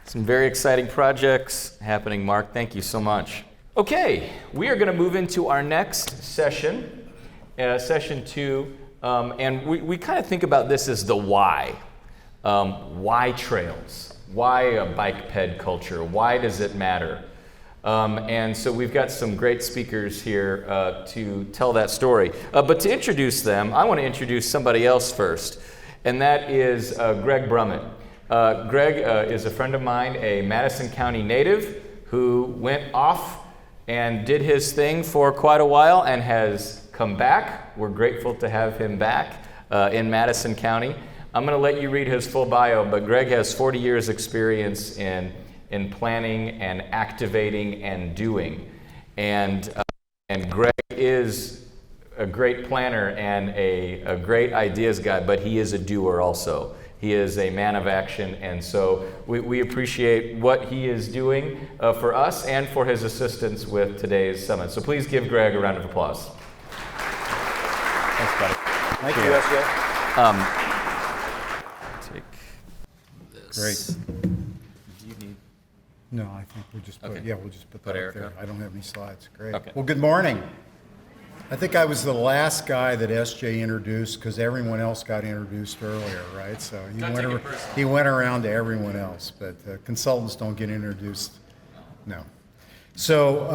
Some very exciting projects happening, Mark. Thank you so much. Okay, we are going to move into our next session, session 2, and we kind of think about this as the why. Why trails? Why a bike ped culture? Why does it matter? And so we've got some great speakers here to tell that story. But to introduce them, I want to introduce somebody else first, and that is Greg Brummit. Greg is a friend of mine, a Madison County native who went off and did his thing for quite a while and has come back. We're grateful to have him back in Madison County. I'm going to let you read his full bio, but Greg has 40 years experience in planning and activating and doing. And Greg is a great planner and a great ideas guy, but he is a doer also. He is a man of action, and so we appreciate what he is doing for us and for his assistance with today's summit. So please give Greg a round of applause. Thanks, buddy. Thank you, SJ. Take this. Great. Do you need? No, I think we'll just put, Okay. we'll just put that up there. I don't have any slides. Great. Okay. Well, good morning. I think I was the last guy that SJ introduced because everyone else got introduced earlier, right? So he went around to everyone else, but consultants don't get introduced. No. So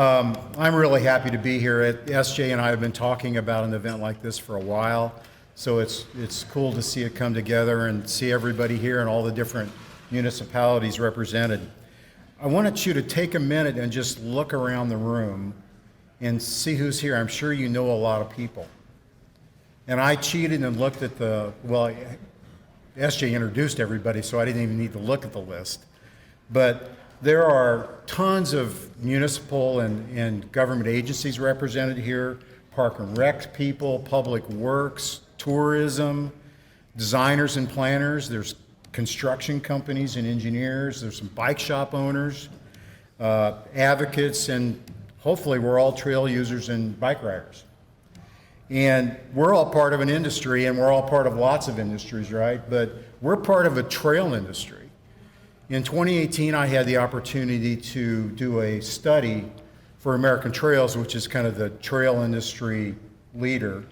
I'm really happy to be here. SJ and I have been talking about an event like this for a while, so it's cool to see it come together and see everybody here and all the different municipalities represented. I wanted you to take a minute and just look around the room and see who's here. I'm sure you know a lot of people. And I cheated and looked at SJ introduced everybody, so I didn't even need to look at the list. But there are tons of municipal and government agencies represented here, park and rec people, public works, tourism, designers and planners. There's construction companies and engineers. There's some bike shop owners, advocates, and hopefully we're all trail users and bike riders. And we're all part of an industry, and we're all part of lots of industries, right? But we're part of a trail industry. In 2018, I had the opportunity to do a study for American Trails, which is kind of the trail industry leader,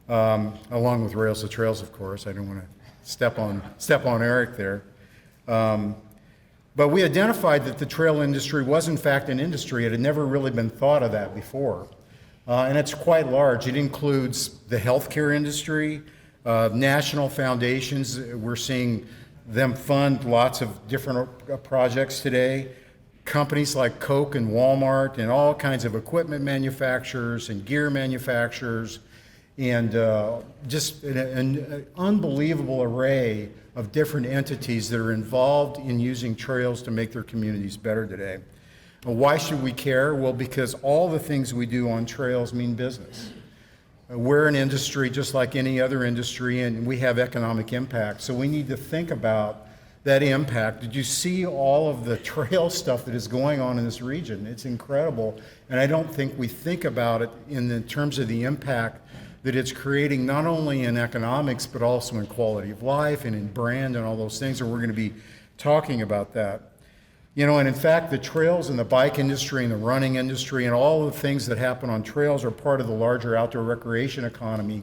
along with Rails to Trails, of course. I didn't want to step on Eric there. But we identified that the trail industry was in fact an industry. It had never really been thought of that before. And it's quite large. It includes the healthcare industry, national foundations. We're seeing them fund lots of different projects today. Companies like Coke and Walmart and all kinds of equipment manufacturers and gear manufacturers, and just an unbelievable array of different entities that are involved in using trails to make their communities better today. Why should we care? Well, because all the things we do on trails mean business. We're an industry just like any other industry, and we have economic impact. So we need to think about that impact. Did you see all of the trail stuff that is going on in this region? It's incredible, and I don't think we think about it in the terms of the impact that it's creating, not only in economics, but also in quality of life and in brand and all those things, and we're going to be talking about that. You know, and in fact, the trails and the bike industry and the running industry and all the things that happen on trails are part of the larger outdoor recreation economy.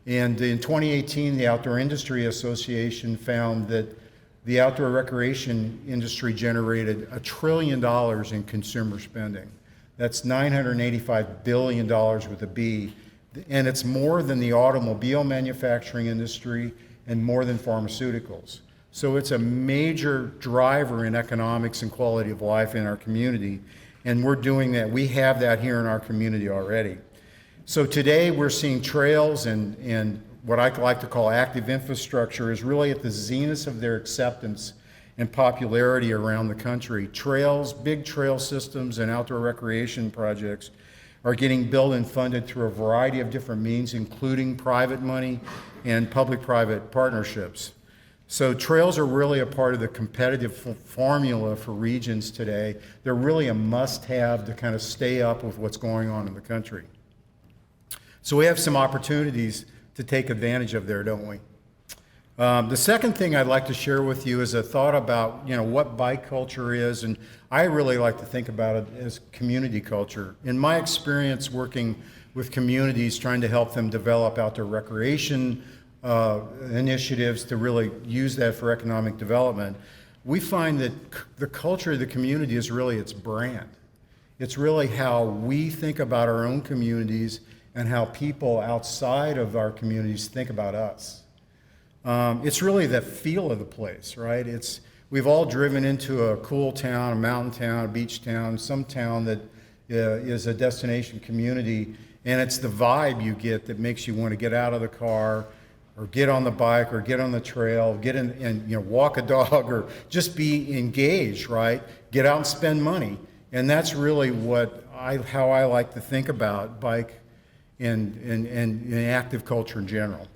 And in 2018, the Outdoor Industry Association found that the outdoor recreation industry generated $1 trillion in consumer spending. That's $985 billion with a B. And it's more than the automobile manufacturing industry and more than pharmaceuticals. So it's a major driver in economics and quality of life in our community, and we're doing that. We have that here in our community already. So today we're seeing trails and what I like to call active infrastructure is really at the zenith of their acceptance and popularity around the country. Trails, big trail systems and outdoor recreation projects are getting built and funded through a variety of different means, including private money and public-private partnerships. So trails are really a part of the competitive formula for regions today. They're really a must-have to kind of stay up with what's going on in the country. So we have some opportunities to take advantage of there, don't we? The second thing I'd like to share with you is a thought about, what bike culture is, and I really like to think about it as community culture. In my experience working with communities, trying to help them develop outdoor recreation initiatives to really use that for economic development, we find that the culture of the community is really its brand. It's really how we think about our own communities and how people outside of our communities think about us. It's really the feel of the place, right? We've all driven into a cool town, a mountain town, a beach town, some town that is a destination community, and it's the vibe you get that makes you want to get out of the car or get on the bike or get on the trail, get in and walk a dog or just be engaged, right? Get out and spend money. And that's really how I like to think about bike and active culture in general.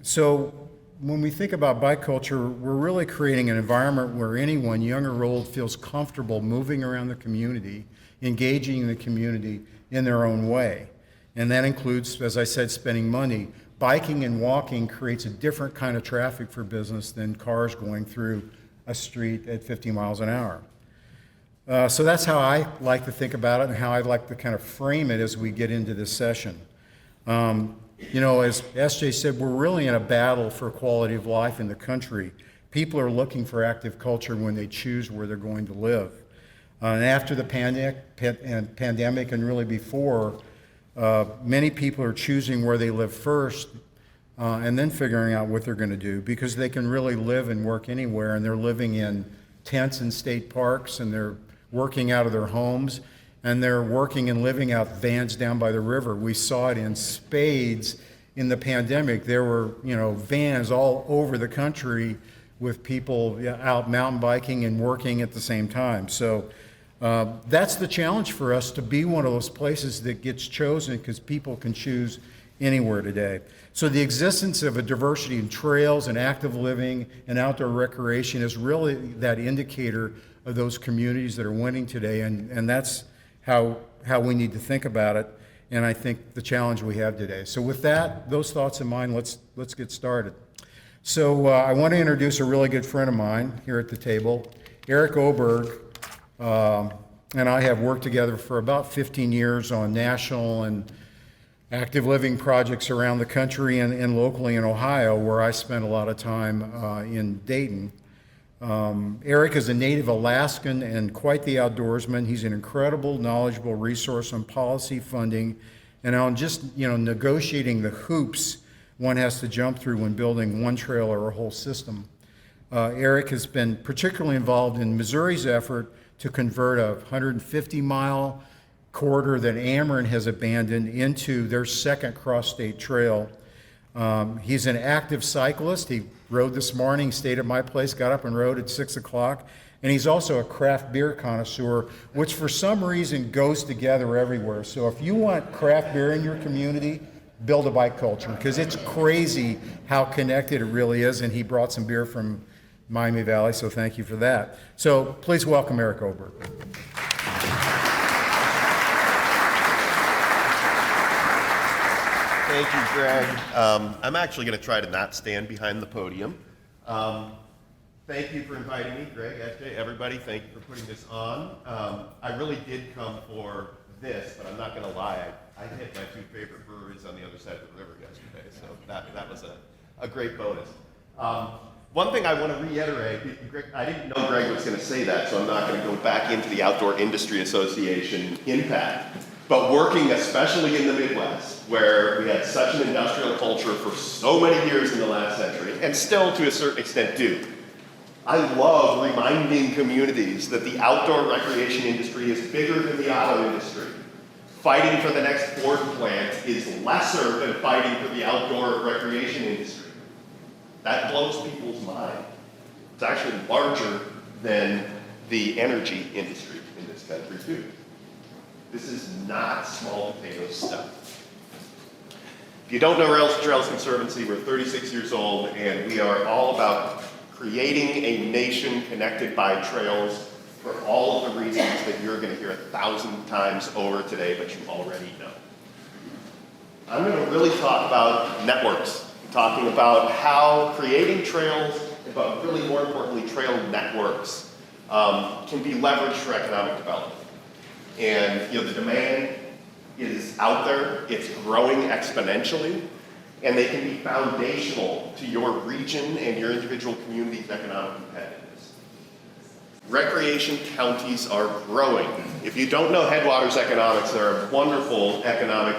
So when we think about bike culture, we're really creating an environment where anyone, young or old, feels comfortable moving around the community, engaging in the community in their own way. And that includes, as I said, spending money. Biking and walking creates a different kind of traffic for business than cars going through a street at 50 miles an hour. So that's how I like to think about it and how I'd like to kind of frame it as we get into this session. As SJ said, we're really in a battle for quality of life in the country. People are looking for active culture when they choose where they're going to live. And after the pandemic and really before, many people are choosing where they live first and then figuring out what they're going to do because they can really live and work anywhere, and they're living in tents in state parks, and they're working out of their homes, and they're working and living out vans down by the river. We saw it in spades in the pandemic. There were, vans all over the country with people out mountain biking and working at the same time. So that's the challenge for us, to be one of those places that gets chosen because people can choose anywhere today. So the existence of a diversity in trails and active living and outdoor recreation is really that indicator of those communities that are winning today, and that's how we need to think about it, and I think the challenge we have today. So with that, those thoughts in mind, let's get started. So I want to introduce a really good friend of mine here at the table, Eric Oberg, and I have worked together for about 15 years on national and active living projects around the country and locally in Ohio, where I spent a lot of time in Dayton. Eric is a native Alaskan and quite the outdoorsman. He's an incredible, knowledgeable resource on policy, funding, and on just negotiating the hoops one has to jump through when building one trail or a whole system. Eric has been particularly involved in Missouri's effort to convert a 150-mile corridor that Ameren has abandoned into their second cross-state trail. He's an active cyclist. He rode this morning, stayed at my place, got up and rode at 6 o'clock. And he's also a craft beer connoisseur, which for some reason goes together everywhere. So if you want craft beer in your community, build a bike culture, because it's crazy how connected it really is. And he brought some beer from Miami Valley, so thank you for that. So please welcome Eric Oberg. Thank you, Greg. I'm actually going to try to not stand behind the podium. Thank you for inviting me, Greg, SJ, everybody. Thank you for putting this on. I really did come for this, but I'm not going to lie. I hit my two favorite breweries on the other side of the river yesterday, so that was a great bonus. One thing I want to reiterate, Greg, I didn't know Greg was going to say that, so I'm not going to go back into the Outdoor Industry Association impact. But working especially in the Midwest, where we had such an industrial culture for so many years in the last century, and still to a certain extent do, I love reminding communities that the outdoor recreation industry is bigger than the auto industry. Fighting for the next Ford plant is lesser than fighting for the outdoor recreation industry. That blows people's mind. It's actually larger than the energy industry in this country too. This is not small potato stuff. If you don't know Rails to Trails Conservancy, we're 36 years old, and we are all about creating a nation connected by trails for all of the reasons that you're going to hear 1,000 times over today, but you already know. I'm going to really talk about networks talking about how creating trails, but really more importantly, trail networks, can be leveraged for economic development. And the demand is out there, it's growing exponentially, and they can be foundational to your region and your individual community's economic competitiveness. Recreation counties are growing. If you don't know Headwaters Economics, they're a wonderful economic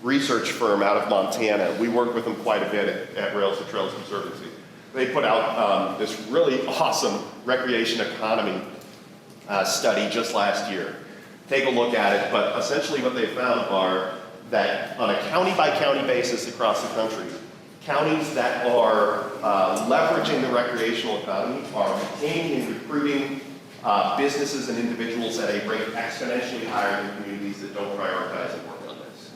research firm out of Montana. We work with them quite a bit at Rails to Trails Conservancy. They put out this really awesome recreation economy study just last year. Take a look at it, but essentially what they found are that on a county-by-county basis across the country, counties that are leveraging the recreational economy are retaining and recruiting businesses and individuals at a rate exponentially higher than communities that don't prioritize and work on this.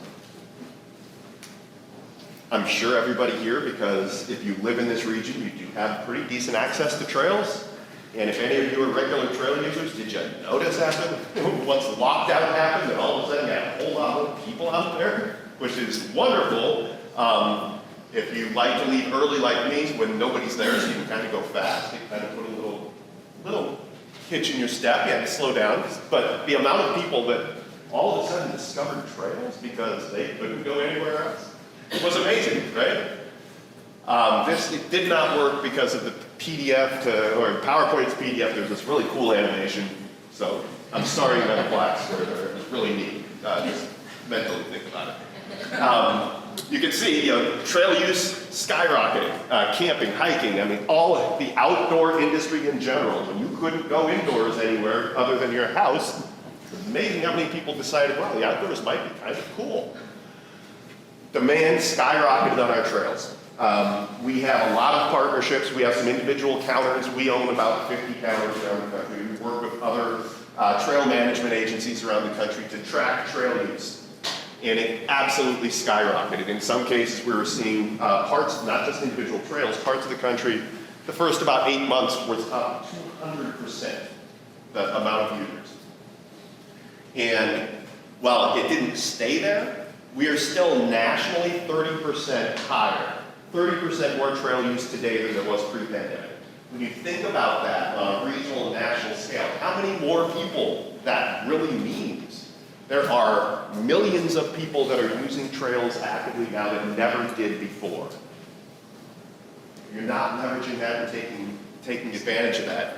I'm sure everybody here, because if you live in this region, you do have pretty decent access to trails. And if any of you are regular trail users, did you notice happen once the lockdown happened and all of a sudden you had a whole lot of people out there, which is wonderful. If you like to leave early like me, when nobody's there, so you can kind of go fast, you kind of put a little hitch in your step. You have to slow down. But the amount of people that all of a sudden discovered trails because they couldn't go anywhere else was amazing, right? This did not work because of the PDF or PowerPoint to PDF. There's this really cool animation. So I'm sorry you had a black square there. It was really neat. Just mentally think about it. You can see trail use skyrocketing, camping, hiking. I mean, all of the outdoor industry in general. When you couldn't go indoors anywhere other than your house, it's amazing how many people decided, well, the outdoors might be kind of cool. Demand skyrocketed on our trails. We have a lot of partnerships. We have some individual counters. We own about 50 counters around the country. We work with other trail management agencies around the country to track trail use. And it absolutely skyrocketed. In some cases, we were seeing parts, not just individual trails, parts of the country, the first about 8 months was up 200% the amount of users. And while it didn't stay there, we are still nationally 30% higher. 30% more trail use today than there was pre-pandemic. When you think about that on a regional and national scale, how many more people that really means? There are millions of people that are using trails actively now that never did before. You're not leveraging that and taking advantage of that.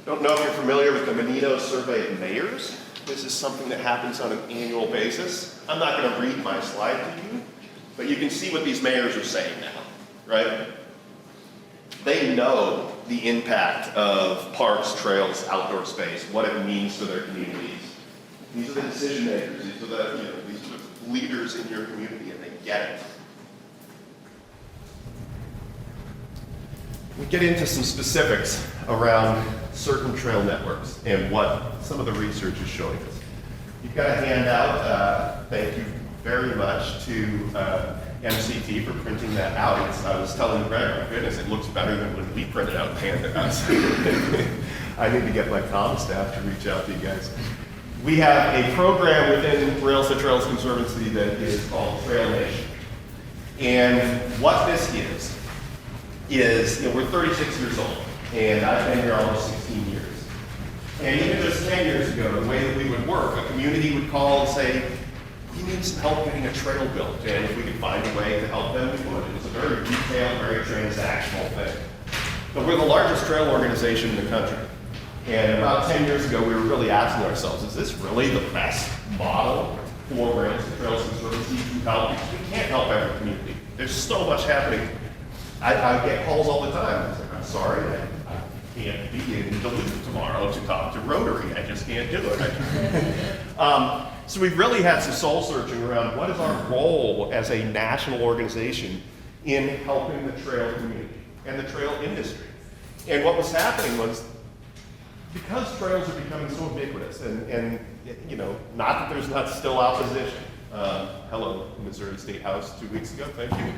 Don't know if you're familiar with the Menino Survey of Mayors. This is something that happens on an annual basis. I'm not going to read my slide to you, but you can see what these mayors are saying now, right? They know the impact of parks, trails, outdoor space, what it means to their communities. These are the decision makers. These are the leaders in your community, and they get it. We get into some specifics around certain trail networks and what some of the research is showing us. You've got a handout. Thank you very much to MCT for printing that out. I was telling Greg, my goodness, it looks better than when we printed out handouts. I need to get my comm staff to reach out to you guys. We have a program within Rails to Trails Conservancy that is called Trail Nation. And what this is, we're 36 years old, and I've been here almost 16 years. And even just 10 years ago, the way that we would work, a community would call and say, we need some help getting a trail built, and if we could find a way to help them, we would. It was a very detailed, very transactional thing. But we're the largest trail organization in the country. And about 10 years ago, we were really asking ourselves, is this really the best model for Rails to Trails Conservancy to help? Because we can't help every community. There's so much happening. I get calls all the time. I was like, I'm sorry, I can't be in Duluth tomorrow to talk to Rotary. I just can't do it. So we've really had some soul searching around what is our role as a national organization in helping the trail community and the trail industry. And what was happening was, because trails are becoming so ubiquitous, and not that there's not still opposition. Hello, Missouri State House 2 weeks ago, thank you.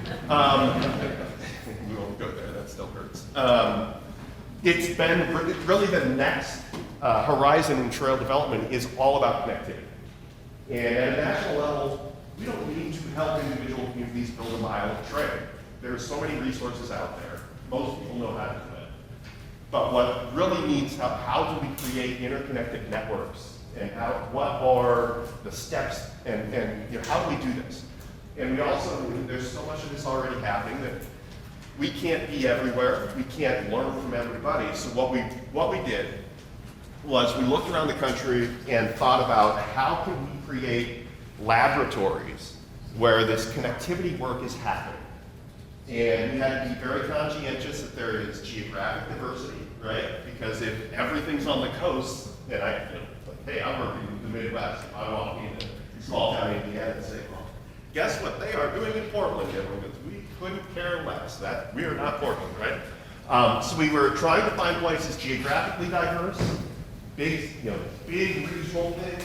We won't go there, that still hurts. It's been really the next horizon in trail development is all about connectivity. And at a national level, We don't need to help individual communities build a mile of trail. There are so many resources out there. Most people know how to do it. But what really needs, how do we create interconnected networks? And what are the steps, and how do we do this? And we also, there's so much of this already happening that we can't be everywhere. We can't learn from everybody. So what we did was we looked around the country and thought about how can we create laboratories where this connectivity work is happening. And we had to be very conscientious that there is geographic diversity, right? Because if everything's on the coast, and hey, I'm working in the Midwest. If I walk into small town Indiana and say, well, guess what they are doing in Portland? Everyone goes, we couldn't care less. That we are not Portland, right? So we were trying to find places geographically diverse, big regional things,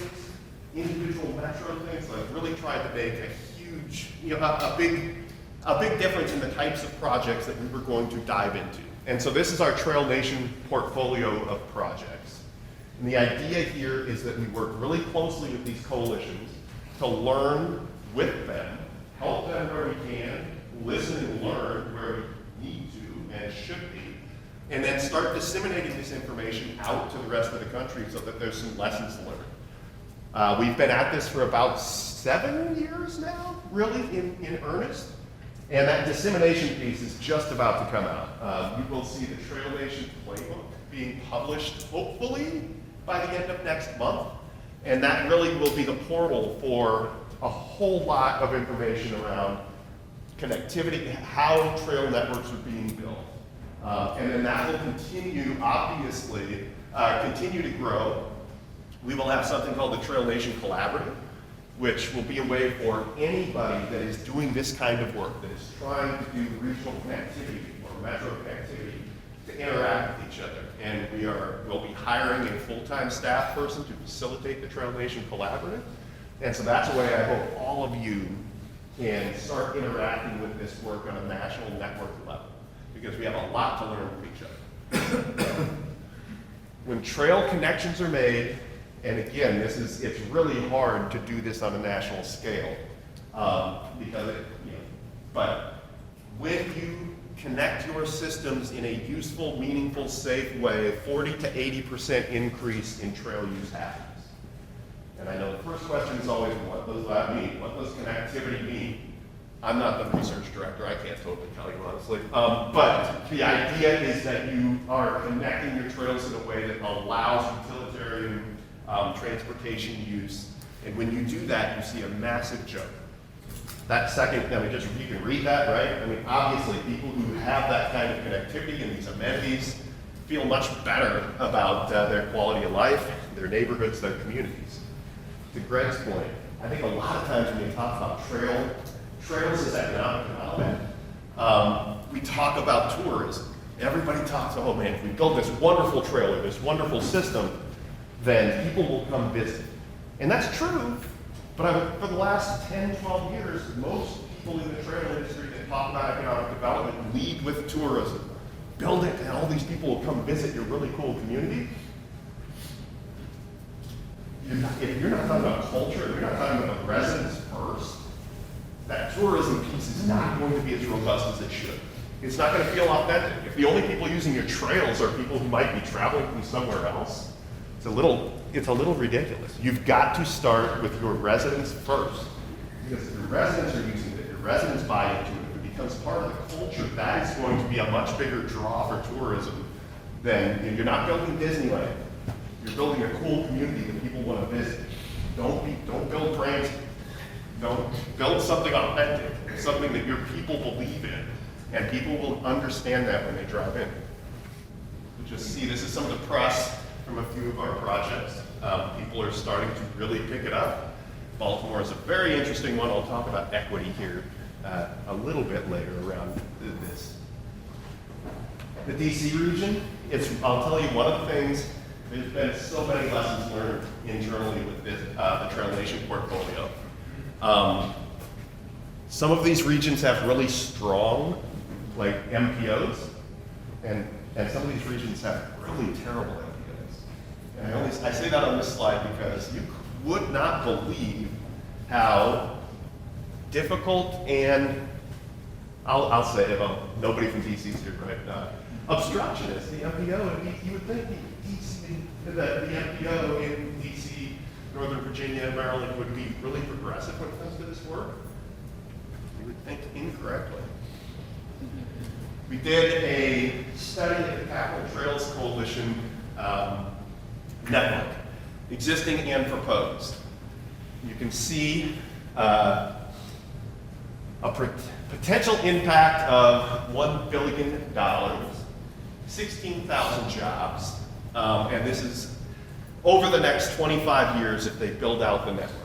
individual metro things. Like really tried to make a huge, a big difference in the types of projects that we were going to dive into. And so this is our Trail Nation portfolio of projects. And the idea here is that we work really closely with these coalitions to learn with them, help them where we can, listen and learn where we need to and should be, and then start disseminating this information out to the rest of the country so that there's some lessons learned. We've been at this for about 7 years now, really in earnest. And that dissemination piece is just about to come out. You will see the Trail Nation playbook being published, hopefully, by the end of next month. And that really will be the portal for a whole lot of information around connectivity, how trail networks are being built. And then that will continue, obviously, continue to grow. We will have something called the Trail Nation Collaborative, which will be a way for anybody that is doing this kind of work, that is trying to do regional connectivity or metro connectivity, to interact with each other. And we'll be hiring a full-time staff person to facilitate the Trail Nation Collaborative. And so that's a way I hope all of you can start interacting with this work on a national network level, because we have a lot to learn from each other. When trail connections are made, and again, it's really hard to do this on a national scale, but when you connect your systems in a useful, meaningful, safe way, 40 to 80% increase in trail use happens. And I know the first question is always, what does that mean? What does connectivity mean? I'm not the research director, I can't totally tell you honestly. But the idea is that you are connecting your trails in a way that allows utilitarian transportation use. And when you do that, you see a massive jump. That second, you can read that, right? I mean, obviously people who have that kind of connectivity and these amenities feel much better about their quality of life, their neighborhoods, their communities. To Greg's point, I think a lot of times when we talk about trails as economic development, we talk about tourism. Everybody talks, oh man, if we build this wonderful trail or this wonderful system, then people will come visit. And that's true, but for the last 10, 12 years, most people in the trail industry that talk about economic development lead with tourism. Build it and all these people will come visit your really cool community. If you're not talking about culture, if you're not talking about the residents first, that tourism piece is not going to be as robust as it should. It's not going to feel authentic. If the only people using your trails are people who might be traveling from somewhere else, it's a little ridiculous. You've got to start with your residents first. Because if your residents are using it, your residents buy into it, if it becomes part of the culture, that is going to be a much bigger draw for tourism than you're not building Disneyland. You're building a cool community that people want to visit. Don't build transit. Don't build something authentic, something that your people believe in, and people will understand that when they drive in. You just see, this is some of the press from a few of our projects. People are starting to really pick it up. Baltimore is a very interesting one. I'll talk about equity here a little bit later around this. The DC region, I'll tell you one of the things, there's been so many lessons learned internally with this, the Trail Nation portfolio. Some of these regions have really strong, like MPOs, and some of these regions have really terrible MPOs. And I say that on this slide because you would not believe how difficult and, I'll say it, nobody from DC's here, right? Obstructionist. The MPO, you would think the MPO in DC, Northern Virginia, Maryland would be really progressive when it comes to this work. You would think incorrectly. We did a study of the Capital Trails Coalition network, existing and proposed. You can see a potential impact of $1 billion, 16,000 jobs, and this is over the next 25 years if they build out the network.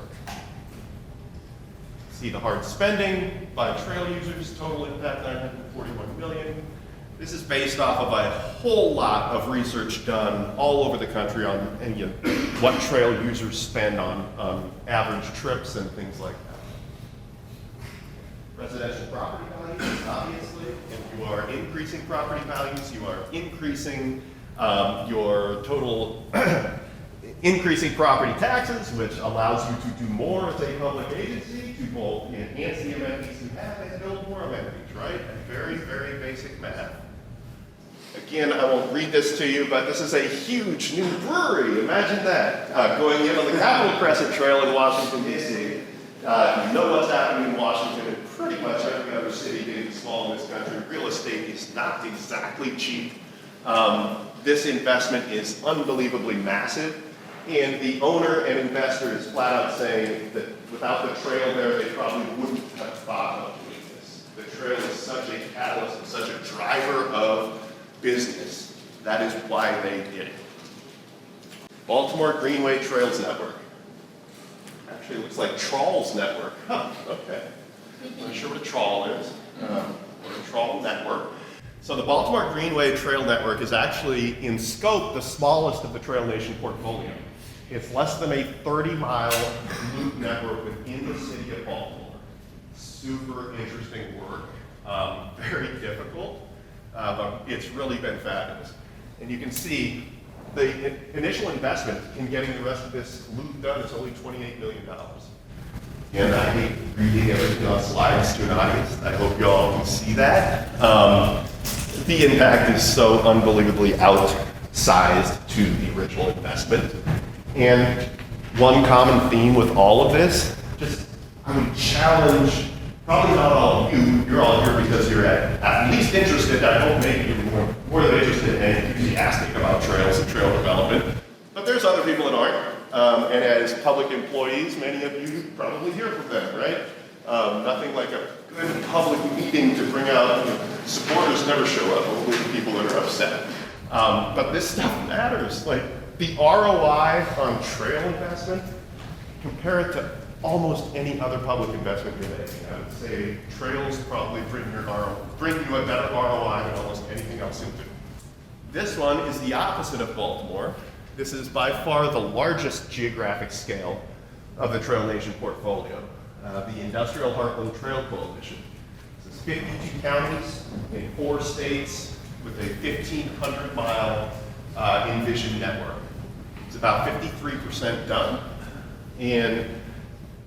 See the hard spending by trail users, total impact 941 million. This is based off of a whole lot of research done all over the country on what trail users spend on average trips and things like that. Residential property values, obviously. If you are increasing property values, you are increasing your total increasing property taxes, which allows you to do more as a public agency, to both enhance the amenities you have and build more amenities, right? Very, very basic math. Again, I won't read this to you, but this is a huge new brewery. Imagine that. Going in on the Capitol Crescent Trail in Washington, D.C. You know what's happening in Washington and pretty much every other city, big and small in this country. Real estate is not exactly cheap. This investment is unbelievably massive. And the owner and investor is flat out saying that without the trail there, they probably wouldn't have thought of doing this. The trail is such a catalyst and such a driver of business. That is why they did it. Baltimore Greenway Trails Network. Actually, it looks like Trawls Network. Huh, okay. I'm not sure what a trawl is, or a trawl network. So the Baltimore Greenway Trail Network is actually, in scope, the smallest of the Trail Nation portfolio. It's less than a 30-mile loop network within the city of Baltimore. Super interesting work, very difficult, but it's really been fabulous. And you can see the initial investment in getting the rest of this loop done is only $28 million. And I hate reading everything on slides to an audience. I hope you all can see that. The impact is so unbelievably outsized to the original investment. And one common theme with all of this, I would challenge, probably not all of you, you're all here because you're at least interested, I hope maybe you're more than interested and enthusiastic about trails and trail development. But there's other people that aren't. And as public employees, many of you probably hear from them, right? Nothing like a good public meeting to bring out, supporters never show up, only the people that are upset. But this stuff matters. Like the ROI on trail investment, compare it to almost any other public investment you're making. I would say trails probably bring you a better ROI than almost anything else you do. This one is the opposite of Baltimore. This is by far the largest geographic scale of the Trail Nation portfolio, the Industrial Heartland Trail Coalition. This is 52 counties in 4 states with a 1,500-mile envisioned network. It's about 53% done. And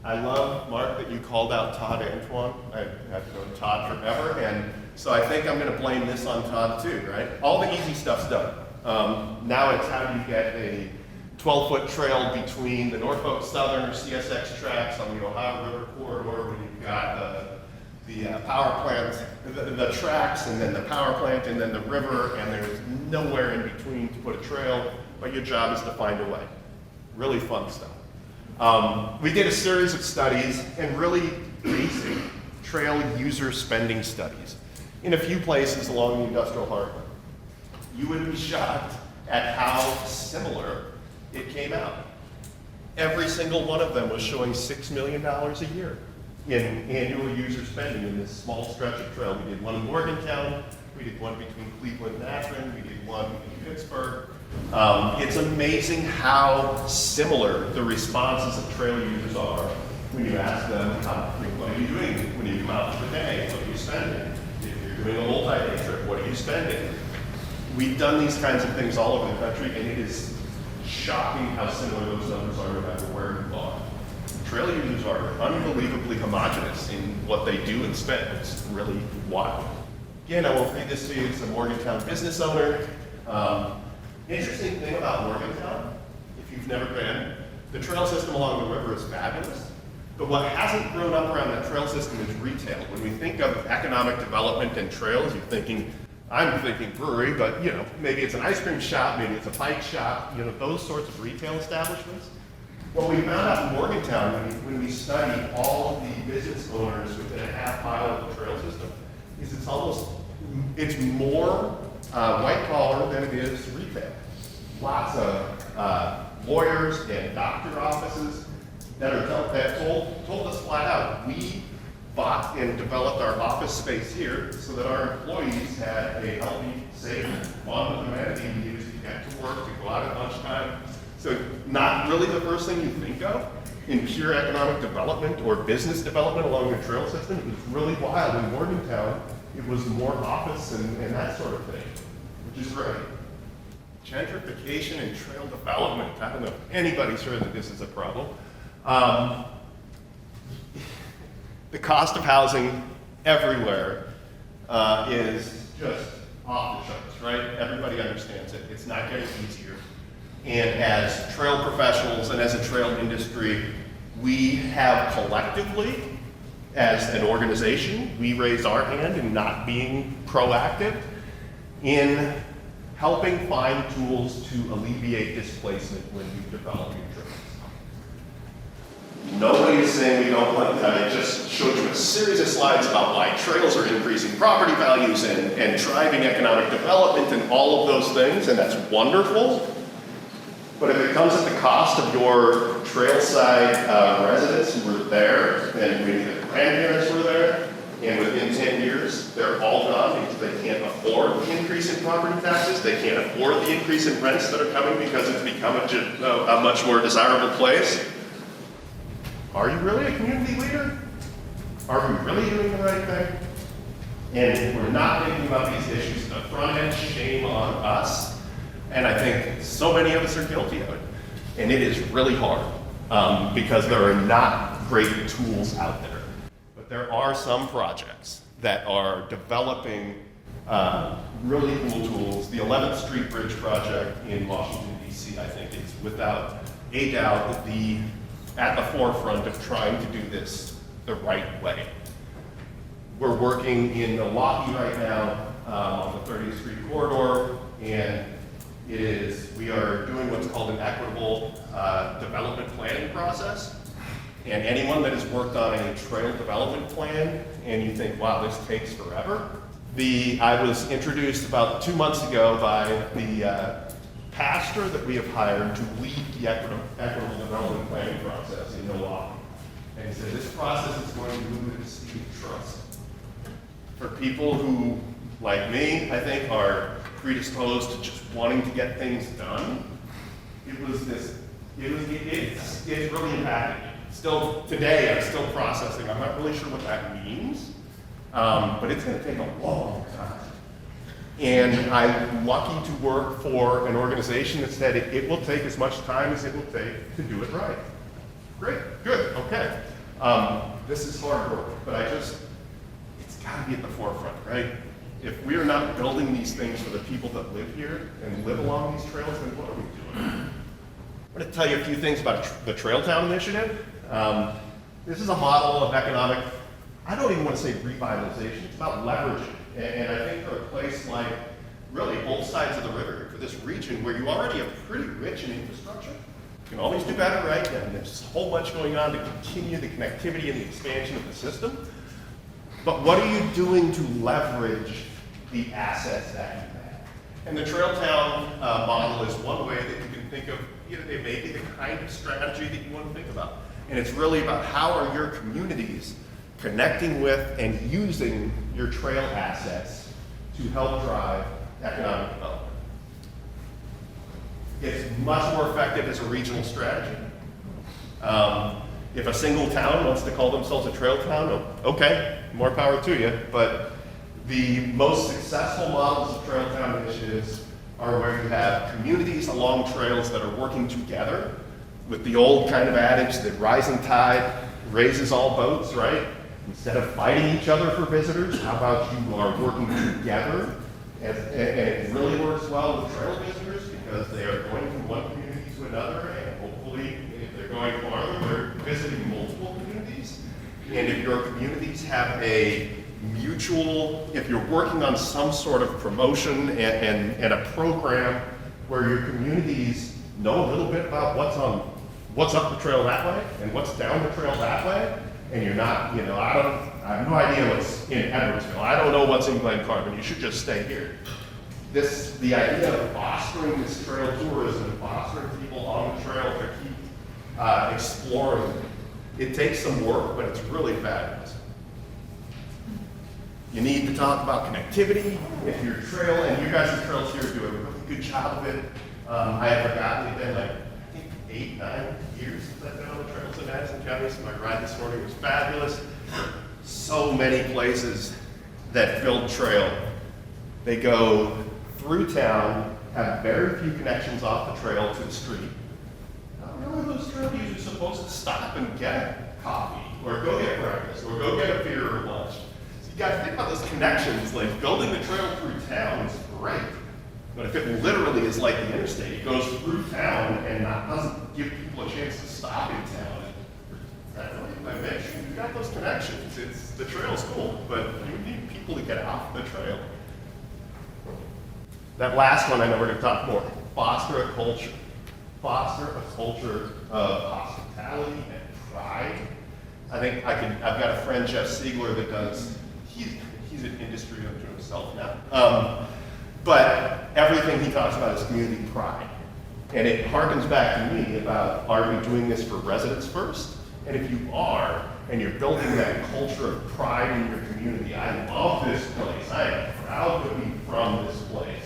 I love, Mark, that you called out Todd Antoine. I have to go to Todd forever. And so I think I'm going to blame this on Todd too, right? All the easy stuff's done. Now it's how do you get a 12-foot trail between the Norfolk Southern or CSX tracks on the Ohio River corridor when you've got the power plant, the tracks, and then the power plant, and then the river, and there's nowhere in between to put a trail, but your job is to find a way. Really fun stuff. We did a series of studies and really basic trail user spending studies in a few places along the industrial heartland. You would be shocked at how similar it came out. Every single one of them was showing $6 million a year in annual user spending in this small stretch of trail. We did one in Morgantown, we did one between Cleveland and Akron, we did one in Pittsburgh. It's amazing how similar the responses of trail users are when you ask them, what are you doing when you come out for the day? What are you spending? If you're doing a multi-day trip, what are you spending? We've done these kinds of things all over the country, and it is shocking how similar those numbers are no matter where you are. trail users are unbelievably homogenous in what they do and spend. It's really wild. Again, I won't read this to you. It's a Morgantown business owner. Interesting thing about Morgantown, if you've never been, the trail system along the river is fabulous. But what hasn't grown up around that trail system is retail. When we think of economic development and trails, I'm thinking brewery, but maybe it's an ice cream shop, maybe it's a bike shop, those sorts of retail establishments. What we found out in Morgantown when we studied all of the business owners within a half mile of the trail system is it's more white collar than it is retail. Lots of lawyers and doctor offices that told us flat out, we bought and developed our office space here so that our employees had a healthy, safe, fun amenity to use to get to work, to go out at lunchtime. So not really the first thing you think of in pure economic development or business development along the trail system. It was really wild. In Morgantown, it was more office and that sort of thing, which is great. Gentrification and trail development. I don't know if anybody's heard that this is a problem. The cost of housing everywhere is just off the charts, right? Everybody understands it. It's not getting easier. And as trail professionals and as a trail industry, we have collectively, as an organization, we raise our hand in not being proactive in helping find tools to alleviate displacement when you develop your trails. Nobody is saying we don't like that. I just showed you a series of slides about why trails are increasing property values and driving economic development and all of those things, and that's wonderful. But if it comes at the cost of your trailside residents who were there, and maybe the grandparents were there, and within 10 years, they're all gone because they can't afford the increase in property taxes, they can't afford the increase in rents that are coming because it's become a much more desirable place. Are you really a community leader? Are we really doing the right thing? And if we're not thinking about these issues at the front end, shame on us. And I think so many of us are guilty of it. And it is really hard because there are not great tools out there. But there are some projects that are developing really cool tools. The 11th Street Bridge project in Washington, D.C., I think is without a doubt at the forefront of trying to do this the right way. We're working in Milwaukee right now on the 30th Street corridor, and we are doing what's called an equitable development planning process. And anyone that has worked on a trail development plan, and you think, wow, this takes forever. I was introduced about 2 months ago by the pastor that we have hired to lead the equitable development planning process in Milwaukee. And he said, this process is going to move at the speed of trust. For people who, like me, I think are predisposed to just wanting to get things done, it's really impacted me. Still, today, I'm still processing. I'm not really sure what that means, but it's going to take a long time. And I'm lucky to work for an organization that said it will take as much time as it will take to do it right. Great, good, okay. This is hard work, but it's got to be at the forefront, right? If we are not building these things for the people that live here and live along these trails, then what are we doing? I'm going to tell you a few things about the Trail Town Initiative. This is a model of economic, I don't even want to say revitalization, it's about leveraging. And I think for a place like really both sides of the river, for this region where you already are pretty rich in infrastructure, you can always do better, right? And there's a whole bunch going on to continue the connectivity and the expansion of the system. But what are you doing to leverage the assets that you have? And the Trail Town model is one way that you can think of, it may be the kind of strategy that you want to think about. And it's really about how are your communities connecting with and using your trail assets to help drive economic development. It's much more effective as a regional strategy. If a single town wants to call themselves a trail town, okay, more power to you. But the most successful models of trail town initiatives are where you have communities along trails that are working together with the old kind of adage that rising tide raises all boats, right? Instead of fighting each other for visitors, how about you are working together? And it really works well with trail visitors because they are going from one community to another, and hopefully, if they're going farther, they're visiting multiple communities. And if your communities have a mutual, if you're working on some sort of promotion and a program where your communities know a little bit about what's up the trail that way and what's down the trail that way, and you're not, I have no idea what's in Edwardsville. I don't know what's in Glen Carbon. You should just stay here. The idea of fostering this trail tourism, fostering people on the trail to keep exploring, it takes some work, but it's really fabulous. You need to talk about connectivity. If your trail, and you guys' trails here do a really good job of it. I have forgotten, it's been like, I think 8, 9 years since I've been on the trails in Madison County, so my ride this morning was fabulous. So many places that build trail. They go through town, have very few connections off the trail to the street. Not really those trail users are supposed to stop and get coffee, or go get breakfast, or go get a beer or lunch. So you gotta think about those connections, like building the trail through town is great. But if it literally is like the interstate, it goes through town and doesn't give people a chance to stop in town. I mentioned you got those connections. The trail's cool, but you need people to get off the trail. That last one, I know we're going to talk more. Foster a culture. Foster a culture of hospitality and pride. I think I've got a friend, Jeff Siegler, that does. He's an industry unto himself now. But everything he talks about is community pride. And it harkens back to me about, are we doing this for residents first? And if you are, and you're building that culture of pride in your community, I love this place. I am proud to be from this place.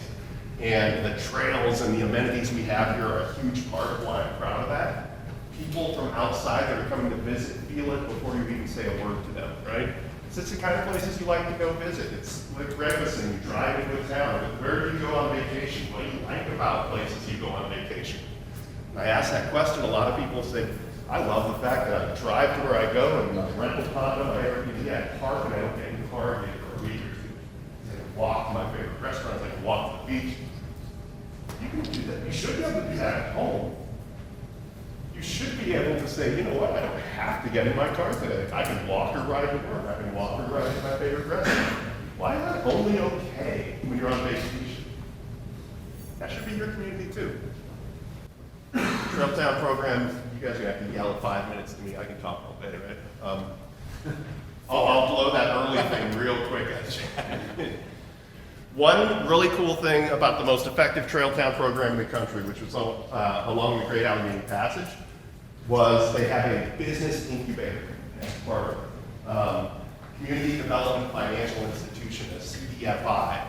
And the trails and the amenities we have here are a huge part of why I'm proud of that. People from outside that are coming to visit feel it before you even say a word to them, right? It's the kind of places you like to go visit. It's like Greg was saying, you drive into a town. Where do you go on vacation? What do you like about places you go on vacation? And I ask that question, a lot of people say, I love the fact that I drive to where I go and I rental condo, I Airbnb, I park and I don't get in the car again for a week or two. I can walk to my favorite restaurants, I can walk to the beach. You can do that. You should be able to do that at home. You should be able to say, you know what, I don't have to get in my car today. I can walk or ride to work. I can walk or ride to my favorite restaurant. Why is that only okay when you're on vacation? That should be your community too. Trailtown program, you guys are going to have to yell at 5 minutes to me. I can talk all day, right? I'll blow that early thing real quick at you. One really cool thing about the most effective Trailtown program in the country, which was along the Great Allegheny Passage, was they have a business incubator as part of it. Community Development Financial Institution, a CDFI,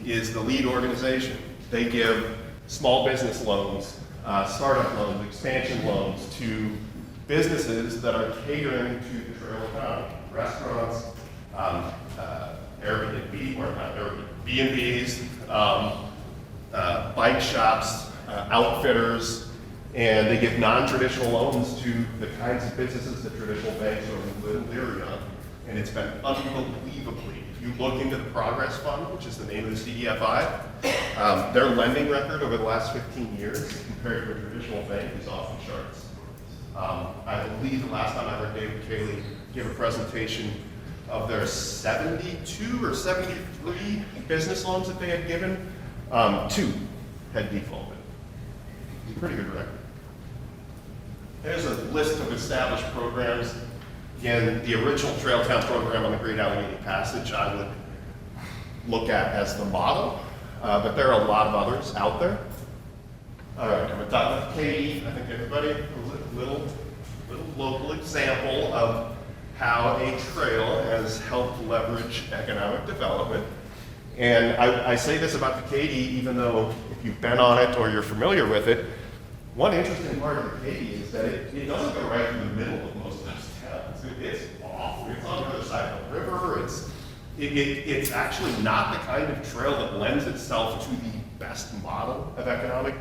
is the lead organization. They give small business loans, startup loans, expansion loans to businesses that are catering to the trail economy. Restaurants, Airbnb, or not Airbnb, B&Bs, bike shops, outfitters, and they give non-traditional loans to the kinds of businesses that traditional banks are a little leery on. And it's been unbelievably, if you look into the Progress Fund, which is the name of the CDFI, their lending record over the last 15 years compared to a traditional bank is off the charts. I believe the last time I heard David Cayley give a presentation of their 72 or 73 business loans that they had given, 2 had defaulted. It's a pretty good record. There's a list of established programs. Again, the original Trailtown program on the Great Allegheny Passage I would look at as the model, but there are a lot of others out there. All right, I'm going to talk about Katie. I think everybody, a little local example of how a trail has helped leverage economic development. And I say this about the Katy, even though if you've been on it or you're familiar with it, one interesting part of the Katy is that it doesn't go right in the middle of most of those towns. It's off. It's on the other side of the river. It's actually not the kind of trail that lends itself to the best model of economic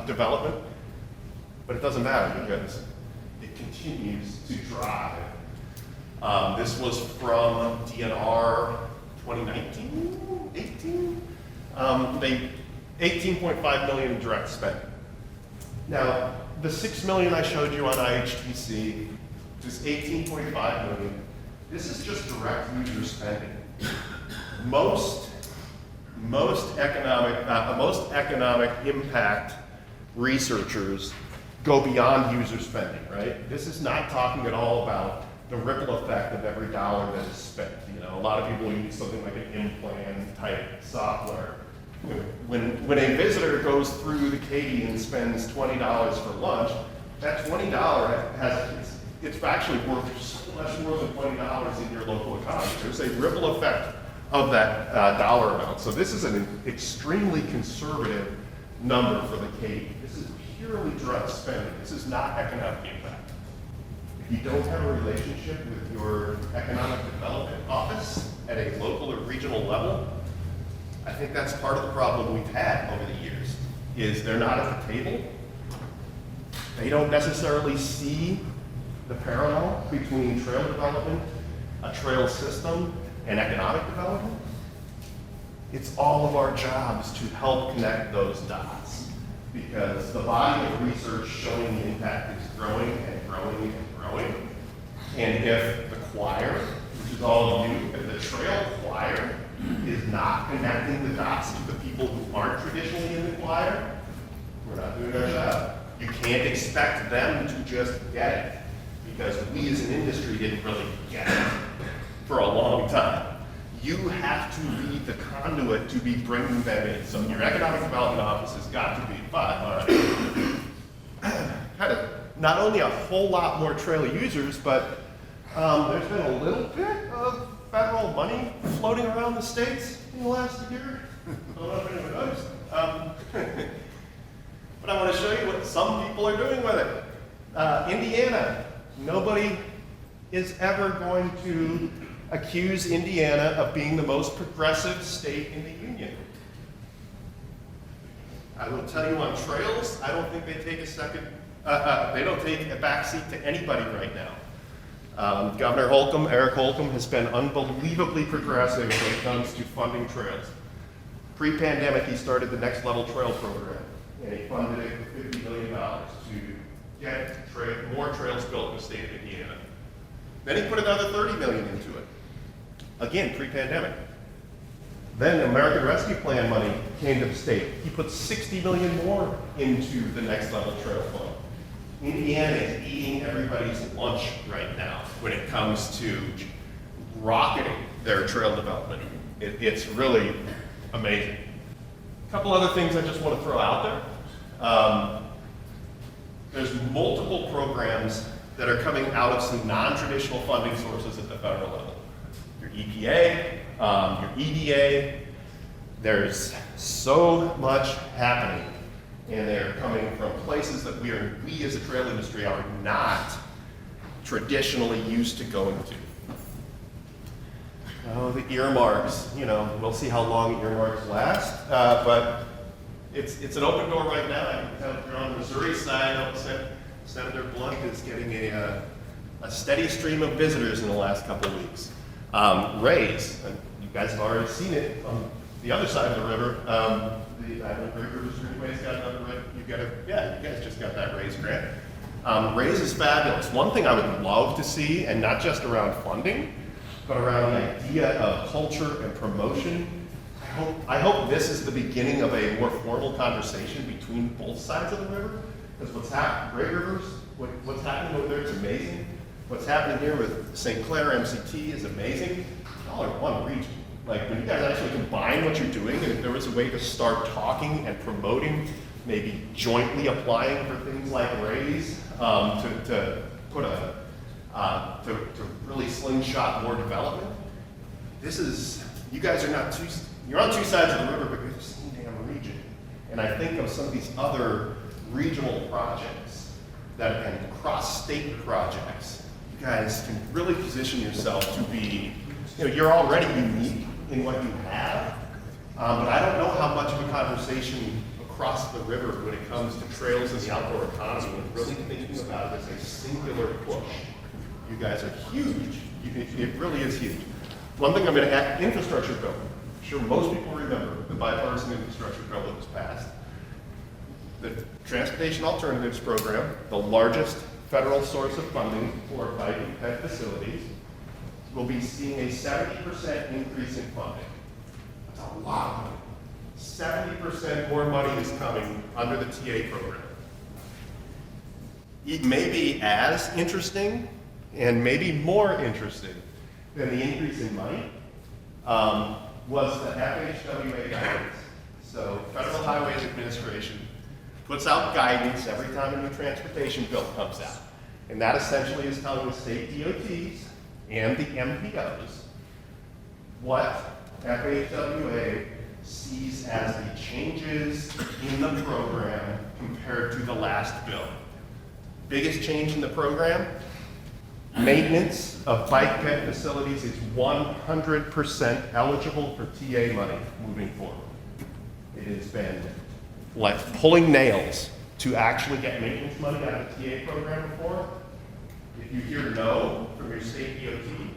development. but it doesn't matter because it continues to drive. This was from DNR 2019, 18? They 18.5 million in direct spending. Now, the 6 million I showed you on IHTC, this 18.5 million, this is just direct user spending. Most economic impact researchers go beyond user spending, right? This is not talking at all about the ripple effect of every dollar that is spent. You know, a lot of people use something like an implant type software. When a visitor goes through the Katy and spends $20 for lunch, that $20 it's actually worth so much more than $20 in your local economy. There's a ripple effect of that dollar amount. So this is an extremely conservative number for the Katy. This is purely direct spending. This is not economic impact. If you don't have a relationship with your economic development office at a local or regional level, I think that's part of the problem we've had over the years, is they're not at the table. They don't necessarily see the parallel between trail development, a trail system, and economic development. It's all of our jobs to help connect those dots, because the body of research showing the impact is growing and growing and growing. And if the choir, which is all of you, if the trail choir is not connecting the dots to the people who aren't traditionally in the choir, we're not doing our job. You can't expect them to just get it, because we as an industry didn't really get it for a long time. You have to be the conduit to be bringing them in. So your economic development office has got to be, all right, kind of not only a whole lot more trail users, but there's been a little bit of federal money floating around the states in the last year. I don't know if anyone noticed. But I want to show you what some people are doing with it. Indiana, nobody is ever going to accuse Indiana of being the most progressive state in the union. I will tell you on trails, I don't think they take they don't take a backseat to anybody right now. Governor Holcomb, Eric Holcomb, has been unbelievably progressive when it comes to funding trails. Pre-pandemic, he started the Next Level Trail program, and he funded it with $50 million to get more trails built in the state of Indiana. Then he put another $30 million into it. Again, pre-pandemic. Then the American Rescue Plan money came to the state. He put $60 million more into the Next Level Trail Fund. Indiana is eating everybody's lunch right now when it comes to rocketing their trail development. It's really amazing. A couple other things I just want to throw out there. There's multiple programs that are coming out of some non-traditional funding sources at the federal level. Your EPA, your EDA, there's so much happening, and they're coming from places that we as a trail industry are not traditionally used to going to. Oh, the earmarks, we'll see how long earmarks last, but it's an open door right now. I can tell if you're on the Missouri side, Senator Blunt is getting a steady stream of visitors in the last couple of weeks. Rays, you guys have already seen it on the other side of the river. I don't know, Great Rivers Greenway's got another, you guys just got that Rays grant. Rays is fabulous. One thing I would love to see, and not just around funding, but around the idea of culture and promotion. I hope this is the beginning of a more formal conversation between both sides of the river. Because what's happening, Great Rivers, what's happening over there is amazing. What's happening here with St. Clair MCT is amazing. Y'all are one region. Like, when you guys actually combine what you're doing, and if there was a way to start talking and promoting, maybe jointly applying for things like Rays, to put to really slingshot more development. You guys are you're on two sides of the river, but you're the same damn region. And I think of some of these other regional projects and cross-state projects. You guys can really position yourself to be, you're already unique in what you have, but I don't know how much of a conversation across the river when it comes to trails in the outdoor economy and really thinking about it as a singular push. You guys are huge. It really is huge. One thing I'm going to add, infrastructure bill. I'm sure most people remember the bipartisan infrastructure bill that was passed. The Transportation Alternatives Program, the largest federal source of funding for bike and ped facilities, will be seeing a 70% increase in funding. That's a lot of money. 70% more money is coming under the TA program. It may be as interesting and maybe more interesting than the increase in money was the FHWA guidance. So Federal Highways Administration puts out guidance every time a new transportation bill comes out. And that essentially is telling the state DOTs and the MPOs what FHWA sees as the changes in the program compared to the last bill. Biggest change in the program, maintenance of bike ped facilities is 100% eligible for TA money moving forward. It has been like pulling nails to actually get maintenance money out of the TA program before. If you hear no from your state DOT,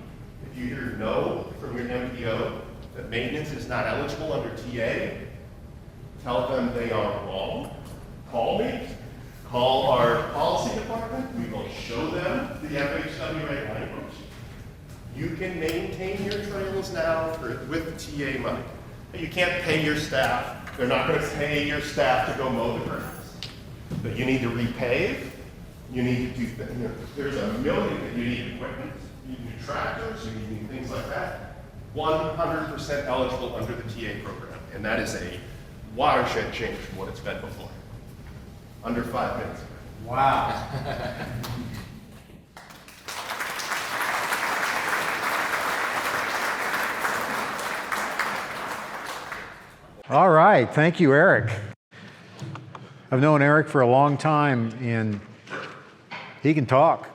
if you hear no from your MPO that maintenance is not eligible under TA, tell them they are wrong. Call me, call our policy department, we will show them the FHWA language. You can maintain your trails now with TA money. You can't pay your staff. They're not going to pay your staff to go mow the grass. But you need to repave. You need to do, there's a million that you need equipment. You need tractors, you need things like that. 100% eligible under the TA program. And that is a watershed change from what it's been before. Under 5 minutes. Wow. All right, thank you, Eric. I've known Eric for a long time, and he can talk.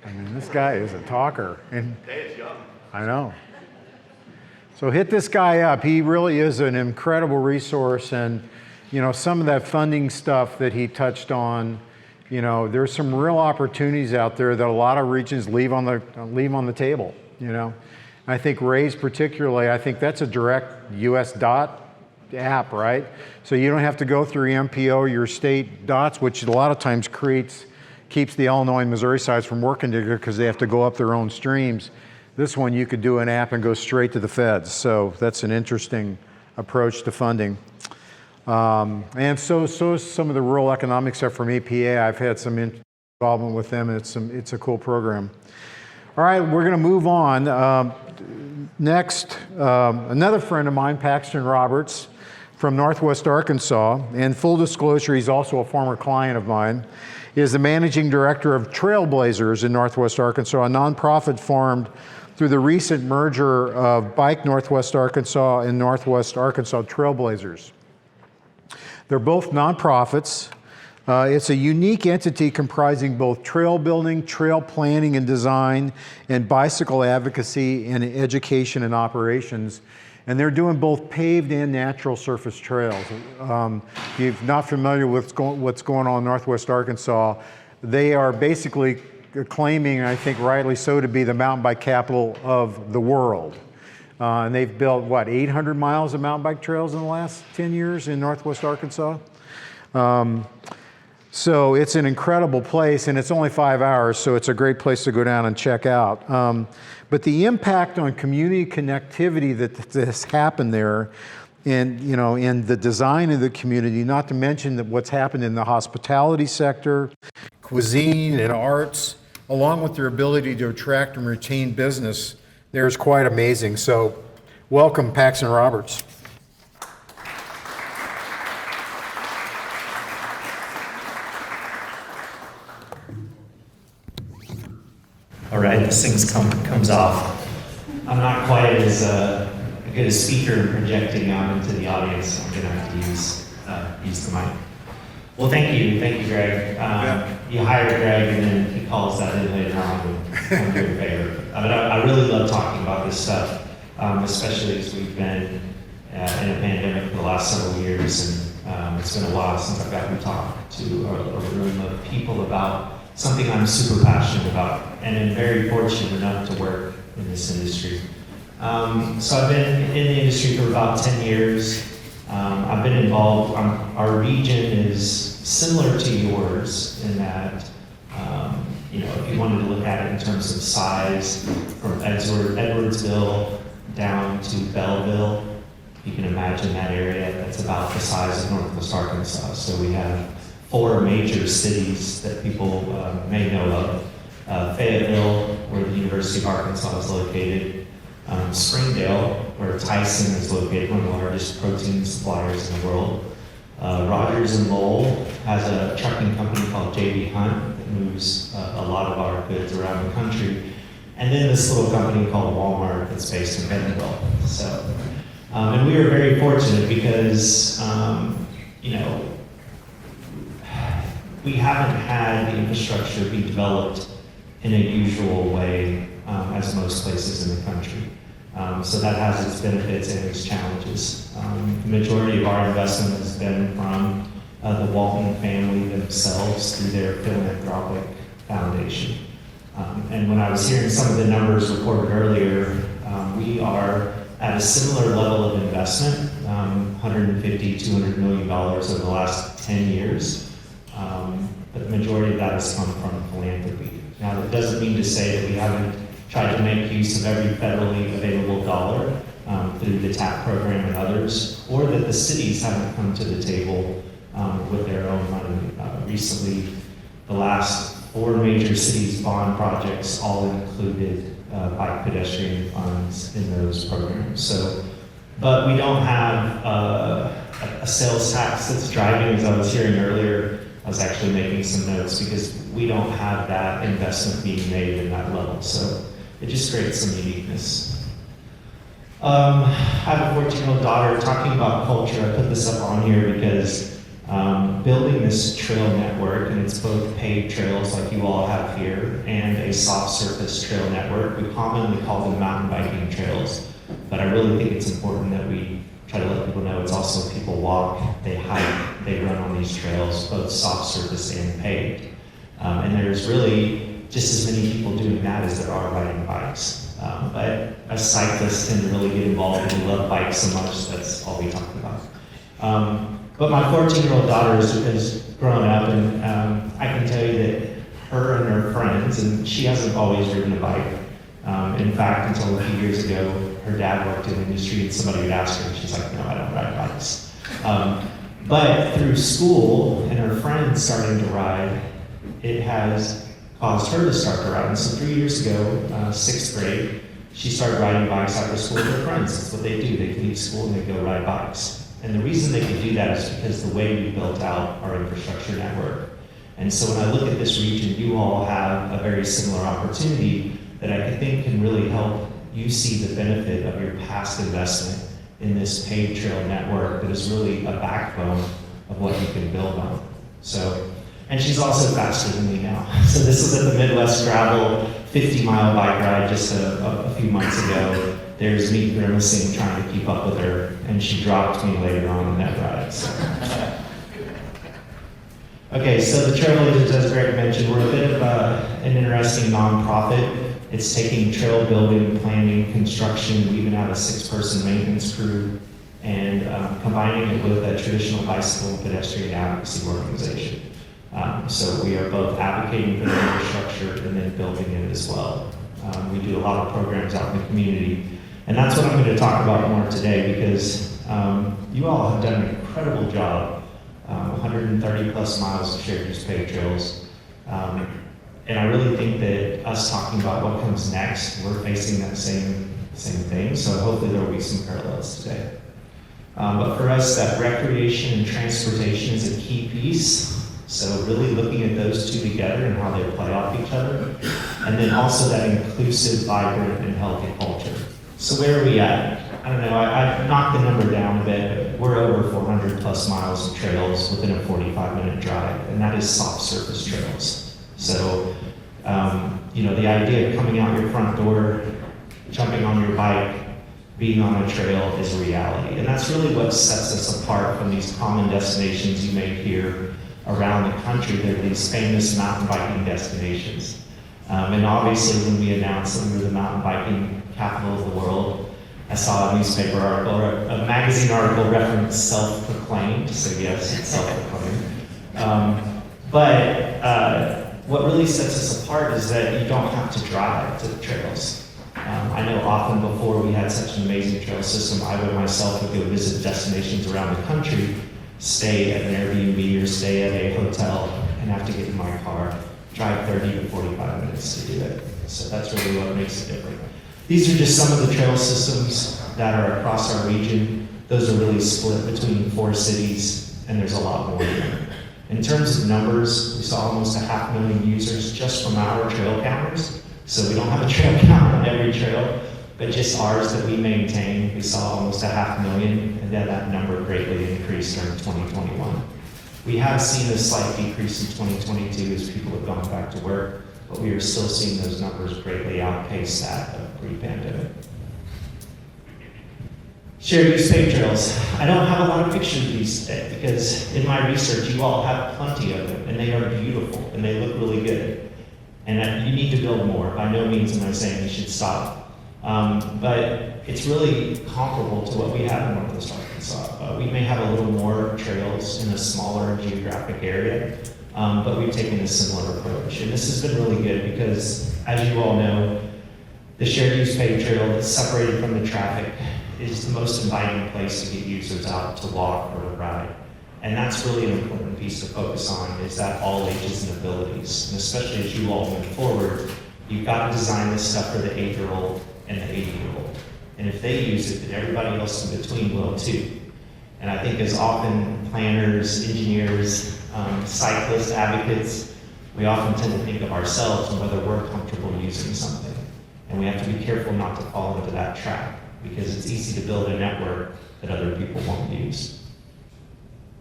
I mean, this guy is a talker. And Day is young. I know. So hit this guy up. He really is an incredible resource, and you know, some of that funding stuff that he touched on, you know, there's some real opportunities out there that a lot of regions leave on the table, you know. I think RAISE particularly, I think that's a direct US DOT app, right? So you don't have to go through MPO or your state DOTs, which a lot of times keeps the Illinois and Missouri sides from working together because they have to go up their own streams. This one you could do an app and go straight to the feds. So that's an interesting approach to funding. And so is some of the rural economic stuff from EPA. I've had some involvement with them, and it's a cool program. All right, we're going to move on. Next, another friend of mine, Paxton Roberts, from Northwest Arkansas, and full disclosure, he's also a former client of mine, is the managing director of Trailblazers in Northwest Arkansas, a nonprofit formed through the recent merger of Bike Northwest Arkansas and Northwest Arkansas Trailblazers. They're both nonprofits. It's a unique entity comprising both trail building, trail planning and design, and bicycle advocacy and education and operations. And they're doing both paved and natural surface trails. If you're not familiar with what's going on in Northwest Arkansas, they are basically claiming, I think rightly so, to be the mountain bike capital of the world. And they've built, what, 800 miles of mountain bike trails in the last 10 years in Northwest Arkansas? So it's an incredible place, and it's only 5 hours, so it's a great place to go down and check out. But the impact on community connectivity that has happened there, and you know, in the design of the community, not to mention that what's happened in the hospitality sector, cuisine and arts, along with their ability to attract and retain business, there's quite amazing. So welcome, Paxton Roberts. All right, this thing comes off. I'm not quite as good a speaker in projecting out into the audience, so I'm gonna have to use the mic. Well, thank you, Greg. You hired Greg, and then he calls that in later on. I'm doing a favor. But I really love talking about this stuff, especially as we've been in a pandemic for the last several years, and It's been a while since I've gotten to talk to a room of people about something I'm super passionate about, and am very fortunate enough to work in this industry. So I've been in the industry for about 10 years. I've been involved, our region is similar to yours in that, if you wanted to look at it in terms of size, from Edwardsville down to Belleville, you can imagine that area. That's about the size of Northwest Arkansas. So we have 4 major cities that people may know of. Fayetteville, where the University of Arkansas is located. Springdale, where Tyson is located, one of the largest protein suppliers in the world. Rogers and Lowell has a trucking company called J.B. Hunt that moves a lot of our goods around the country. And then this little company called Walmart that's based in Bentonville. So, and we were very fortunate because, we haven't had the infrastructure be developed in a usual way as most places in the country. So that has its benefits and its challenges. The majority of our investment has been from the Walton family themselves through their philanthropic foundation. And when I was hearing some of the numbers reported earlier, we are at a similar level of investment, $150, $200 million over the last 10 years. But the majority of that has come from philanthropy. Now, that doesn't mean to say that we haven't tried to make use of every federally available dollar through the TAP program and others, or that the cities haven't come to the table with their own money. Recently, the last 4 major cities' bond projects all included bike pedestrian funds in those programs. So, but we don't have a sales tax that's driving, as I was hearing earlier. I was actually making some notes because we don't have that investment being made in that level. So it just creates some uniqueness. I have a 14-year-old daughter. Talking about culture, I put this up on here because building this trail network, and it's both paved trails like you all have here, and a soft surface trail network. We commonly call them mountain biking trails, but I really think it's important that we try to let people know it's also people walk, they hike, they run on these trails, both soft surface and paved. And there's really just as many people doing that as there are riding bikes. But as cyclists tend to really get involved, and we love bikes so much, that's all we talk about. But my 14-year-old daughter has grown up, and I can tell you that her and her friends, and she hasn't always ridden a bike. In fact, until a few years ago, her dad worked in the industry, and somebody would ask her, and she's like, no, I don't ride bikes. But through school and her friends starting to ride, it has caused her to start to ride. And so 3 years ago, 6th grade, she started riding bikes after school with her friends. That's what they do. They leave school and they go ride bikes. And the reason they can do that is because the way we built out our infrastructure network. And so when I look at this region, you all have a very similar opportunity that I think can really help you see the benefit of your past investment in this paved trail network that is really a backbone of what you can build on. So, and she's also faster than me now. So this was at the Midwest Gravel 50-mile bike ride just a few months ago. There's me grimacing trying to keep up with her, and she dropped me later on in that ride. So. Okay, so the Trailblazers, as Greg mentioned, we're a bit of an interesting nonprofit. It's taking trail building, planning, construction. We even have a 6-person maintenance crew, and combining it with a traditional bicycle and pedestrian advocacy organization. So we are both advocating for the infrastructure and then building it as well. We do a lot of programs out in the community, and that's what I'm going to talk about more today because you all have done an incredible job. 130 plus miles of shared use paved trails. And I really think that us talking about what comes next, we're facing that same thing. So hopefully there will be some parallels today. But for us, that recreation and transportation is a key piece. So really looking at those two together and how they play off each other. And then also that inclusive, vibrant, and healthy culture. So where are we at? I don't know, I knocked the number down a bit, but we're over 400 plus miles of trails within a 45-minute drive, and that is soft surface trails. So, the idea of coming out your front door, jumping on your bike, being on a trail is a reality. And that's really what sets us apart from these common destinations you may hear around the country. They're these famous mountain biking destinations. And obviously when we announced that we were the mountain biking capital of the world, I saw a newspaper article, or a magazine article referenced self-proclaimed, so yes, it's self-proclaimed. What really sets us apart is that you don't have to drive to the trails. I know often before we had such an amazing trail system, I would myself would go visit destinations around the country, stay at an Airbnb or stay at a hotel, and have to get in my car, drive 30 to 45 minutes to do it. So that's really what makes it different. These are just some of the trail systems that are across our region. Those are really split between 4 cities, and there's a lot more. In terms of numbers, we saw almost 500,000 users just from our trail counters. So we don't have a trail count on every trail, but just ours that we maintain, we saw almost 500,000, and then that number greatly increased during 2021. We have seen a slight decrease in 2022 as people have gone back to work, but we are still seeing those numbers greatly outpace that of pre-pandemic. Shared use paved trails. I don't have a lot of pictures of these today because in my research you all have plenty of them and they are beautiful and they look really good. And you need to build more. By no means am I saying you should stop. But it's really comparable to what we have in Northwest Arkansas. We may have a little more trails in a smaller geographic area, but we've taken a similar approach. And this has been really good because, as you all know, the shared use paved trail that's separated from the traffic is the most inviting place to get users out to walk or to ride. And that's really an important piece to focus on, is that all ages and abilities. And especially as you all move forward, you've got to design this stuff for the 8-year-old and the 80-year-old. And if they use it, then everybody else in between will too. And I think as often planners, engineers, cyclists, advocates, we often tend to think of ourselves and whether we're comfortable using something. And we have to be careful not to fall into that trap, because it's easy to build a network that other people won't use.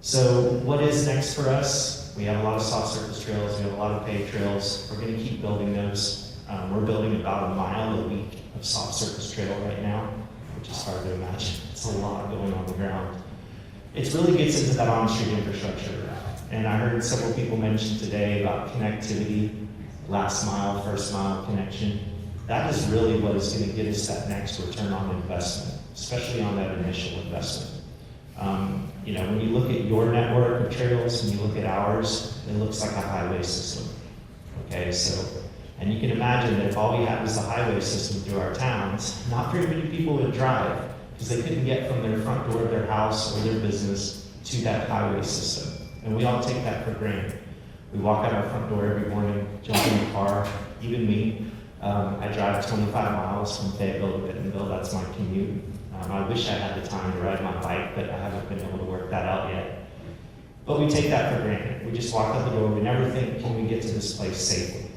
So what is next for us? We have a lot of soft surface trails, we have a lot of paved trails. We're going to keep building those. We're building about 1 mile a week of soft surface trail right now, which is hard to imagine. It's a lot going on the ground. It really gets into that on-street infrastructure. And I heard several people mention today about connectivity, last mile, first mile connection. That is really what is going to get us that next return on investment, especially on that initial investment. When you look at your network of trails and you look at ours, it looks like a highway system. Okay, and you can imagine that if all we had was the highway system through our towns, not very many people would drive because they couldn't get from their front door of their house or their business to that highway system. And we all take that for granted. We walk out our front door every morning, jump in the car, even me. I drive 25 miles from Fayetteville to Bentonville. That's my commute. I wish I had the time to ride my bike, but I haven't been able to work that out yet. But we take that for granted. We just walk out the door. We never think, can we get to this place safely?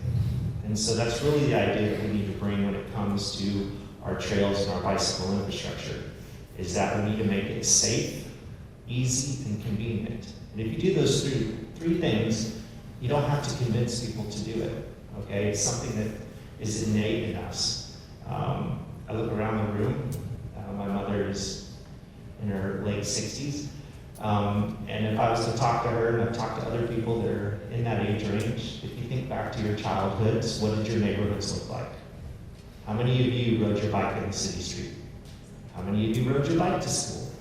And so that's really the idea that we need to bring when it comes to our trails and our bicycle infrastructure, is that we need to make it safe, easy, and convenient. And if you do those three things, you don't have to convince people to do it. Okay, it's something that is innate in us. I look around the room. My mother is in her late 60s. And if I was to talk to her, and I've talked to other people that are in that age range, if you think back to your childhoods, what did your neighborhoods look like? How many of you rode your bike in the city street? How many of you rode your bike to school?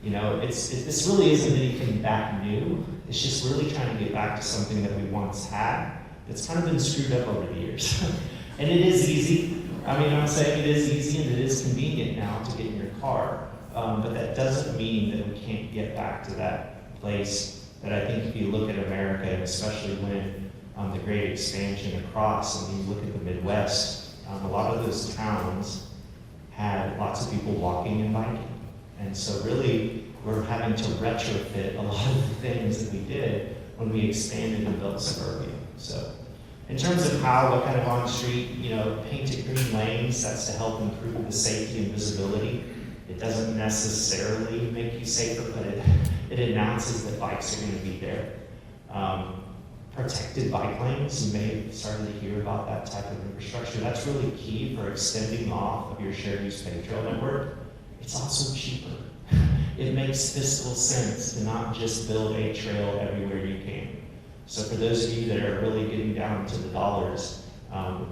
This really isn't anything that new. It's just really trying to get back to something that we once had that's kind of been screwed up over the years. And it is easy. I'm saying it is easy and it is convenient now to get in your car. But that doesn't mean that we can't get back to that place that I think if you look at America, and especially when the great expansion across, and you look at the Midwest, a lot of those towns had lots of people walking and biking. And so really, we're having to retrofit a lot of the things that we did when we expanded and built suburbia. So in terms of what kind of on-street, painted green lanes, that's to help improve the safety and visibility. It doesn't necessarily make you safer, but it announces that bikes are going to be there. protected bike lanes. You may have started to hear about that type of infrastructure. That's really key for extending off of your shared use bike trail network. It's also cheaper. It makes fiscal sense to not just build a trail everywhere you can. So for those of you that are really getting down to the dollars,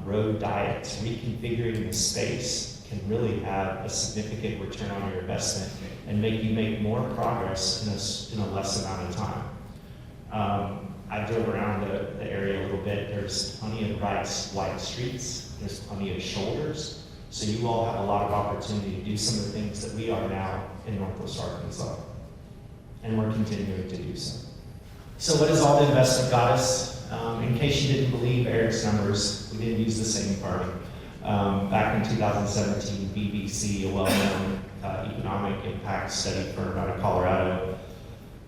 road diets, reconfiguring the space can really have a significant return on your investment and make you make more progress in a less amount of time. I drove around the area a little bit. There's plenty of wide streets. There's plenty of shoulders. So you all have a lot of opportunity to do some of the things that we are now in Northwest Arkansas. And we're continuing to do so. So what has all the investment got us? In case you didn't believe Eric's numbers, we didn't use the same firm. Back in 2017, BBC, a well-known economic impact study firm out of Colorado,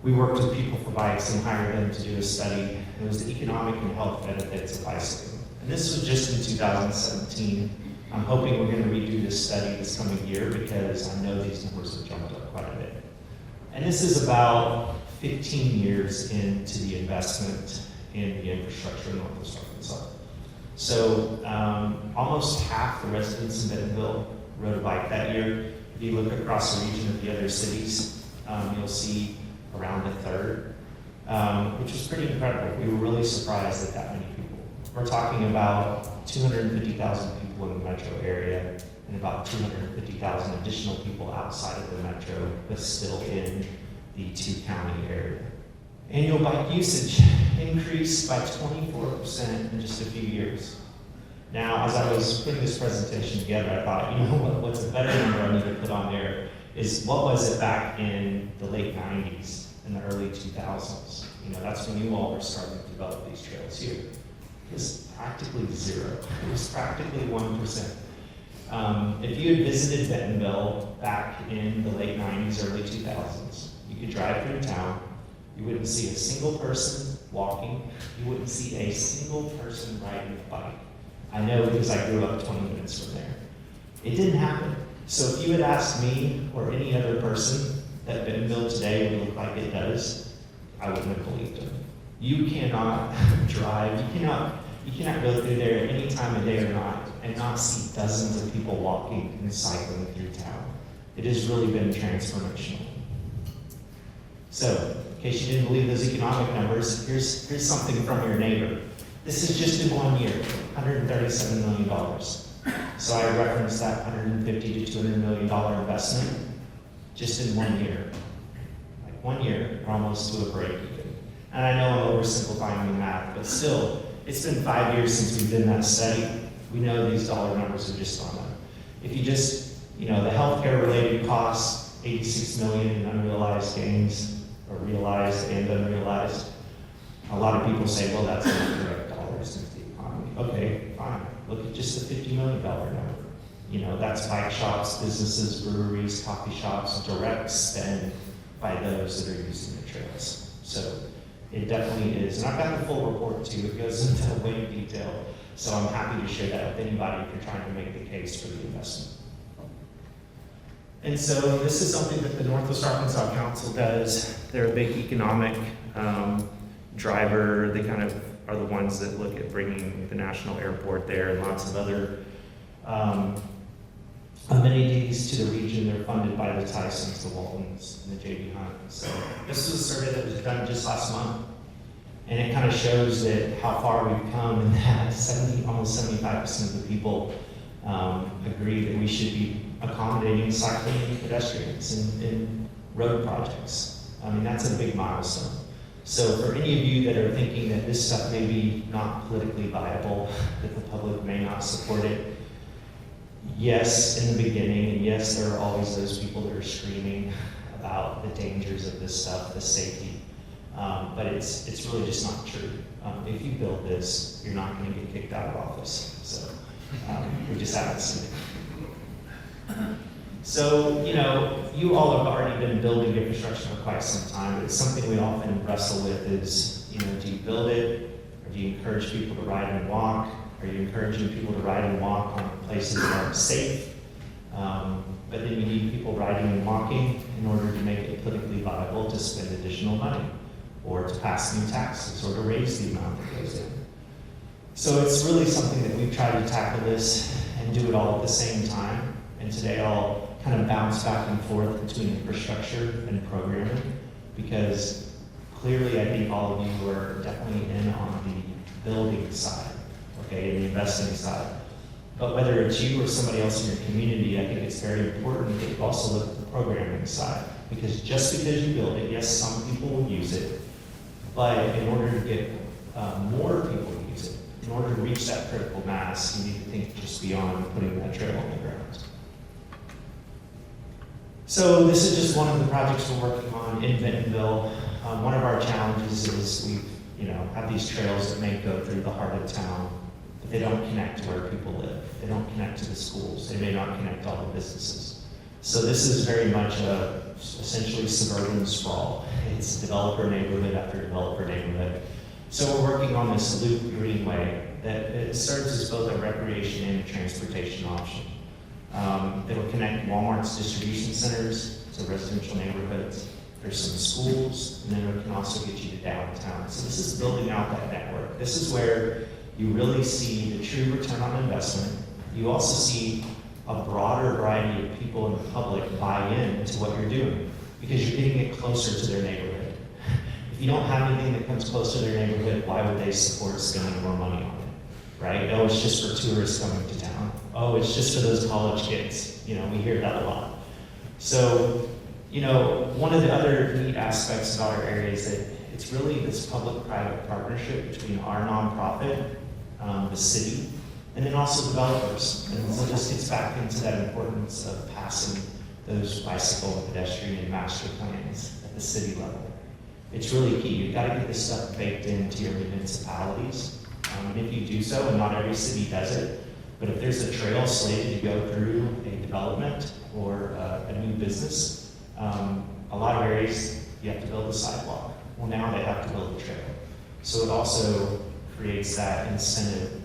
we worked with people for bikes and hired them to do a study. It was the economic and health benefits of bicycling. And this was just in 2017. I'm hoping we're going to redo this study this coming year because I know these numbers have jumped up quite a bit. And this is about 15 years into the investment in the infrastructure in Northwest Arkansas. So almost half the residents in Bentonville rode a bike that year. If you look across the region of the other cities, you'll see around a third, which was pretty incredible. We were really surprised at that many people. We're talking about 250,000 people in the metro area and about 250,000 additional people outside of the metro, but still in the two-county area. Annual bike usage increased by 24% in just a few years. Now, as I was putting this presentation together, I thought, you know what's a better number I need to put on there is what was it back in the late 90s and the early 2000s. You know, that's when you all were starting to develop these trails here. It was practically zero. It was practically 1%. If you had visited Bentonville back in the late 90s, early 2000s, you could drive through town, you wouldn't see a single person walking, you wouldn't see a single person riding a bike. I know because I grew up 20 minutes from there. It didn't happen. So if you had asked me or any other person that Bentonville today would look like it does, I wouldn't have believed them. You cannot drive, you cannot go through there any time of day or night and not see dozens of people walking and cycling through town. It has really been transformational. So, in case you didn't believe those economic numbers, here's something from your neighbor. This is just in 1 year, $137 million. So I referenced that $150 to $200 million investment just in 1 year. Like 1 year, we're almost to a break even. And I know I'm oversimplifying the math, but still, it's been 5 years since we've done that study. We know these dollar numbers have just gone up. If you just, the healthcare related costs, 86 million in unrealized gains, or realized and unrealized. A lot of people say, well, that's not direct dollars into the economy. Okay, fine. Look at just the $50 million number. That's bike shops, businesses, breweries, coffee shops, direct spend by those that are using the trails. So it definitely is. And I've got the full report too. It goes into way detail. So I'm happy to share that with anybody if you're trying to make the case for the investment. And so this is something that the Northwest Arkansas Council does. They're a big economic driver. They kind of are the ones that look at bringing the national airport there and lots of other amenities to the region. They're funded by the Tysons, the Waltons, and the J.B. Hunt. So this was a survey that was done just last month. And it kind of shows that how far we've come and that almost 75% of the people agree that we should be accommodating cycling and pedestrians in road projects. I mean, that's a big milestone. So for any of you that are thinking that this stuff may be not politically viable, that the public may not support it, yes, in the beginning, and yes, there are always those people that are screaming about the dangers of this stuff, the safety, but it's really just not true. If you build this, you're not going to get kicked out of office. So we just haven't seen it. So, you all have already been building infrastructure for quite some time, but it's something we often wrestle with is, do you build it, or do you encourage people to ride and walk? Are you encouraging people to ride and walk on places that aren't safe? But then you need people riding and walking in order to make it politically viable to spend additional money. or to pass new taxes, or to raise the amount that goes in. So it's really something that we've tried to tackle this and do it all at the same time. And today I'll kind of bounce back and forth between infrastructure and programming, because clearly I think all of you are definitely in on the building side, okay, and the investing side. But whether it's you or somebody else in your community, I think it's very important that you also look at the programming side. Because just because you build it, yes, some people will use it, but in order to get more people to use it, in order to reach that critical mass, you need to think just beyond putting that trail on the ground. So this is just one of the projects we're working on in Bentonville. One of our challenges is we have these trails that may go through the heart of town, but they don't connect to where people live. They don't connect to the schools. They may not connect to all the businesses. So this is very much essentially suburban sprawl. It's developer neighborhood after developer neighborhood. So we're working on this loop greenway that it serves as both a recreation and a transportation option. It'll connect Walmart's distribution centers to residential neighborhoods. There's some schools, and then it can also get you to downtown. So this is building out that network. This is where you really see the true return on investment. You also see a broader variety of people in the public buy in to what you're doing, because you're getting it closer to their neighborhood. If you don't have anything that comes close to their neighborhood, why would they support spending more money on it, right? Oh, it's just for tourists coming to town. Oh, it's just for those college kids. We hear that a lot. So, one of the other neat aspects about our area is that it's really this public-private partnership between our nonprofit, the city, and then also developers. And so this gets back into that importance of passing those bicycle and pedestrian master plans at the city level. It's really key. You've got to get this stuff baked into your municipalities. And if you do so, and not every city does it, but if there's a trail slated to go through a development or a new business, a lot of areas you have to build a sidewalk. Well, now they have to build a trail. So it also creates that incentive.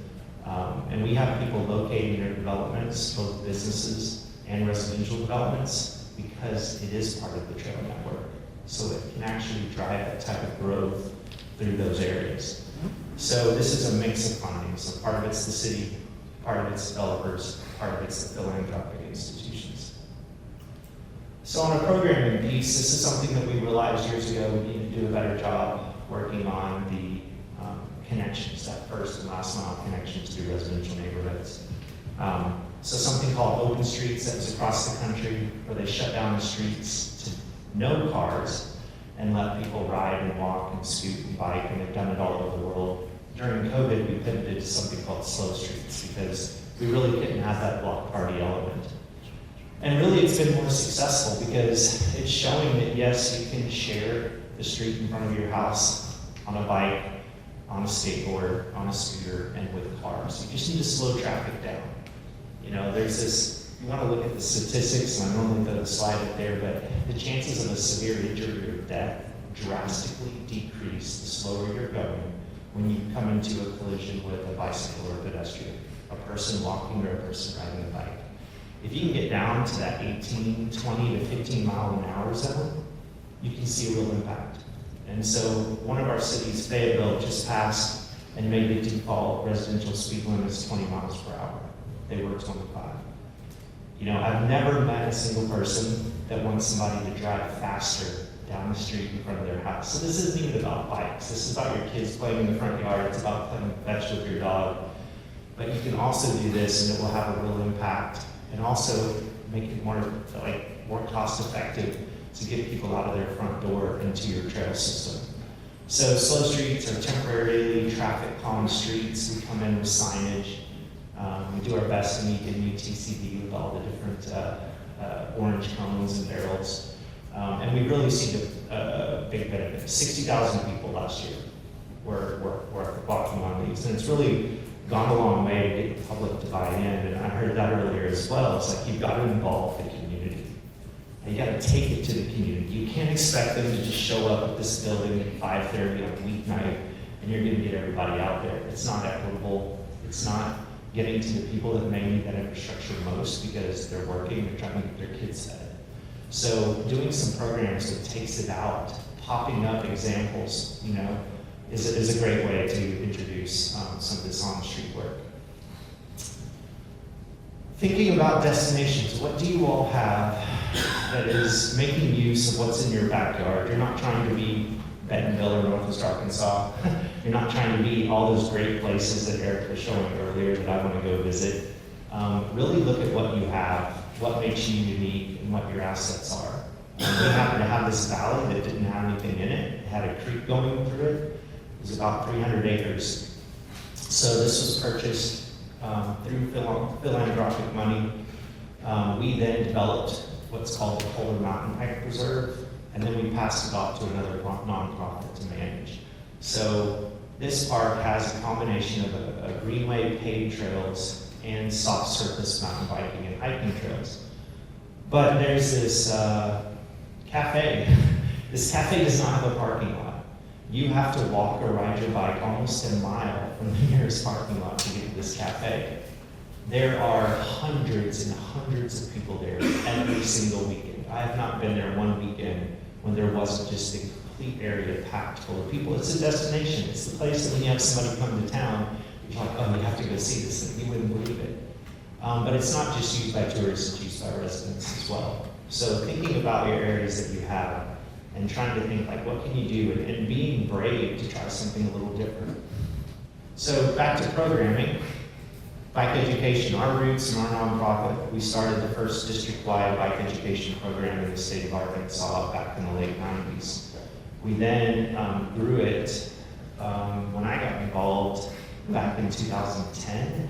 And we have people locating their developments, both businesses and residential developments, because it is part of the trail network. So it can actually drive that type of growth through those areas. So this is a mix of funding. So part of it's the city, part of it's developers, part of it's the philanthropic institutions. So on a programming piece, this is something that we realized years ago we need to do a better job working on the connections, that first and last mile connections to residential neighborhoods. So something called Open Streets that was across the country, where they shut down the streets to no cars and let people ride and walk and scoot and bike, and they've done it all over the world. During COVID, we pivoted to something called slow streets, because we really couldn't have that block party element. And really it's been more successful because it's showing that yes, you can share the street in front of your house on a bike, on a skateboard, on a scooter, and with cars. You just need to slow traffic down. There's this, you want to look at the statistics, and I normally put a slide up there, but the chances of a severe injury or death drastically decrease the slower you're going when you come into a collision with a bicycle or a pedestrian, a person walking or a person riding a bike. If you can get down to that 18, 20 to 15 mile an hour zone, you can see a real impact. And so one of our cities, Fayetteville, just passed and made the default residential speed limits 20 miles per hour. They were 25. I've never met a single person that wants somebody to drive faster down the street in front of their house. So this isn't even about bikes. This is about your kids playing in the front yard. It's about playing fetch with your dog. But you can also do this, and it will have a real impact, and also make it more cost effective to get people out of their front door into your trail system. So slow streets are temporarily traffic calm streets. We come in with signage. We do our best to meet the new TCD with all the different orange cones and barrels. And we really see the big benefit. 60,000 people last year were walking on these. And it's really gone a long way to get the public to buy in. And I heard that earlier as well. It's like you've got to involve the community. And you got to take it to the community. You can't expect them to just show up at this building at 5:30 on a weeknight and you're going to get everybody out there. It's not equitable. It's not getting to the people that may need that infrastructure most because they're working, they're trying to get their kids fed. So doing some programs that takes it out popping up examples, is a great way to introduce some of this on-the-street work. Thinking about destinations, what do you all have that is making use of what's in your backyard? You're not trying to be Bentonville or Northwest Arkansas. You're not trying to be all those great places that Eric was showing earlier that I want to go visit. Really look at what you have, what makes you unique, and what your assets are. We happen to have this valley that didn't have anything in it. It had a creek going through it. It was about 300 acres. So this was purchased through philanthropic money. We then developed what's called the Polar Mountain Hike Preserve, and then we passed it off to another nonprofit to manage. So this park has a combination of a greenway, paved trails, and soft surface mountain biking and hiking trails. But there's this cafe. This cafe does not have a parking lot. You have to walk or ride your bike almost a mile from the nearest parking lot to get to this cafe. There are hundreds and hundreds of people there every single weekend. I have not been there one weekend when there wasn't just a complete area packed full of people. It's a destination. It's the place that when you have somebody come to town, you're like, oh, you have to go see this thing. You wouldn't believe it. But it's not just used by tourists, it's used by residents as well. So thinking about your areas that you have and trying to think like, what can you do? And being brave to try something a little different. So back to programming, bike education. Our roots in our nonprofit, we started the first district-wide bike education program in the state of Arkansas back in the late 90s. We then grew it when I got involved back in 2010,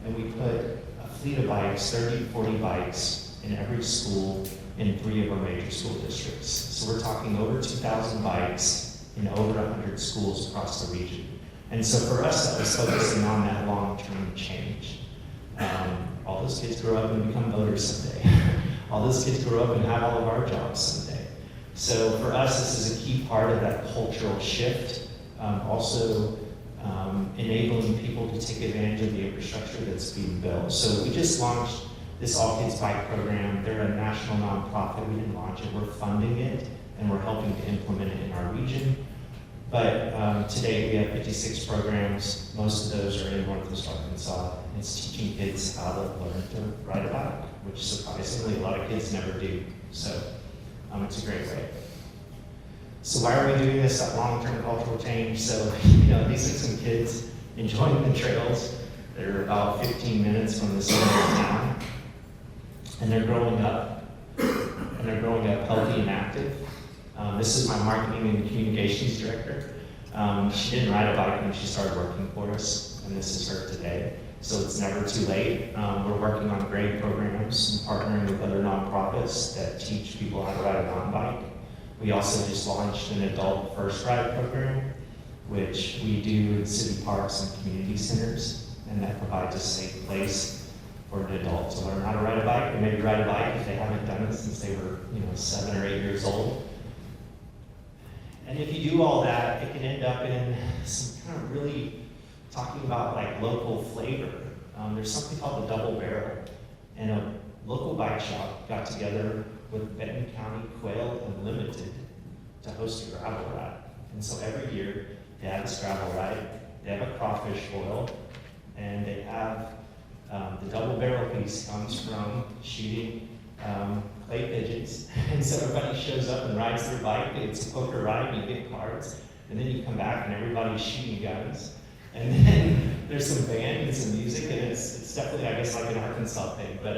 and we put a fleet of bikes, 30 to 40 bikes in every school in 3 of our major school districts. So we're talking over 2,000 bikes in over 100 schools across the region. And so for us, that was focusing on that long-term change. All those kids grow up and become voters someday. All those kids grow up and have all of our jobs someday. So for us, this is a key part of that cultural shift. Also, enabling people to take advantage of the infrastructure that's being built. So we just launched this All Kids Bike program. They're a national nonprofit. We didn't launch it. We're funding it, and we're helping to implement it in our region. But today we have 56 programs. Most of those are in Northwest Arkansas. It's teaching kids how to learn to ride a bike, which surprisingly a lot of kids never do. So it's a great way. So why are we doing this, that long-term cultural change? So, these are some kids enjoying the trails. They're about 15 minutes from the center of town. And they're growing up. And they're growing up healthy and active. This is my marketing and communications director. She didn't ride a bike when she started working for us, and this is her today. So it's never too late. We're working on great programs and partnering with other nonprofits that teach people how to ride a mountain bike. We also just launched an adult first ride program, which we do in city parks and community centers, and that provides a safe place for an adult to learn how to ride a bike, or maybe ride a bike if they haven't done it since they were 7 or 8 years old. And if you do all that, it can end up in some kind of really talking about like local flavor. There's something called the Double Barrel, and a local bike shop got together with Benton County Quail Unlimited to host a gravel ride. And so every year they have this gravel ride, they have a crawfish boil, and they have the double barrel piece comes from shooting clay pigeons. And so everybody shows up and rides their bike. It's a poker ride, you get cards, and then you come back and everybody's shooting guns. And then there's some band and some music, and it's definitely, I guess, like an Arkansas thing. But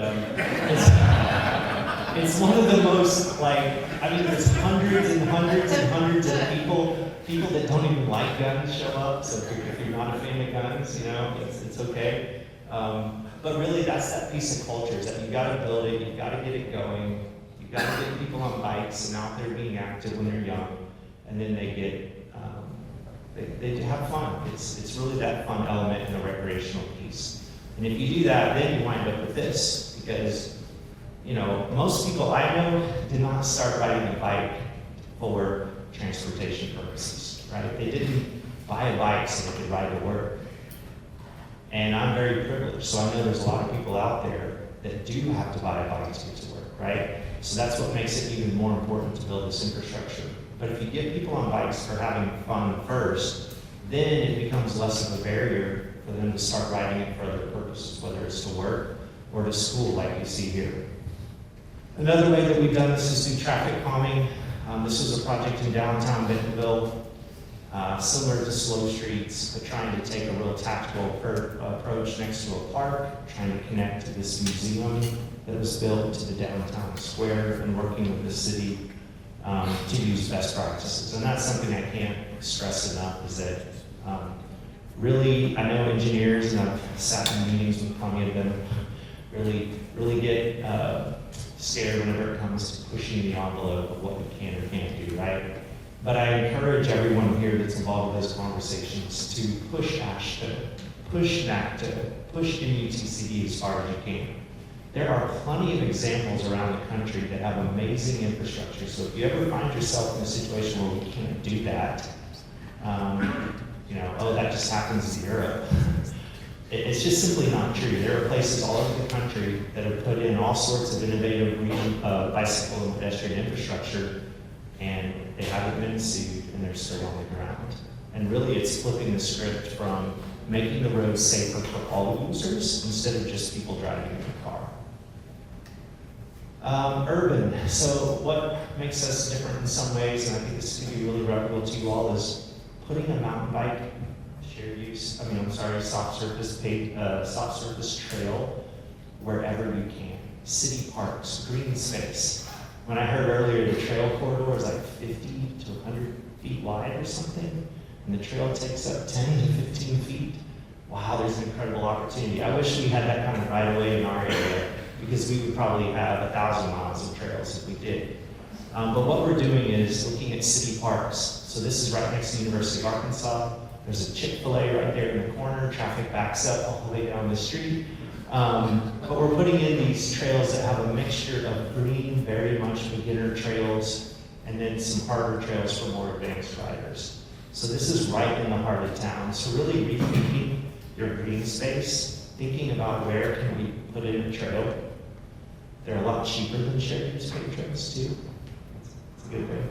it's one of the most, there's hundreds and hundreds and hundreds of people that don't even like guns show up. So if you're not a fan of guns, it's okay. But really, that's that piece of culture, is that you've got to build it, you've got to get it going, you've got to get people on bikes and out there being active when they're young, and then they get they have fun. It's really that fun element in the recreational piece. And if you do that, then you wind up with this, because most people I know did not start riding a bike for transportation purposes, right? They didn't buy a bike so they could ride to work. And I'm very privileged, so I know there's a lot of people out there that do have to buy a bike to get to work, right? So that's what makes it even more important to build this infrastructure But if you get people on bikes for having fun first, then it becomes less of a barrier for them to start riding it for other purposes, whether it's to work or to school like you see here. Another way that we've done this is through traffic calming. This was a project in downtown Bentonville, similar to Slow Streets, but trying to take a real tactical approach next to a park, trying to connect to this museum that was built to the downtown square, and working with the city to use best practices. And that's something I can't stress enough, is that really, I know engineers, and I've sat in meetings with plenty of them, really get scared whenever it comes to pushing the envelope of what we can or can't do, right? But I encourage everyone here that's involved in those conversations to push AASHTO, push NACTO, push MUTCD as far as you can. There are plenty of examples around the country that have amazing infrastructure. So if you ever find yourself in a situation where we can't do that, oh, that just happens in Europe. It's just simply not true. There are places all over the country that have put in all sorts of innovative green bicycle and pedestrian infrastructure, and they haven't been sued, and they're still on the ground. And really, it's flipping the script from making the roads safer for all users instead of just people driving in a car. Urban. So what makes us different in some ways, and I think this could be really reputable to you all, is putting a mountain bike soft surface trail wherever you can. City parks, green space. When I heard earlier the trail corridor is like 50 to 100 feet wide or something, and the trail takes up 10 to 15 feet. Wow, there's an incredible opportunity. I wish we had that kind of right of way in our area, because we would probably have 1,000 miles of trails if we did. But what we're doing is looking at city parks. So this is right next to the University of Arkansas. There's a Chick-fil-A right there in the corner. Traffic backs up all the way down the street. But we're putting in these trails that have a mixture of green, very much beginner trails, and then some harder trails for more advanced riders. So this is right in the heart of town. So really rethinking your green space, thinking about where can we put in a trail. They're a lot cheaper than shared use trails too. That's a good way.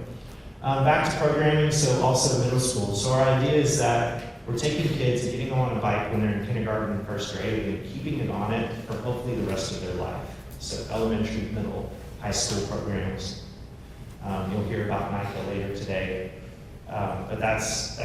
Back to programming, so also middle school. So our idea is that we're taking kids and getting them on a bike when they're in kindergarten and first grade and keeping it on it for hopefully the rest of their life. So elementary, middle, high school programs. You'll hear about NICA later today, but that's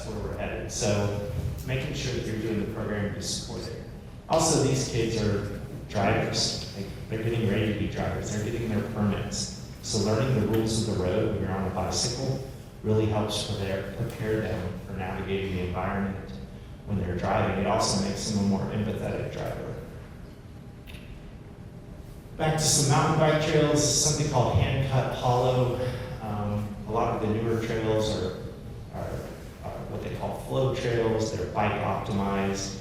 where we're headed. So making sure that you're doing the program to support it. Also, these kids are drivers. They're getting ready to be drivers. They're getting their permits. So learning the rules of the road when you're on a bicycle really helps prepare them for navigating the environment when they're driving. It also makes them a more empathetic driver. Back to some mountain bike trails, something called hand-cut hollow. A lot of the newer trails are what they call flow trails. They're bike optimized.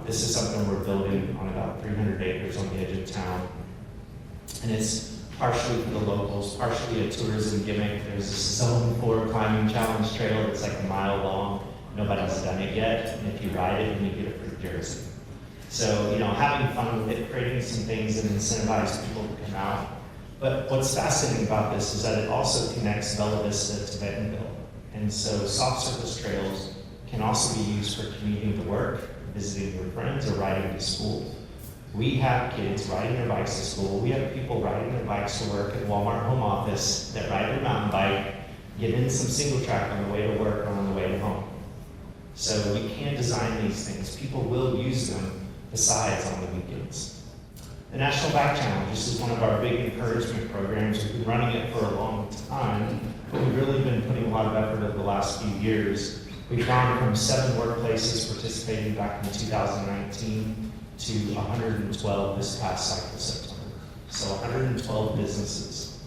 This is something we're building on about 300 acres on the edge of town. And it's partially for the locals, partially a tourism gimmick. There's this Zone 4 climbing challenge trail that's like a mile long. Nobody's done it yet, and if you ride it, then you get a free jersey. So, having fun with it, creating some things that incentivize people to come out. But what's fascinating about this is that it also connects Bella Vista to Bentonville. And so soft surface trails can also be used for commuting to work, visiting your friends, or riding to school. We have kids riding their bikes to school. We have people riding their bikes to work at Walmart home office that ride their mountain bike, get in some single track on the way to work or on the way to home. So we can design these things. People will use them besides on the weekends. The National Bike Challenge, this is one of our big encouragement programs. We've been running it for a long time, but we've really been putting a lot of effort over the last few years. We've gone from 7 workplaces participating back in 2019 to 112 this past cycle September. So 112 businesses.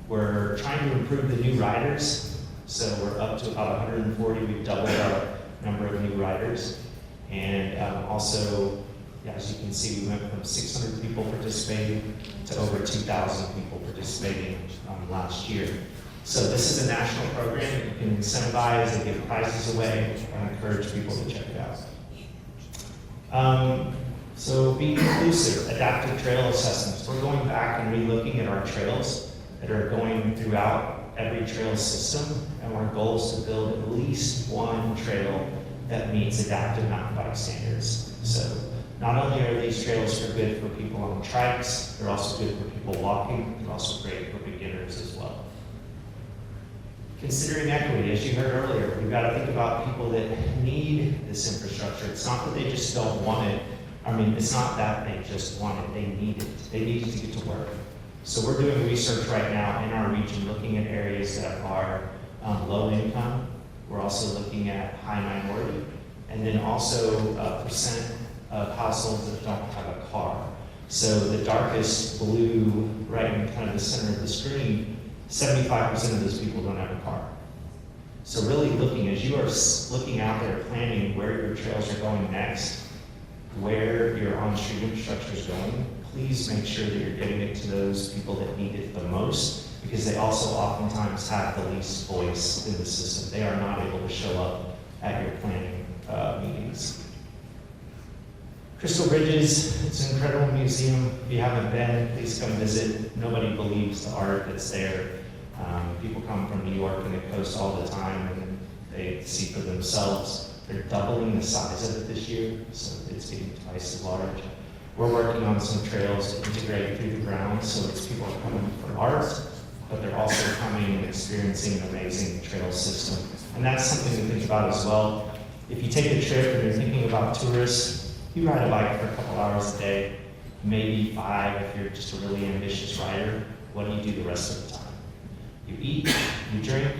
We're trying to improve the new riders. So we're up to about 140. We've doubled our number of new riders. And also, as you can see, we went from 600 people participating to over 2,000 people participating last year. So this is a national program that you can incentivize and give prizes away and encourage people to check it out. So being inclusive, adaptive trail assessments. We're going back and re-looking at our trails that are going throughout every trail system, and our goal is to build at least one trail that meets adaptive mountain bike standards. So not only are these trails for good for people on trikes, they're also good for people walking, they're also great for beginners as well. Considering equity, as you heard earlier, we've got to think about people that need this infrastructure. It's not that they just don't want it. I mean, it's not that they just want it, they need it. They need it to get to work. So we're doing research right now in our region looking at areas that are low income. We're also looking at high minority, and then also percent of households that don't have a car. So the darkest blue, right in kind of the center of the screen, 75% of those people don't have a car. So really looking, as you are looking out there planning where your trails are going next, where your on-street infrastructure is going, please make sure that you're getting it to those people that need it the most, because they also oftentimes have the least voice in the system. They are not able to show up at your planning meetings. Crystal Bridges, it's an incredible museum. If you haven't been, please come visit. Nobody believes the art that's there. People come from New York and the coast all the time, and they see for themselves. They're doubling the size of it this year, so it's getting twice as large. We're working on some trails to integrate through the ground, so it's people are coming for art, but they're also coming and experiencing an amazing trail system. And that's something to think about as well. If you take a trip and you're thinking about tourists, you ride a bike for a couple hours a day, maybe 5 if you're just a really ambitious rider. What do you do the rest of the time? You eat, you drink,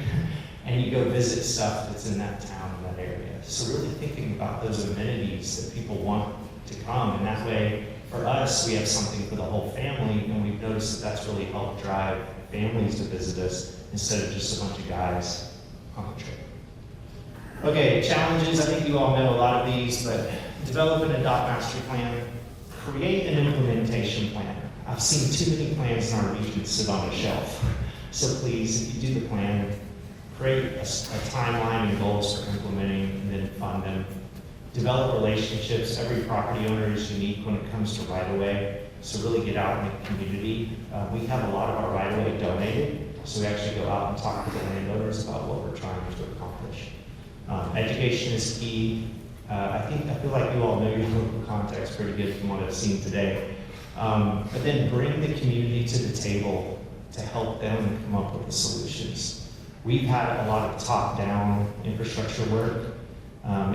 and you go visit stuff that's in that town, in that area. So really thinking about those amenities that people want to come, and that way, for us, we have something for the whole family, and we've noticed that that's really helped drive families to visit us instead of just a bunch of guys on the trip. Okay, challenges, I think you all know a lot of these, but develop and adopt master plan, create an implementation plan. I've seen too many plans in our region sit on a shelf. So please, if you do the plan, create a timeline and goals for implementing, and then fund them. Develop relationships. Every property owner is unique when it comes to right-of-way, so really get out in the community. We have a lot of our right-of-way donated, so we actually go out and talk to the landowners about what we're trying to accomplish. Education is key. I feel like you all know your local context pretty good from what I've seen today. But then bring the community to the table to help them come up with the solutions. We've had a lot of top-down infrastructure work.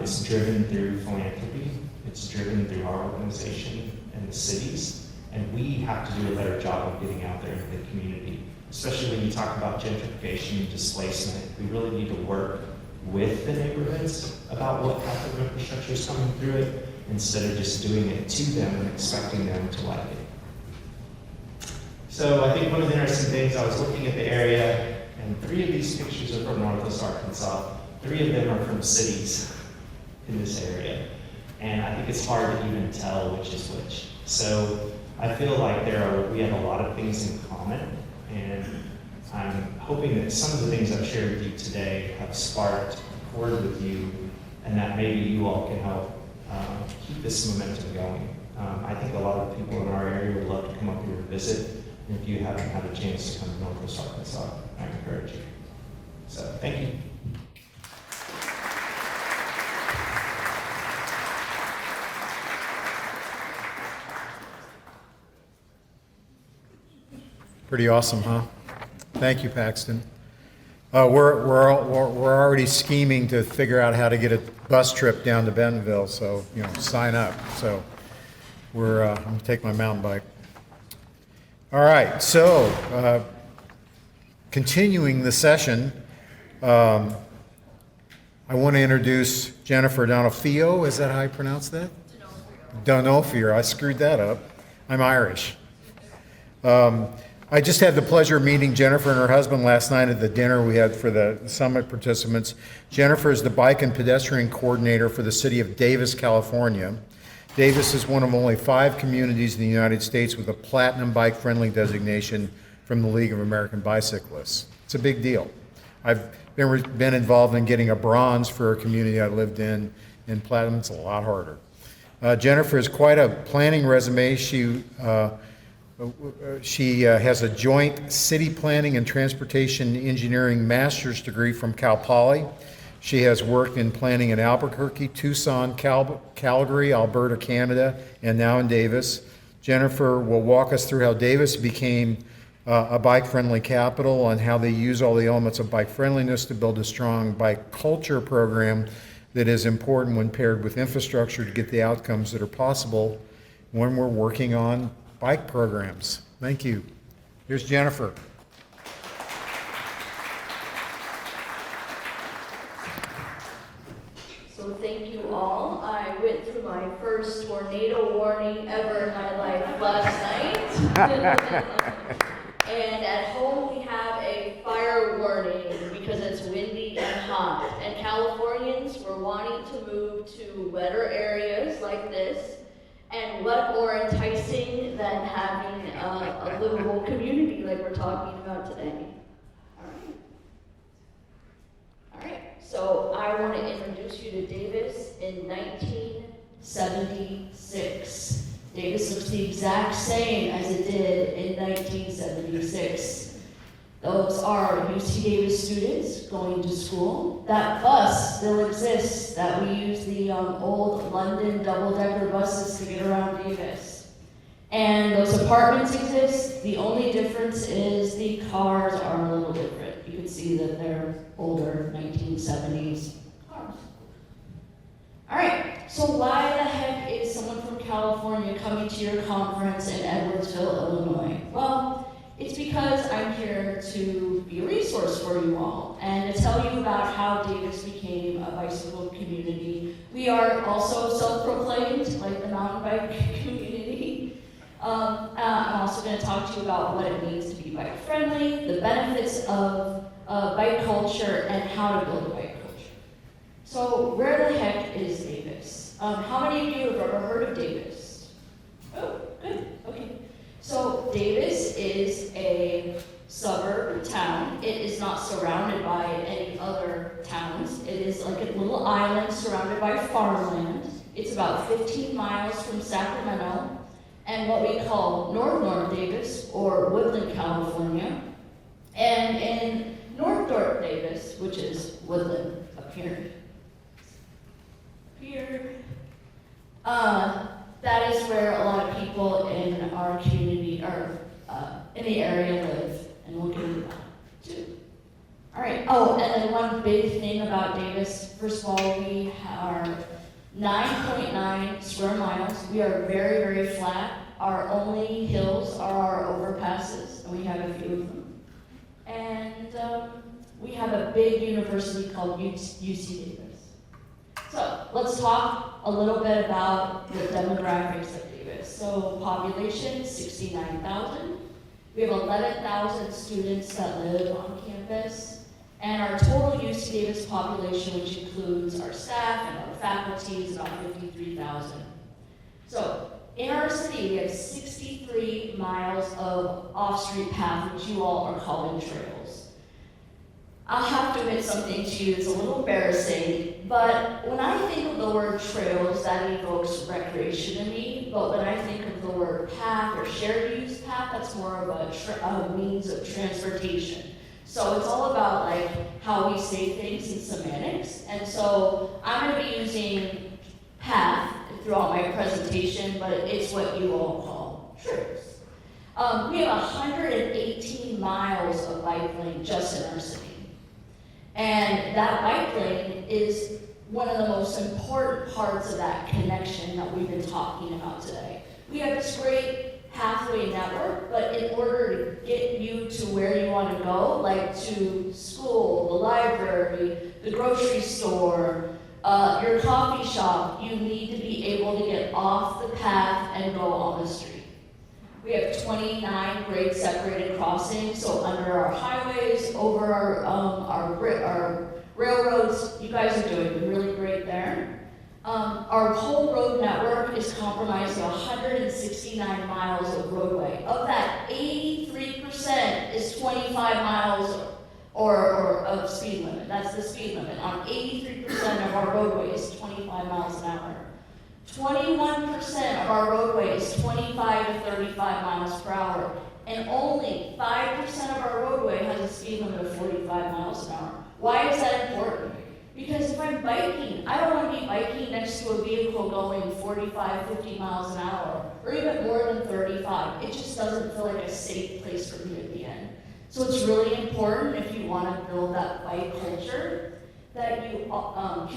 It's driven through philanthropy. It's driven through our organization and the cities. And we have to do a better job of getting out there into the community, especially when you talk about gentrification and displacement. We really need to work with the neighborhoods about what type of infrastructure is coming through it, instead of just doing it to them and expecting them to like it. So I think one of the interesting things, I was looking at the area, and 3 of these pictures are from Northwest Arkansas. 3 of them are from cities in this area. And I think it's hard to even tell which is which. So I feel like we have a lot of things in common, and I'm hoping that some of the things I've shared with you today have sparked a chord with you, and that maybe you all can help keep this momentum going. I think a lot of people in our area would love to come up here and visit, and if you haven't had a chance to come to Northwest Arkansas, I encourage you. So, thank you. Pretty awesome, huh? Thank you, Paxton. We're already scheming to figure out how to get a bus trip down to Bentonville, so sign up. So I'm gonna take my mountain bike. All right, so continuing the session, I want to introduce Jennifer Donofrio. Is that how I pronounce that? Donofrio. I screwed that up. I'm Irish. I just had the pleasure of meeting Jennifer and her husband last night at the dinner we had for the summit participants. Jennifer is the bike and pedestrian coordinator for the city of Davis, California. Davis is one of only 5 communities in the United States with a platinum bike-friendly designation from the League of American Bicyclists. It's a big deal. I've been involved in getting a bronze for a community I lived in platinum. It's a lot harder. Jennifer has quite a planning resume. She She has a joint city planning and transportation engineering master's degree from Cal Poly. She has worked in planning in Albuquerque, Tucson, Calgary, Alberta, Canada, and now in Davis. Jennifer will walk us through how Davis became a bike-friendly capital and how they use all the elements of bike friendliness to build a strong bike culture program that is important when paired with infrastructure to get the outcomes that are possible when we're working on bike programs. Thank you. Here's Jennifer. So thank you all. I went through my first tornado warning ever in my life last night. And at home we have a fire warning because it's windy and hot. And Californians were wanting to move to wetter areas like this. And what more enticing than having a livable community like we're talking about today? All right, so I want to introduce you to Davis in 1976. Davis looks the exact same as it did in 1976. Those are UC Davis students going to school. That bus still exists that we use the old London double-decker buses to get around Davis. And those apartments exist. The only difference is the cars are a little different. You can see that they're older 1970s cars. All right, so why the heck is someone from California coming to your conference in Edwardsville, Illinois? Well, it's because I'm here to be a resource for you all and to tell you about how Davis became a bicycle community. We are also self-proclaimed, like the mountain bike community. I'm also going to talk to you about what it means to be bike friendly, the benefits of bike culture, and how to build a bike culture. So where the heck is Davis? How many of you have ever heard of Davis? Oh, good, okay. So Davis is a suburb town. It is not surrounded by any other towns. It is like a little island surrounded by farmland. It's about 15 miles from Sacramento and what we call North Davis or Woodland, California. And in North Davis, which is Woodland up here, that is where a lot of people in our community or in the area live, and we'll get into that too. All right. Oh, and then one big thing about Davis. First of all, we are 9.9 square miles. We are very, very flat. Our only hills are our overpasses, and we have a few of them. And we have a big university called UC Davis. So let's talk a little bit about the demographics of Davis. So population, 69,000. We have 11,000 students that live on campus. And our total UC Davis population, which includes our staff and our faculty, is about 53,000. So in our city, we have 63 miles of off-street path, which you all are calling trails. I'll have to admit something to you, it's a little embarrassing, but when I think of the word trails, that evokes recreation in me, but when I think of the word path or shared use path, that's more of a means of transportation. So it's all about like how we say things in semantics, and so I'm going to be using path throughout my presentation, but it's what you all call trails. We have 118 miles of bike lane just in our city. And that bike lane is one of the most important parts of that connection that we've been talking about today. We have this great pathway network, but in order to get you to where you want to go, like to school, the library, the grocery store, your coffee shop, you need to be able to get off the path and go on the street. We have 29 grade separated crossings, so under our highways, over our railroads, you guys are doing really great there. Our whole road network is comprised of 169 miles of roadway. Of that, 83% is 25 miles or of speed limit. That's the speed limit. On 83% of our roadway is 25 miles an hour. 21% of our roadway is 25 to 35 miles per hour, and only 5% of our roadway has a speed limit of 45 miles an hour. Why is that important? Because if I'm biking, I don't want to be biking next to a vehicle going 45, 50 miles an hour, or even more than 35. It just doesn't feel like a safe place for me to be in. So it's really important, if you want to build that bike culture, that you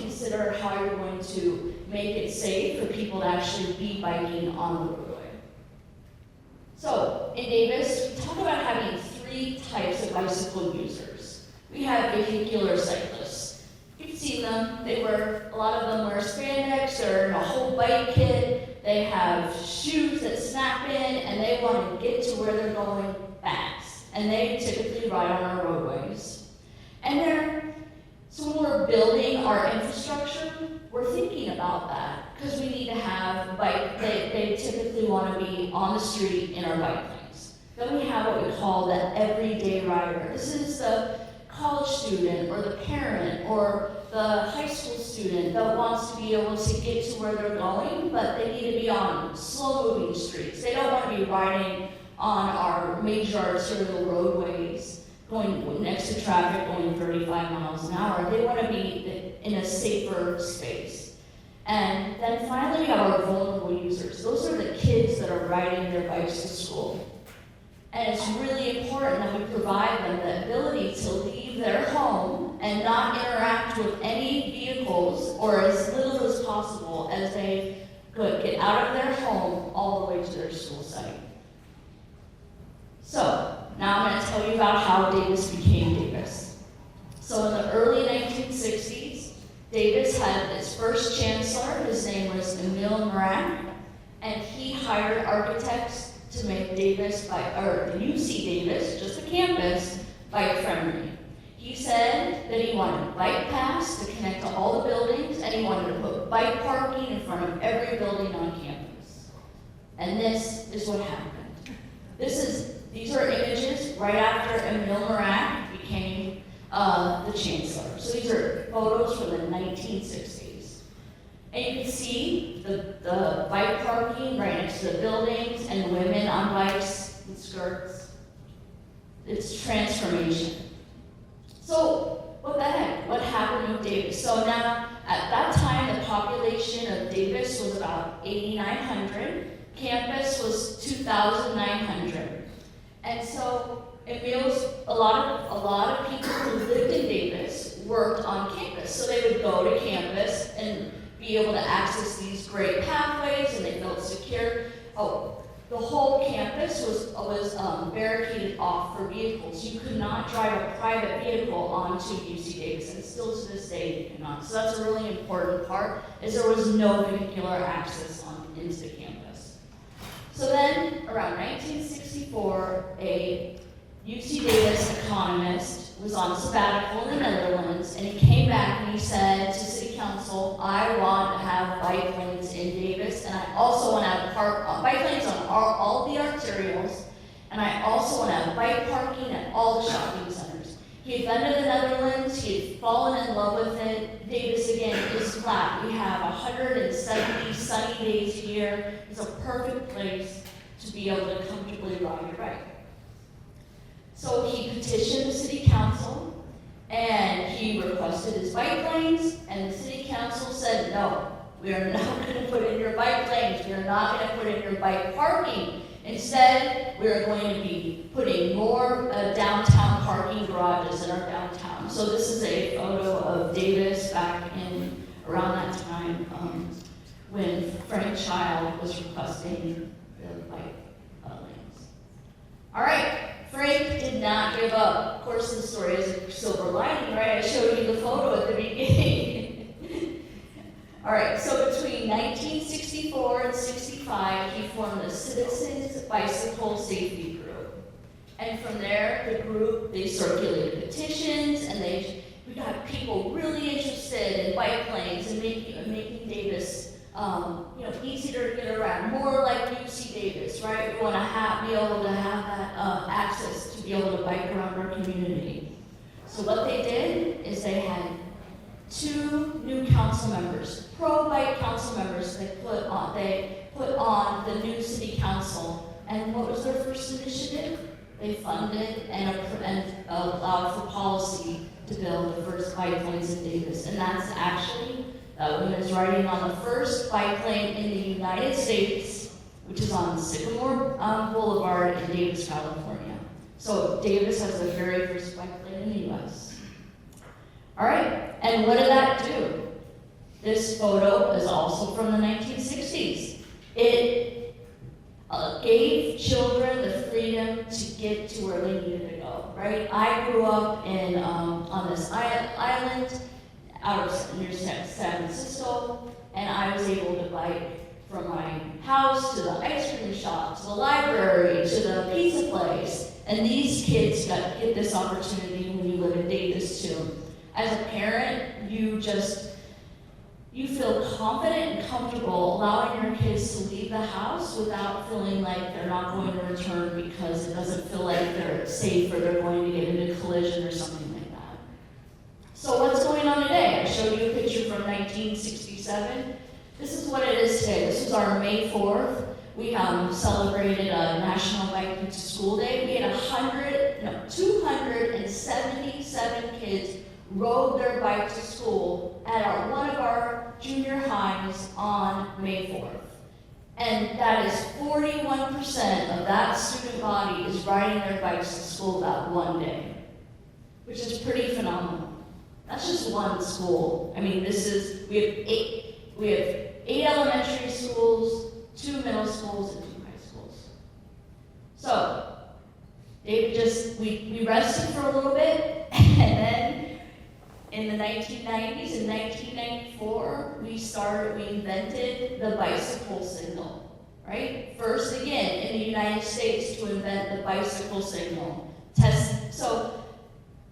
consider how you're going to make it safe for people to actually be biking on the roadway. So in Davis, we talk about having 3 types of bicycle users. We have vehicular cyclists. You've seen them. A lot of them wear spandex or in a whole bike kit. They have shoes that snap in, and they want to get to where they're going fast. And they typically ride on our roadways. So when we're building our infrastructure, we're thinking about that, because we need to have they typically want to be on the street in our bike lanes. Then we have what we call the everyday rider. This is the college student or the parent or the high school student that wants to be able to get to where they're going, but they need to be on slow-moving streets. They don't want to be riding on our major arterial roadways, going next to traffic, going 35 miles an hour. They want to be in a safer space. And then finally, we have our vulnerable users. Those are the kids that are riding their bikes to school. And it's really important that we provide them the ability to leave their home and not interact with any vehicles, or as little as possible, as they get out of their home all the way to their school site. So, now I'm going to tell you about how Davis became Davis. So in the early 1960s, Davis had its first chancellor. His name was Emil Moran, and he hired architects to make Davis, the UC Davis, just the campus, bike friendly. He said that he wanted bike paths to connect to all the buildings, and he wanted to put bike parking in front of every building on campus. And this is what happened. These are images right after Emil Moran became the chancellor. So these are photos from the 1960s. And you can see the bike parking right next to the buildings and women on bikes and skirts. It's transformation. So what the heck? What happened with Davis? So now, at that time, the population of Davis was about 8,900. Campus was 2,900. And so a lot of people who lived in Davis worked on campus. So they would go to campus and be able to access these great pathways, and they felt secure. The whole campus was barricaded off for vehicles. You could not drive a private vehicle onto UC Davis, and still to this day you cannot. So that's a really important part, is there was no vehicular access into the campus. So then, around 1964, a UC Davis economist was on sabbatical in the Netherlands, and he came back and he said to City Council, I want to have bike lanes in Davis, and I also want to have bike lanes on all the arterials, and I also want to have bike parking at all the shopping centers. He had been to the Netherlands, he had fallen in love with it. Davis, again, is flat. We have 170 sunny days a year. It's a perfect place to be able to comfortably ride your bike. So he petitioned the City Council, and he requested his bike lanes, and the City Council said, no, we are not going to put in your bike lanes. We are not going to put in your bike parking. Instead, we are going to be putting more downtown parking garages in our downtown. So this is a photo of Davis back in around that time when Frank Child was requesting the bike lanes. All right. Frank did not give up. Of course, the story is a silver lining, right? I showed you the photo at the beginning. All right, so between 1964 and 65, he formed the Citizens Bicycle Safety Group. And from there, the group, they circulated petitions, and we got people really interested in bike lanes and making Davis easier to get around, more like UC Davis, right? We want to be able to have that access to be able to bike around our community. So what they did is they had 2 new council members, pro-bike council members they put on the new city council. And what was their first initiative? They funded and allowed for policy to build the first bike lanes in Davis. And that's actually, that woman is riding on the first bike lane in the United States, which is on Sycamore Boulevard in Davis, California. So Davis has the very first bike lane in the US. All right, and what did that do? This photo is also from the 1960s. It gave children the freedom to get to where they needed to go, right? I grew up in on this island out of near San Francisco, and I was able to bike from my house to the ice cream shop, to the library, to the pizza place. And these kids get this opportunity when you live in Davis too. As a parent, you feel confident and comfortable allowing your kids to leave the house without feeling like they're not going to return because it doesn't feel like they're safe or they're going to get into a collision or something like that. So what's going on today? I showed you a picture from 1967. This is what it is today. This was our May 4th. We celebrated a National Bike to School Day. We had 277 kids rode their bike to school at one of our junior highs on May 4th. And that is 41% of that student body is riding their bikes to school that one day, which is pretty phenomenal. That's just one school. I mean, we have 8 elementary schools, 2 middle schools, and 2 high schools. So, we rested for a little bit, and then in the 1990s, in 1994, we invented the bicycle signal, right? First again, in the United States to invent the bicycle signal. So,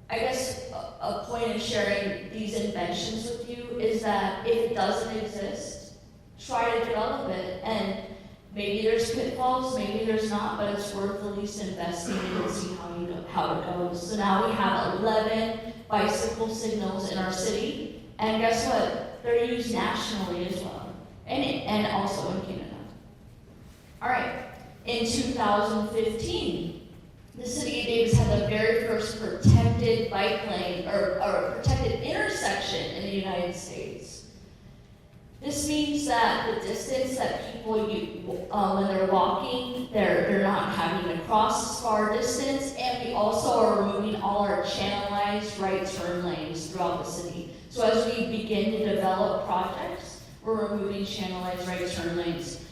I guess a point in sharing these inventions with you is that if it doesn't exist, try to develop it. And maybe there's pitfalls, maybe there's not, but it's worth at least investing in and see how it goes. So now we have 11 bicycle signals in our city, and guess what? They're used nationally as well, and also in Canada. All right, in 2015, the city of Davis had the very first protected bike lane, or protected intersection in the United States. This means that the distance that people when they're walking, they're not having to cross as far distance, and we also are removing all our channelized right turn lanes throughout the city. So as we begin to develop projects, we're removing channelized right turn lanes.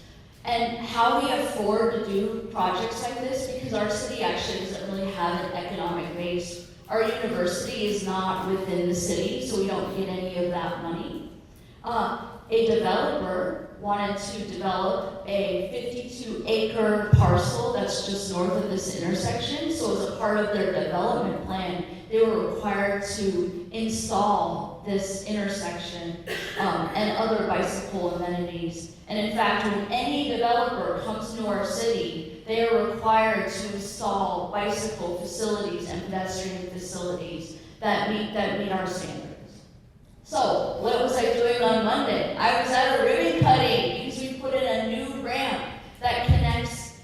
And how we afford to do projects like this, because our city actually doesn't really have an economic base. Our university is not within the city, so we don't get any of that money. A developer wanted to develop a 52-acre parcel that's just north of this intersection. So as a part of their development plan, they were required to install this intersection and other bicycle amenities. And in fact, when any developer comes to our city, they are required to install bicycle facilities and pedestrian facilities that meet our standards. So, what was I doing on Monday? I was at a ribbon cutting because we put in a new ramp that connects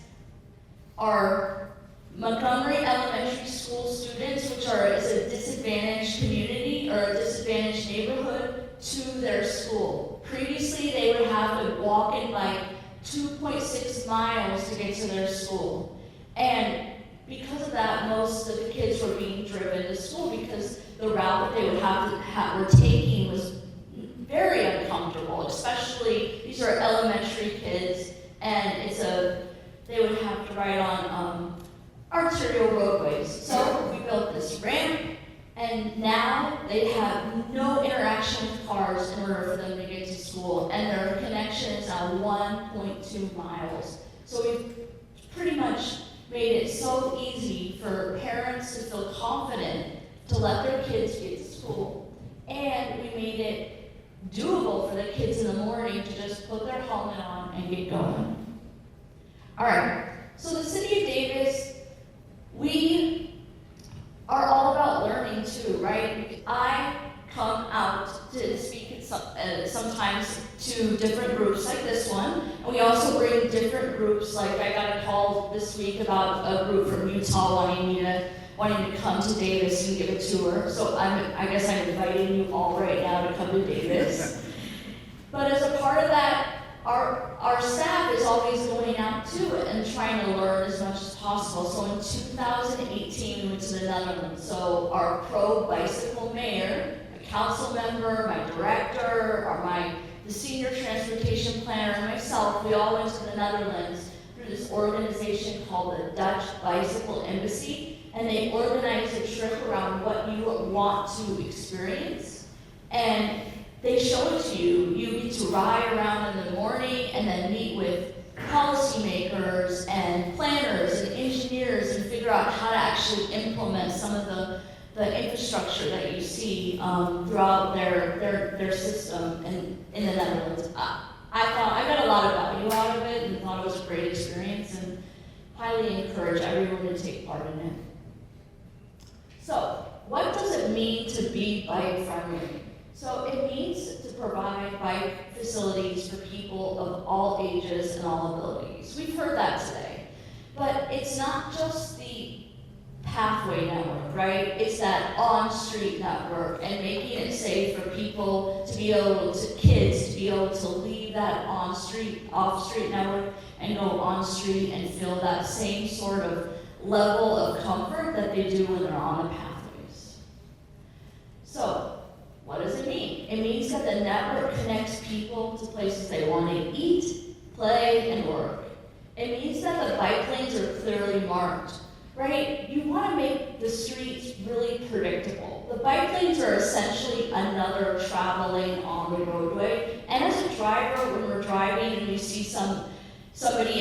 our Montgomery Elementary School students, which is a disadvantaged community or a disadvantaged neighborhood, to their school. Previously, they would have to walk and bike 2.6 miles to get to their school. And because of that, most of the kids were being driven to school because the route that they were taking was very uncomfortable, especially these are elementary kids, and they would have to ride on arterial roadways. So we built this ramp, and now they have no interaction with cars in order for them to get to school, and their connection is now 1.2 miles. So we've pretty much made it so easy for parents to feel confident to let their kids get to school. And we made it doable for the kids in the morning to just put their helmet on and get going. All right, so the city of Davis, we are all about learning too, right? I come out to speak sometimes to different groups like this one. And we also bring different groups, like I got a call this week about a group from Utah wanting to come to Davis and give a tour. So I guess I'm inviting you all right now to come to Davis. But as a part of that, our staff is always going out to it and trying to learn as much as possible. So in 2018, we went to the Netherlands. So our pro-bicycle mayor, a council member, my director, the senior transportation planner, and myself, we all went to the Netherlands through this organization called the Dutch Bicycle Embassy. And they organized a trip around what you want to experience. And they show it to you. You get to ride around in the morning and then meet with policymakers and planners and engineers and figure out how to actually implement some of the infrastructure that you see throughout their system in the Netherlands. I thought I got a lot of value out of it and thought it was a great experience and highly encourage everyone to take part in it. So, what does it mean to be bike friendly? So it means to provide bike facilities for people of all ages and all abilities. We've heard that today. But it's not just the pathway network, right? It's that on-street network and making it safe for people to be able to, kids to be able to leave that on-street, off-street network and go on-street and feel that same sort of level of comfort that they do when they're on the pathways. So, what does it mean? It means that the network connects people to places they want to eat, play, and work. It means that the bike lanes are clearly marked, right? You want to make the streets really predictable. The bike lanes are essentially another travel lane on the roadway. And as a driver, when we're driving and we see somebody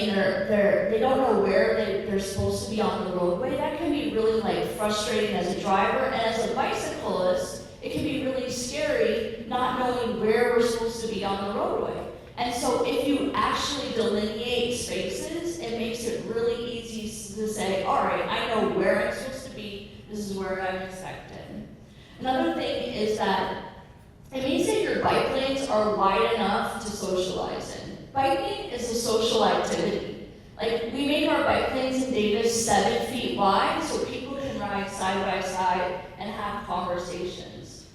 in they don't know where they're supposed to be on the roadway, that can be really frustrating as a driver. And as a bicyclist, it can be really scary not knowing where we're supposed to be on the roadway. And so if you actually delineate spaces, it makes it really easy to say, all right, I know where I'm supposed to be, this is where I'm expected. Another thing is that it means that your bike lanes are wide enough to socialize in. Biking is a social activity. We make our bike lanes in Davis 7 feet wide so people can ride side by side and have conversations.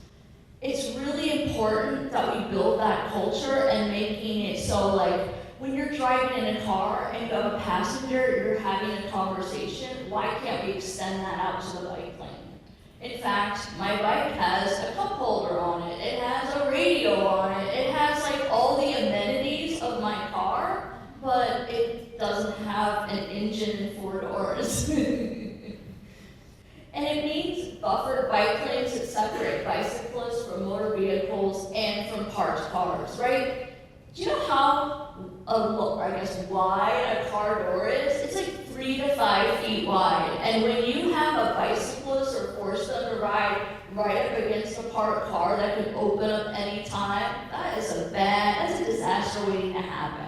It's really important that we build that culture and making it so when you're driving in a car and you have a passenger, you're having a conversation, why can't we extend that out to the bike lane? In fact, my bike has a cup holder on it, it has a radio on it, it has all the amenities of my car, but it doesn't have an engine and 4 doors. And it means buffered bike lanes that separate bicyclists from motor vehicles and from parked cars, right? Do you know how, wide a car door is? It's 3 to 5 feet wide. And when you have a bicyclist or force them to ride right up against a parked car that could open up any time, that's a disaster waiting to happen.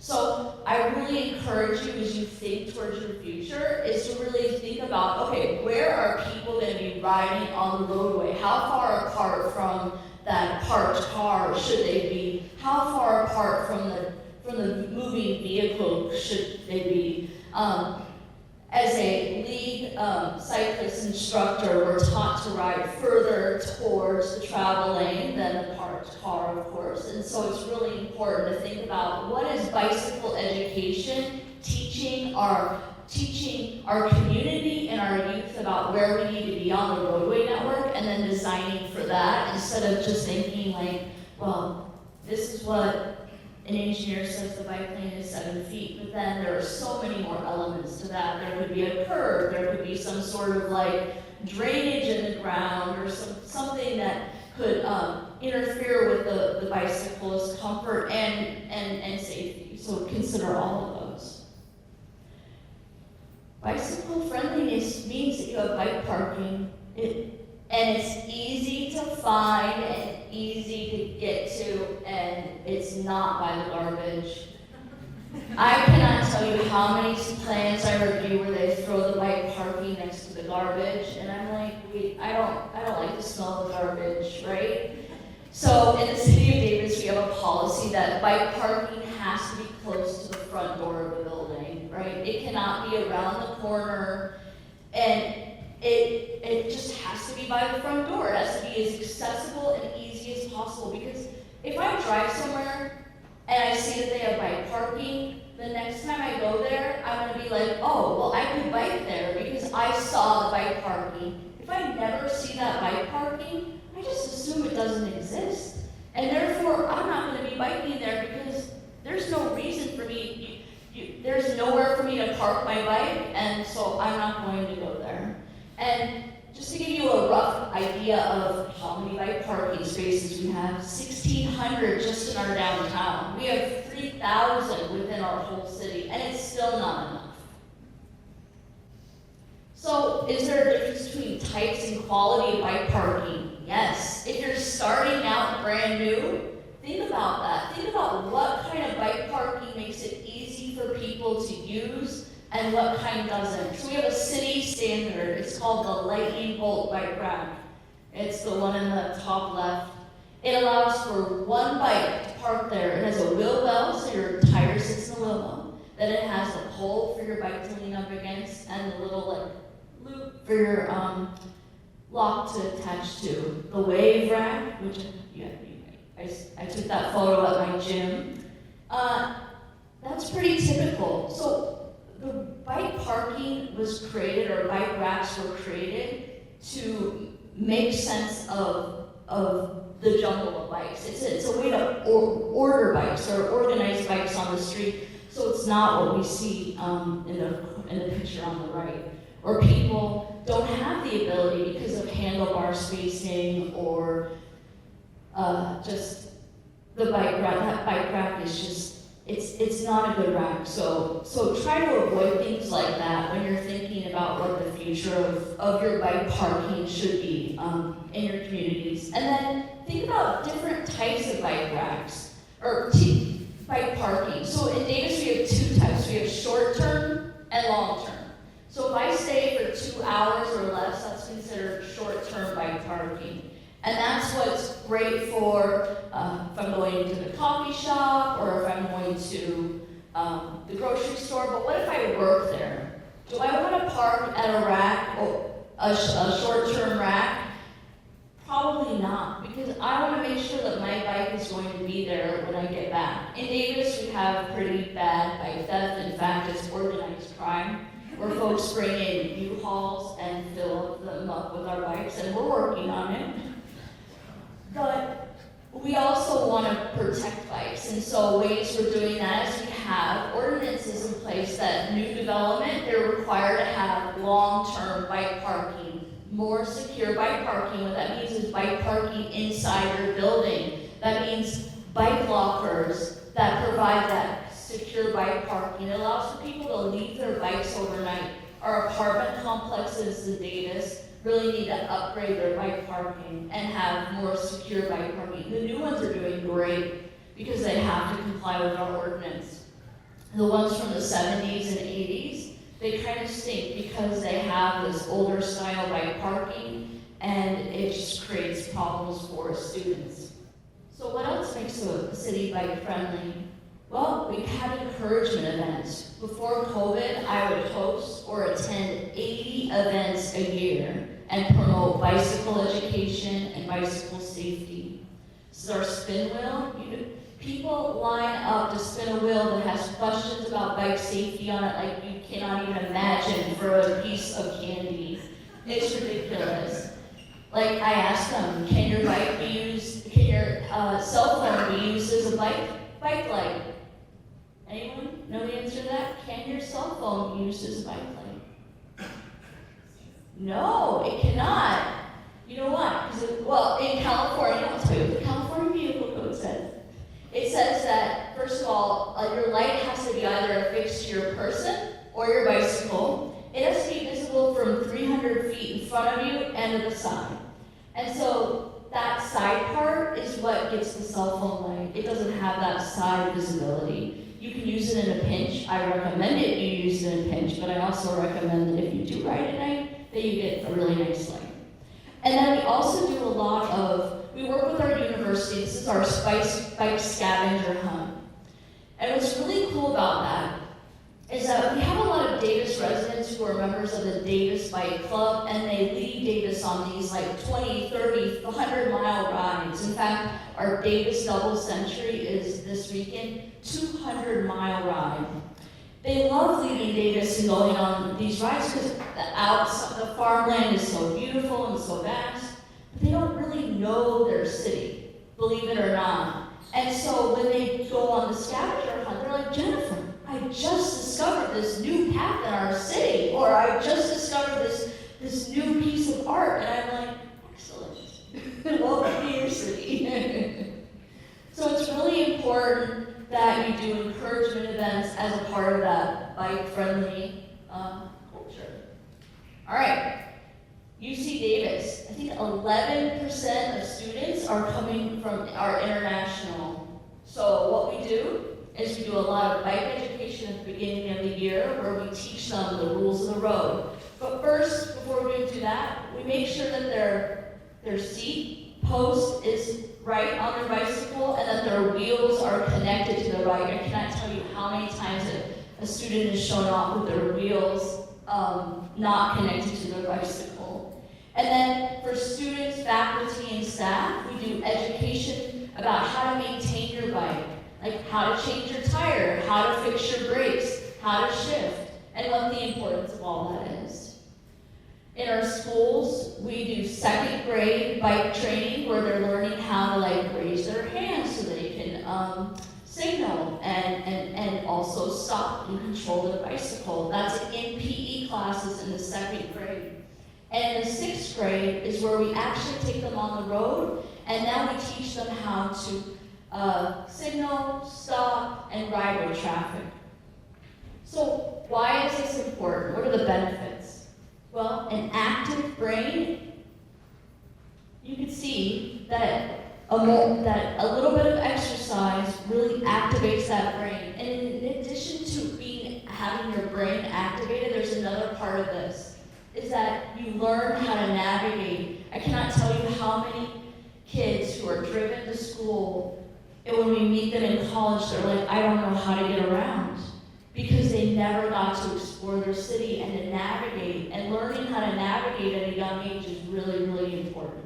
So I really encourage you as you think towards your future is to really think about, okay, where are people going to be riding on the roadway? How far apart from that parked car should they be? How far apart from the moving vehicle should they be? As a lead cyclist instructor, we're taught to ride further towards the travel lane than the parked car, of course. And so it's really important to think about what is bicycle education teaching our community and our youth about where we need to be on the roadway network, and then designing for that instead of just thinking this is what an engineer says the bike lane is 7 feet, but then there are so many more elements to that. There could be a curve, there could be some sort of drainage in the ground, or something that could interfere with the bicyclist's comfort and safety. So consider all of those. Bicycle friendliness means that you have bike parking, and it's easy to find and easy to get to, and it's not by the garbage. I cannot tell you how many plans I review where they throw the bike parking next to the garbage, and I'm like, I don't like the smell of garbage, right? So in the city of Davis, we have a policy that bike parking has to be close to the front door of the building, right? It cannot be around the corner, and it just has to be by the front door. It has to be as accessible and easy as possible, because if I drive somewhere and I see that they have bike parking, the next time I go there, I'm gonna be like, oh, well, I could bike there because I saw the bike parking. If I never see that bike parking, I just assume it doesn't exist. And therefore, I'm not gonna be biking there because there's no reason for me, there's nowhere for me to park my bike, and so I'm not going to go there. And just to give you a rough idea of how many bike parking spaces we have, 1,600 just in our downtown. We have 3,000 within our whole city, and it's still not enough. So is there a difference between types and quality of bike parking? Yes. If you're starting out brand new, think about that. Think about what kind of bike parking makes it easy for people to use and what kind doesn't. So we have a city standard. It's called the Lightning Bolt bike rack. It's the one in the top left. It allows for one bike to park there. It has a wheel well, so your tire sits in the wheel well. Then it has a pole for your bike to lean up against, and the little loop for your lock to attach to. The wave rack, which I took that photo at my gym. That's pretty typical. So the bike parking was created, or bike racks were created to make sense of the jungle of bikes. It's a way to order bikes or organize bikes on the street, so it's not what we see in the picture on the right. Or people don't have the ability because of handlebar spacing or just the bike rack. That bike rack is just, it's not a good rack. So try to avoid things like that when you're thinking about what the future of your bike parking should be in your communities. And then think about different types of bike racks or bike parking. So in Davis, we have two types. We have short-term and long-term. So if I stay for 2 hours or less, that's considered short-term bike parking. And that's what's great for if I'm going to the coffee shop or if I'm going to the grocery store. But what if I work there? Do I want to park at a rack or a short-term rack? Probably not, because I want to make sure that my bike is going to be there when I get back. In Davis, we have pretty bad bike theft. In fact, it's organized crime, where folks bring in U-Hauls and fill them up with our bikes, and we're working on it. But we also want to protect bikes, and so ways we're doing that is we have ordinances in place that new development, they're required to have long-term bike parking, more secure bike parking. What that means is bike parking inside your building. That means bike lockers that provide that secure bike parking. It allows for people to leave their bikes overnight. Our apartment complexes in Davis really need to upgrade their bike parking and have more secure bike parking. The new ones are doing great because they have to comply with our ordinance. The ones from the 70s and 80s, they kind of stink because they have this older style bike parking, and it just creates problems for students. So what else makes a city bike friendly? Well, we have encouragement events. Before COVID, I would host or attend 80 events a year and promote bicycle education and bicycle safety. This is our spin wheel. People line up to spin a wheel that has questions about bike safety on it like you cannot even imagine for a piece of candy. It's ridiculous. Like I asked them, can your cell phone be used as a bike light? Anyone know the answer to that? Can your cell phone be used as a bike light? No, it cannot. You know why? Well, in California, I'll tell you what the California Vehicle Code says. It says that, first of all, your light has to be either affixed to your person or your bicycle. It has to be visible from 300 feet in front of you and to the side. And so that side part is what gets the cell phone light. It doesn't have that side visibility. You can use it in a pinch. I recommend it you use it in a pinch, but I also recommend that if you do ride at night, that you get a really nice leg. And then we also do a lot of, we work with our university. This is our bike scavenger hunt. And what's really cool about that is that we have a lot of Davis residents who are members of the Davis Bike Club, and they lead Davis on these like 20, 30, 100-mile rides. In fact, our Davis Double Century is this weekend, 200-mile ride. They love leading Davis and going on these rides because the farmland is so beautiful and so vast, but they don't really know their city, believe it or not. And so when they go on the scavenger hunt, they're like, Jennifer, I just discovered this new path in our city, or I just discovered this new piece of art, and I'm like, excellent, welcome to your city. So it's really important that you do encouragement events as a part of that bike-friendly culture. All right, UC Davis, I think 11% of students are coming from our international. So what we do is we do a lot of bike education at the beginning of the year where we teach them the rules of the road. But first, before we do that, we make sure that their seat post is right on their bicycle and that their wheels are connected to the right. I cannot tell you how many times a student is shown off with their wheels not connected to their bicycle. And then for students, faculty, and staff, we do education about how to maintain your bike. Like how to change your tire, how to fix your brakes, how to shift, and what the importance of all that is. In our schools, we do second grade bike training where they're learning how to raise their hands so they can signal and also stop and control their bicycle. That's in PE classes in the second grade. And in the sixth grade is where we actually take them on the road, and now we teach them how to signal, stop, and ride with traffic. So why is this important? What are the benefits? Well, an active brain, you can see that a little bit of exercise really activates that brain. And in addition to having your brain activated, there's another part of this, is that you learn how to navigate. I cannot tell you how many kids who are driven to school, and when we meet them in college, they're like, I don't know how to get around, because they never got to explore their city and to navigate. And learning how to navigate at a young age is really, really important.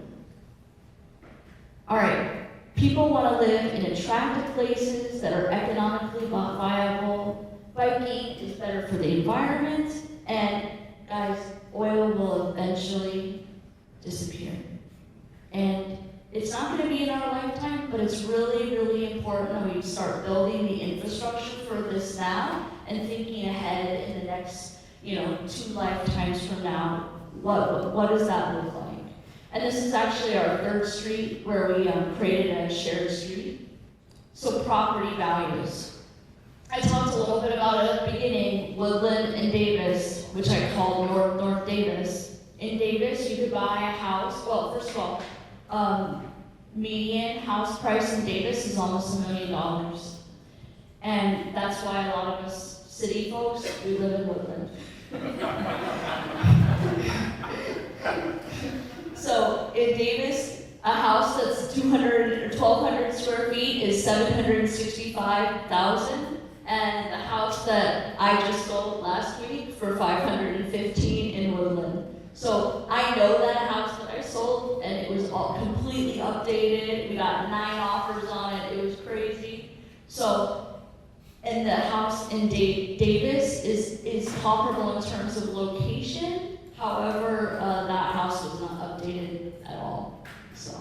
All right, people want to live in attractive places that are economically viable. Biking is better for the environment, and guys, oil will eventually disappear. And it's not going to be in our lifetime, but it's really, really important that we start building the infrastructure for this now and thinking ahead in the next, 2 lifetimes from now. What does that look like? And this is actually our 3rd street where we created a shared street. So property values. I talked a little bit about it at the beginning, Woodland and Davis, which I call North Davis. In Davis, you could buy a house. Well, first of all, median house price in Davis is almost $1 million. And that's why a lot of us city folks, we live in Woodland. So in Davis, a house that's 200 or 1,200 square feet is $765,000. And the house that I just sold last week for $515 in Woodland. So I know that house that I sold, and it was all completely updated. We got 9 offers on it. It was crazy. So, and the house in Davis is comparable in terms of location. However, that house was not updated at all. So,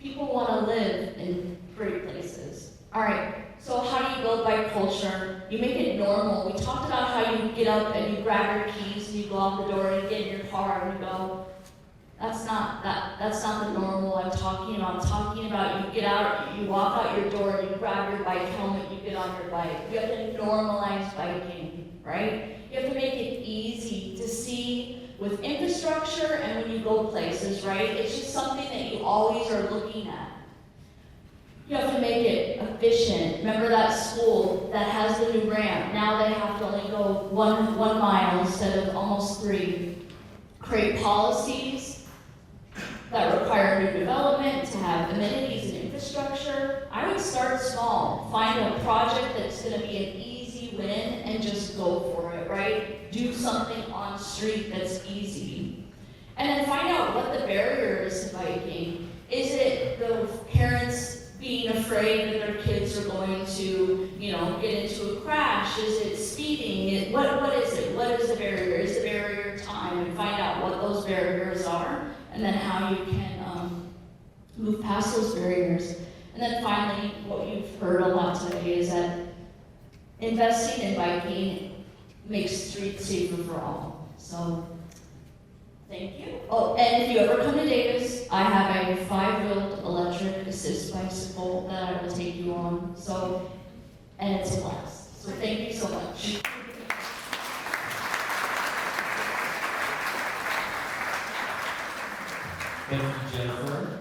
people want to live in great places. All right. So how do you build bike culture? You make it normal. We talked about how you get up and you grab your keys and you go out the door and you get in your car and you go. That's not the normal I'm talking about. I'm talking about you get out, you walk out your door, you grab your bike helmet, you get on your bike. You have to normalize biking, right? You have to make it easy to see with infrastructure and when you go places, right? It's just something that you always are looking at. You have to make it efficient. Remember that school that has the new ramp? Now they have to only go one mile instead of almost 3. Create policies that require new development to have amenities and infrastructure. I would start small. Find a project that's going to be an easy win and just go for it, right? Do something on street that's easy. And then find out what the barrier is to biking. Is it the parents being afraid that their kids are going to, get into a crash? Is it speeding? What is it? What is the barrier? Is the barrier time? And find out what those barriers are, and then how you can move past those barriers. And then finally, what you've heard a lot today is that investing in biking makes streets safer for all. So, thank you. Oh, and if you ever come to Davis, I have a 5-wheeled electric assist bicycle that I will take you on. So, and it's a blast. So thank you so much. Thank you, Jennifer.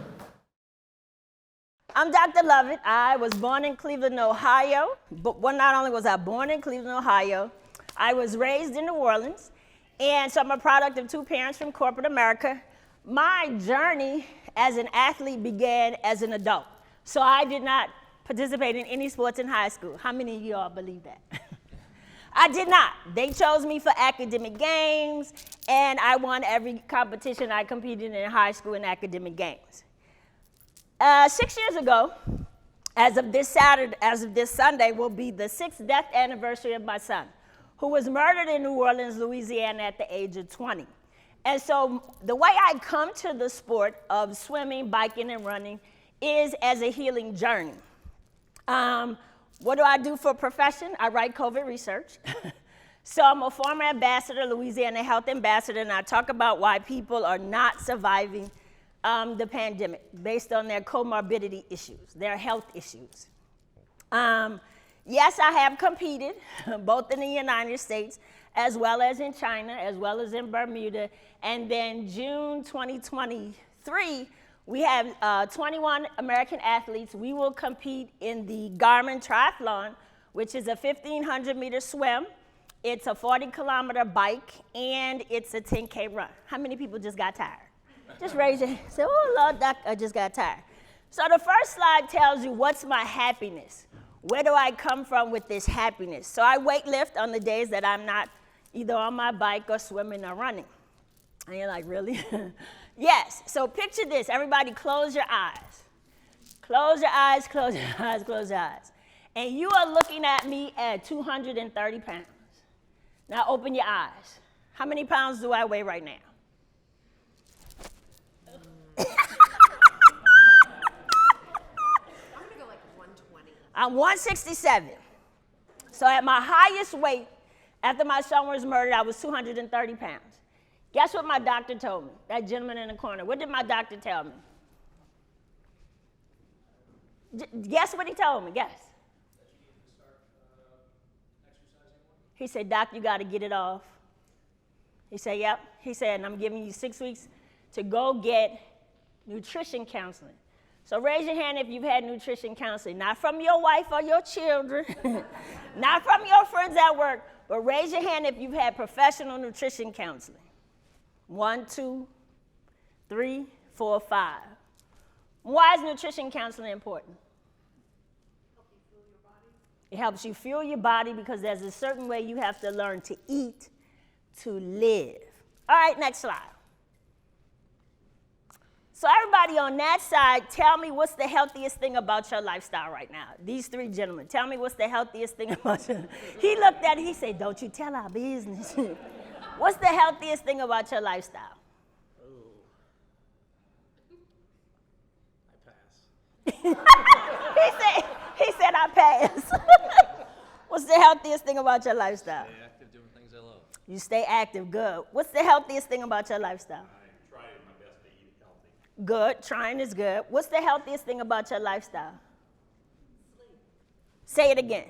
I'm Dr. Lovett. I was born in Cleveland, Ohio. But not only was I born in Cleveland, Ohio, I was raised in New Orleans. And so I'm a product of 2 parents from corporate America. My journey as an athlete began as an adult. So I did not participate in any sports in high school. How many of you all believe that? I did not. They chose me for academic games, and I won every competition I competed in high school in academic games. 6 years ago, as of this Sunday, will be the 6th death anniversary of my son, who was murdered in New Orleans, Louisiana at the age of 20. And so the way I come to the sport of swimming, biking, and running is as a healing journey. What do I do for a profession? I write COVID research. So I'm a former ambassador, Louisiana Health Ambassador, and I talk about why people are not surviving the pandemic based on their comorbidity issues, their health issues. Yes, I have competed, both in the United States, as well as in China, as well as in Bermuda. And then June 2023, we have 21 American athletes. We will compete in the Garmin Triathlon, which is a 1,500-meter swim. It's a 40-kilometer bike, and it's a 10K run. How many people just got tired? Just raise your hand. Say, oh, Lord, Doc, I just got tired. So the first slide tells you what's my happiness. Where do I come from with this happiness? So I weight lift on the days that I'm not either on my bike or swimming or running. And you're like, really? Yes. So picture this. Everybody close your eyes. Close your eyes, close your eyes, close your eyes. And you are looking at me at 230 pounds. Now open your eyes. How many pounds do I weigh right now? I'm 167. So at my highest weight, after my son was murdered, I was 230 pounds. Guess what my doctor told me? That gentleman in the corner. What did my doctor tell me? Guess what he told me? Guess. He said, Doc, you got to get it off. He said, yep. He said, and I'm giving you 6 weeks to go get nutrition counseling. So raise your hand if you've had nutrition counseling, not from your wife or your children, not from your friends at work, but raise your hand if you've had professional nutrition counseling. 1, 2, 3, 4, 5. Why is nutrition counseling important? It helps you fuel your body because there's a certain way you have to learn to eat to live. All right, next slide. So everybody on that side, tell me what's the healthiest thing about your lifestyle right now. These 3 gentlemen, tell me what's the healthiest thing about your He looked at it, he said, don't you tell our business. What's the healthiest thing about your lifestyle? I pass. he said, I pass. What's the healthiest thing about your lifestyle? Stay active, doing things I love. You stay active, good. What's the healthiest thing about your lifestyle? I try my best to eat healthy. Good, trying is good. What's the healthiest thing about your lifestyle? Sleep. Say it again.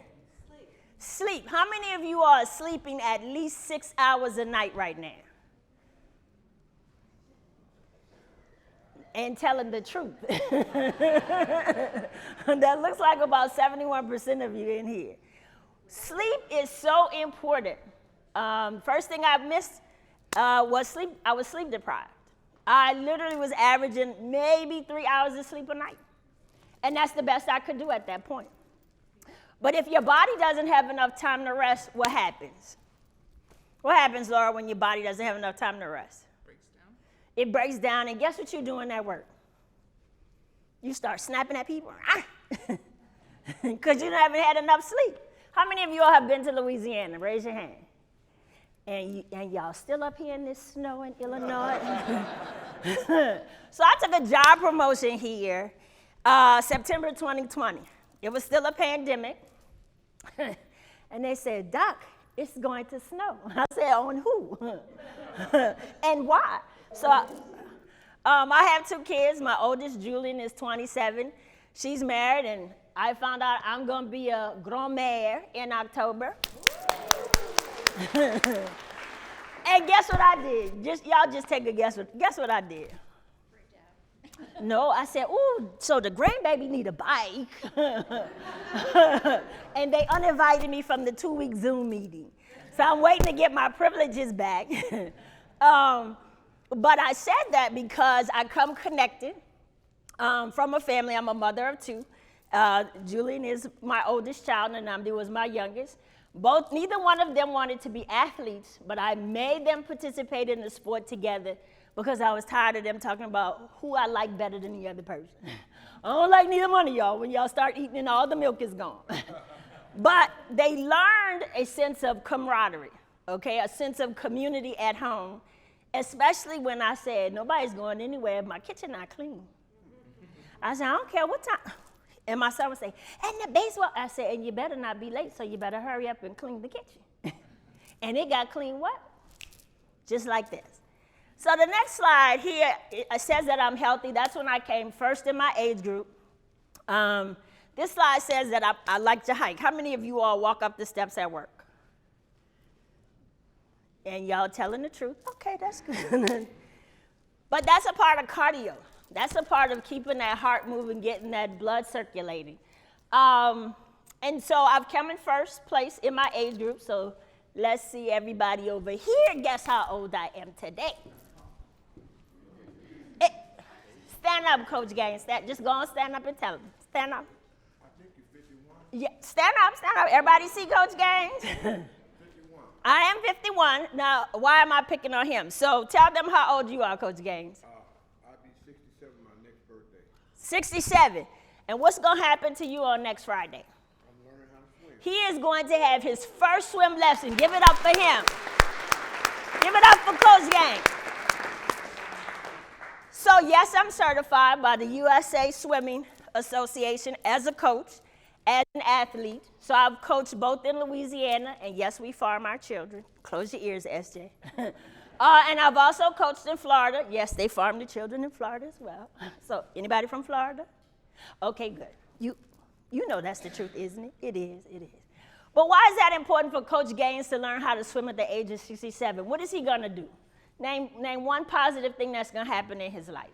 Sleep. How many of you are sleeping at least 6 hours a night right now? And telling the truth. That looks like about 71% of you in here. Sleep is so important. First thing I missed was sleep. I was sleep deprived. I literally was averaging maybe 3 hours of sleep a night. And that's the best I could do at that point. But if your body doesn't have enough time to rest, what happens? What happens, Laura, when your body doesn't have enough time to rest? Breaks down. It breaks down, and guess what you're doing at work? You start snapping at people because you haven't had enough sleep. How many of you all have been to Louisiana? Raise your hand. And y'all still up here in this snow in Illinois? So I took a job promotion here, September 2020. It was still a pandemic. And they said, Doc, it's going to snow. I said, on who? And why? So I have 2 kids. My oldest, Julian, is 27. She's married, and I found out I'm going to be a grand-mère in October. And guess what I did? Y'all just take a guess. Guess what I did? No, I said, ooh, so the grandbaby need a bike. And they uninvited me from the 2-week Zoom meeting. So I'm waiting to get my privileges back. But I said that because I come connected from a family. I'm a mother of 2. Julian is my oldest child, and Nnamdi was my youngest. Neither one of them wanted to be athletes, but I made them participate in the sport together because I was tired of them talking about who I like better than the other person. I don't like neither one of y'all when y'all start eating and all the milk is gone. But they learned a sense of camaraderie, okay, a sense of community at home, especially when I said, nobody's going anywhere if my kitchen not clean. I said, I don't care what time. And my son would say, and the baseball. I said, and you better not be late, so you better hurry up and clean the kitchen. And it got clean what? Just like this. So the next slide here, it says that I'm healthy. That's when I came first in my age group. This slide says that I like to hike. How many of you all walk up the steps at work? And y'all telling the truth? Okay, that's good. But that's a part of cardio. That's a part of keeping that heart moving, getting that blood circulating. And so I've come in first place in my age group. So let's see everybody over here. Guess how old I am today? Stand up, Coach Gaines. Just go and stand up and tell them. Stand up. I think you're 51. Yeah, stand up, stand up. Everybody see Coach Gaines? 51. I am 51. Now, why am I picking on him? So tell them how old you are, Coach Gaines. I'll be 67 my next birthday. 67. And what's going to happen to you on next Friday? I'm learning how to swim. He is going to have his first swim lesson. Give it up for him. Give it up for Coach Gaines. So yes, I'm certified by the USA Swimming Association as a coach, as an athlete. So I've coached both in Louisiana, and yes, we farm our children. Close your ears, SJ. And I've also coached in Florida. Yes, they farm the children in Florida as well. So anybody from Florida? Okay, good. You know that's the truth, isn't it? It is, it is. But why is that important for Coach Gaines to learn how to swim at the age of 67? What is he gonna do? Name one positive thing that's going to happen in his life.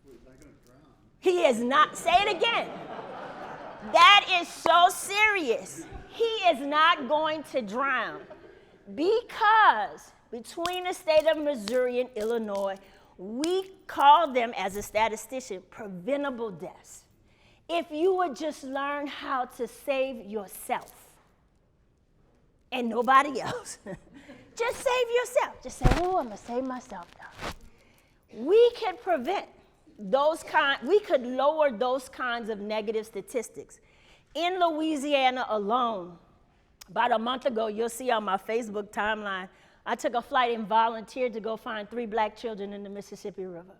Well, he's not going to drown. He is not. Say it again. That is so serious. He is not going to drown because between the state of Missouri and Illinois, we call them, as a statistician, preventable deaths. If you would just learn how to save yourself and nobody else. Just save yourself. Just say, oh, I'm going to save myself now. We can prevent we could lower those kinds of negative statistics. In Louisiana alone, about a month ago, you'll see on my Facebook timeline, I took a flight and volunteered to go find 3 black children in the Mississippi River.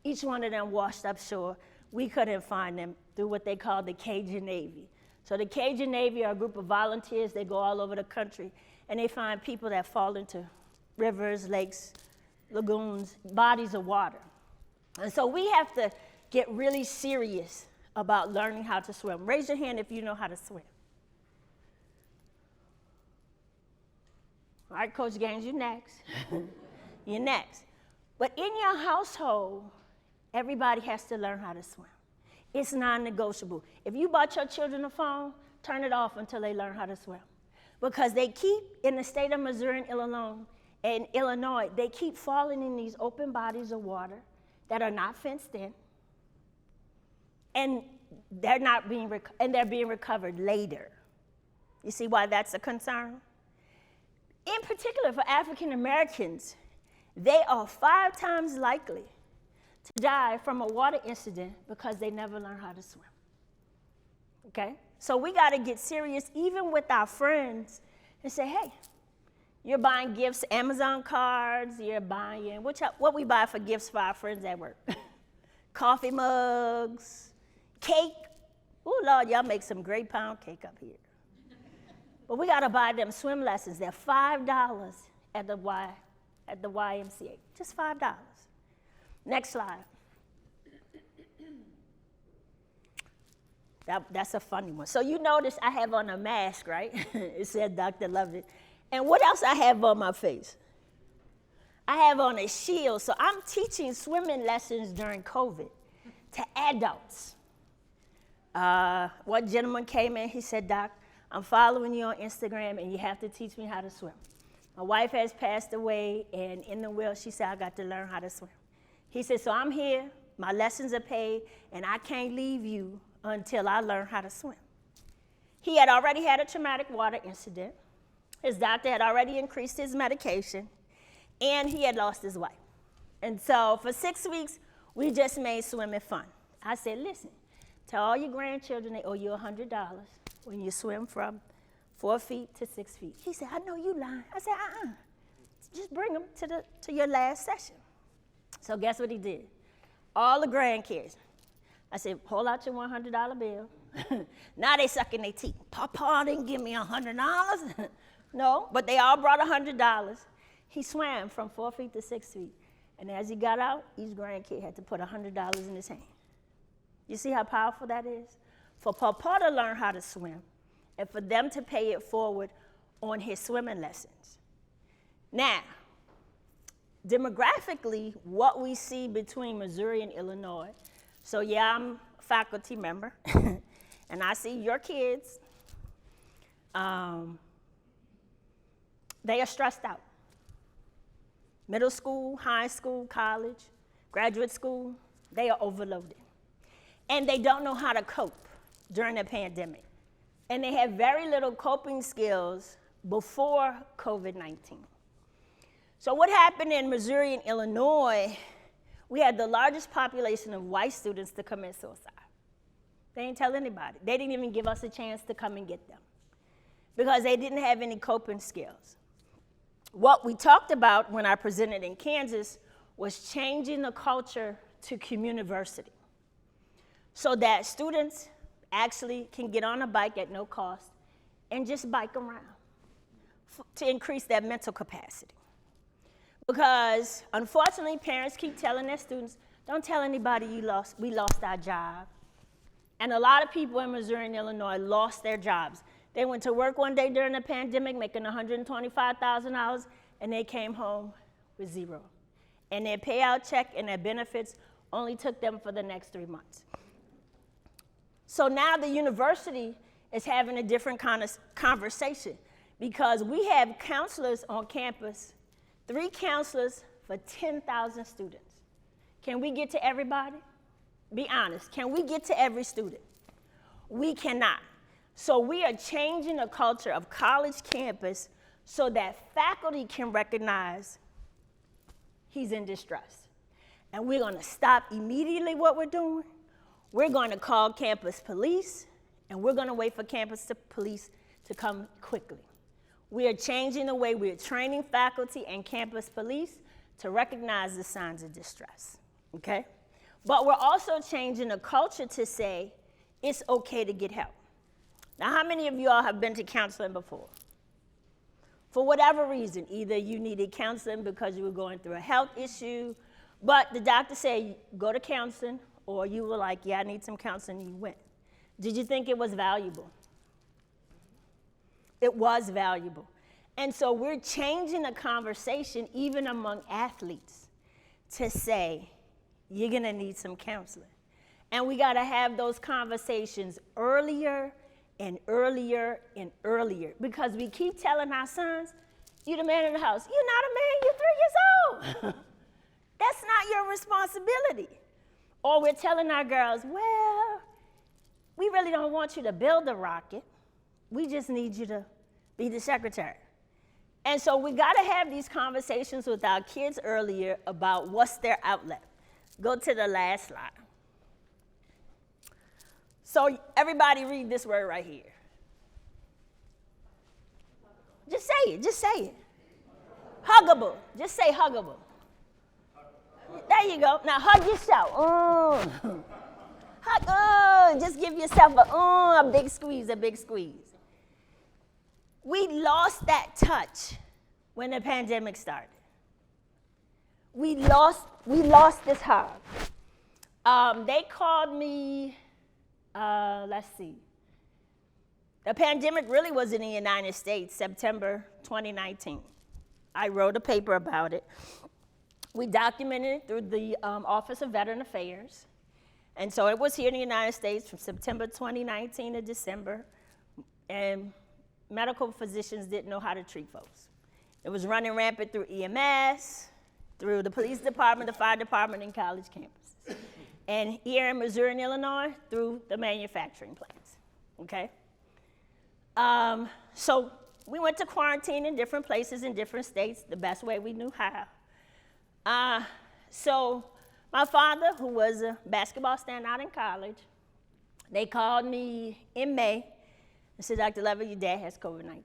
Each one of them washed up shore. We couldn't find them through what they call the Cajun Navy. So the Cajun Navy are a group of volunteers. They go all over the country. And they find people that fall into rivers, lakes, lagoons, bodies of water. And so we have to get really serious about learning how to swim. Raise your hand if you know how to swim. All right, Coach Gaines, you're next. You're next. But in your household, everybody has to learn how to swim. It's non-negotiable. If you bought your children a phone, turn it off until they learn how to swim. Because they keep, in the state of Missouri and Illinois, they keep falling in these open bodies of water that are not fenced in, and they're being recovered later. You see why that's a concern? In particular, for African Americans, they are 5 times likely to die from a water incident because they never learn how to swim. Okay? So we got to get serious, even with our friends, and say, hey, you're buying gifts, Amazon cards, you're buying, what we buy for gifts for our friends at work? Coffee mugs, cake. Oh, Lord, y'all make some great pound cake up here. But we got to buy them swim lessons. They're $5 at the YMCA, just $5. Next slide. That's a funny one. So you notice I have on a mask, right? It said Dr. Lovett. And what else I have on my face? I have on a shield. So I'm teaching swimming lessons during COVID to adults. One gentleman came in, he said, Doc, I'm following you on Instagram and you have to teach me how to swim. My wife has passed away, and in the will, she said, I got to learn how to swim. He said, so I'm here, my lessons are paid, and I can't leave you until I learn how to swim. He had already had a traumatic water incident. His doctor had already increased his medication, and he had lost his wife. And so for 6 weeks, we just made swimming fun. I said, listen, tell all your grandchildren they owe you $100 when you swim from 4 feet to 6 feet. He said, I know you lying. I said, just bring them to your last session. So guess what he did? All the grandkids. I said, hold out your $100 bill. Now they sucking their teeth. Papa didn't give me $100. No, but they all brought $100. He swam from 4 feet to 6 feet. And as he got out, each grandkid had to put $100 in his hand. You see how powerful that is? For Papa to learn how to swim and for them to pay it forward on his swimming lessons. Now, demographically, what we see between Missouri and Illinois, so yeah, I'm a faculty member, and I see your kids, they are stressed out. Middle school, high school, college, graduate school, they are overloaded. And they don't know how to cope during the pandemic. And they have very little coping skills before COVID-19. So what happened in Missouri and Illinois, we had the largest population of white students to commit suicide. They didn't tell anybody. They didn't even give us a chance to come and get them because they didn't have any coping skills. What we talked about when I presented in Kansas was changing the culture to communiversity so that students actually can get on a bike at no cost and just bike around to increase their mental capacity. Because unfortunately, parents keep telling their students, don't tell anybody we lost our job. And a lot of people in Missouri and Illinois lost their jobs. They went to work one day during the pandemic making $125,000, and they came home with zero. And their payout check and their benefits only took them for the next 3 months. So now the university is having a different kind of conversation because we have counselors on campus, 3 counselors for 10,000 students. Can we get to everybody? Be honest, can we get to every student? We cannot. So we are changing the culture of college campus so that faculty can recognize he's in distress. And we're gonna stop immediately what we're doing. We're going to call campus police, and we're going to wait for campus police to come quickly. We are changing the way we're training faculty and campus police to recognize the signs of distress, okay? But we're also changing the culture to say it's okay to get help. Now, how many of you all have been to counseling before? For whatever reason, either you needed counseling because you were going through a health issue, but the doctor said, go to counseling, or you were like, yeah, I need some counseling, and you went. Did you think it was valuable? It was valuable. And so we're changing the conversation even among athletes to say, you're gonna need some counseling. And we got to have those conversations earlier and earlier and earlier, because we keep telling our sons, you're the man in the house. You're not a man, you're 3 years old. That's not your responsibility. Or we're telling our girls, well, we really don't want you to build a rocket. We just need you to be the secretary. And so we got to have these conversations with our kids earlier about what's their outlet. Go to the last slide. So everybody read this word right here. Just say it, just say it. Huggable, just say huggable. There you go. Now hug yourself. Hug, just give yourself a big squeeze, a big squeeze. We lost that touch when the pandemic started. We lost this hug. They called me, let's see. The pandemic really was in the United States, September 2019. I wrote a paper about it. We documented it through the Office of Veteran Affairs. And so it was here in the United States from September 2019 to December. And medical physicians didn't know how to treat folks. It was running rampant through EMS, through the police department, the fire department, and college campuses. And here in Missouri and Illinois, through the manufacturing plants, okay? So we went to quarantine in different places in different states, the best way we knew how. So my father, who was a basketball standout in college, they called me in May and said, Dr. Lovett, your dad has COVID-19.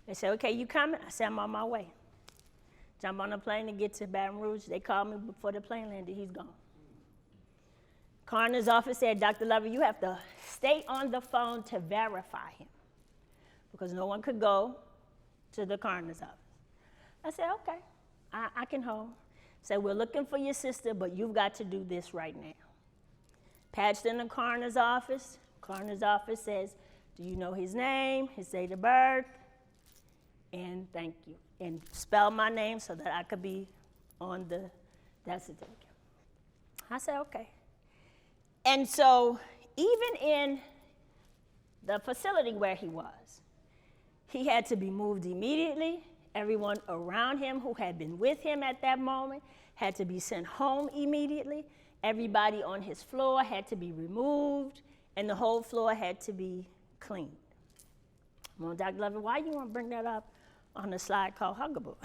They said, okay, you coming? I said, I'm on my way. Jump on a plane to get to Baton Rouge. They called me before the plane landed. He's gone. Coroner's office said, Dr. Lovett, you have to stay on the phone to verify him, because no one could go to the coroner's office. I said, okay, I can hold. Said, we're looking for your sister, but you've got to do this right now. Patched in the coroner's office. Coroner's office says, do you know his name, his date of birth? And thank you. And spell my name so that I could be on the death certificate. I said, okay. And so even in the facility where he was, he had to be moved immediately. Everyone around him who had been with him at that moment had to be sent home immediately. Everybody on his floor had to be removed, and the whole floor had to be cleaned. Well, Dr. Lovett, why you want to bring that up on a slide called Huggable?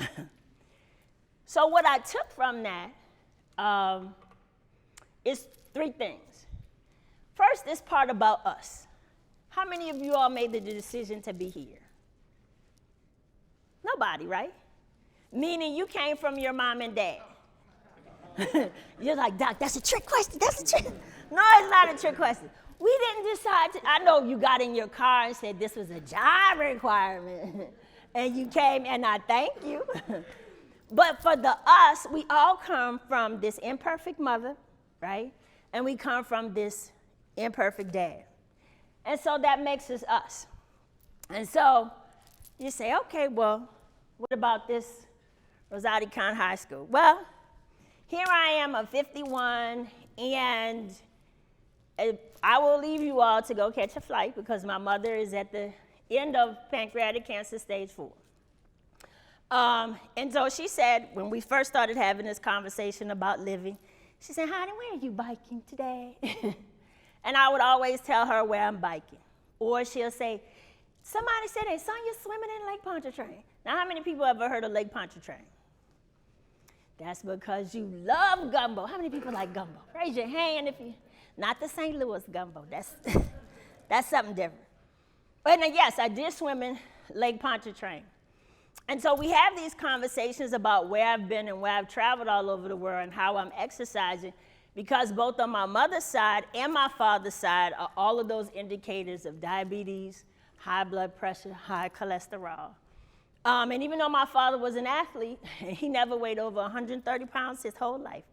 So what I took from that is 3 things. First, this part about us. How many of you all made the decision to be here? Nobody, right? Meaning you came from your mom and dad. You're like, Doc, that's a trick question, that's a trick. No, it's not a trick question. We didn't decide to, I know you got in your car and said this was a job requirement. And you came, and I thank you. But for the us, we all come from this imperfect mother, right? And we come from this imperfect dad. And so that makes us us. And so you say, okay, well, what about this Rosati Khan High School? Well, here I am, I'm 51, and I will leave you all to go catch a flight because my mother is at the end of pancreatic cancer stage 4. And so she said, when we first started having this conversation about living, she said, Heidi, where are you biking today? And I would always tell her where I'm biking. Or she'll say, somebody said they saw you swimming in Lake Pontchartrain. Now, how many people ever heard of Lake Pontchartrain? That's because you love gumbo. How many people like gumbo? Raise your hand if you, not the St. Louis gumbo. That's something different. And yes, I did swim in Lake Pontchartrain. And so we have these conversations about where I've been and where I've traveled all over the world and how I'm exercising, because both on my mother's side and my father's side are all of those indicators of diabetes, high blood pressure, high cholesterol. And even though my father was an athlete, he never weighed over 130 pounds his whole life.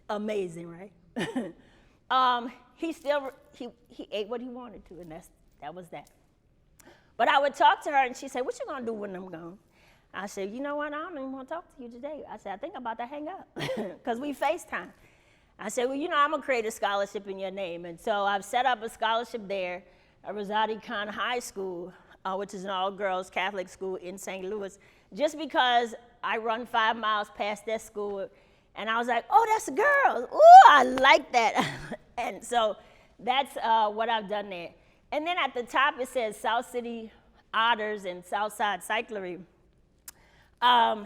Amazing, right? He ate what he wanted to, and that was that. But I would talk to her, and she'd say, what you gonna do when I'm gone? I said, you know what, I don't even want to talk to you today. I said, I think I'm about to hang up, because we FaceTime. I said, well, you know, I'm gonna create a scholarship in your name. And so I've set up a scholarship there at Rosati Khan High School, which is an all-girls Catholic school in St. Louis, just because I run 5 miles past that school. And I was like, oh, that's a girl. Ooh, I like that. And so that's what I've done there. And then at the top, it says South City Otters and Southside Cyclery. How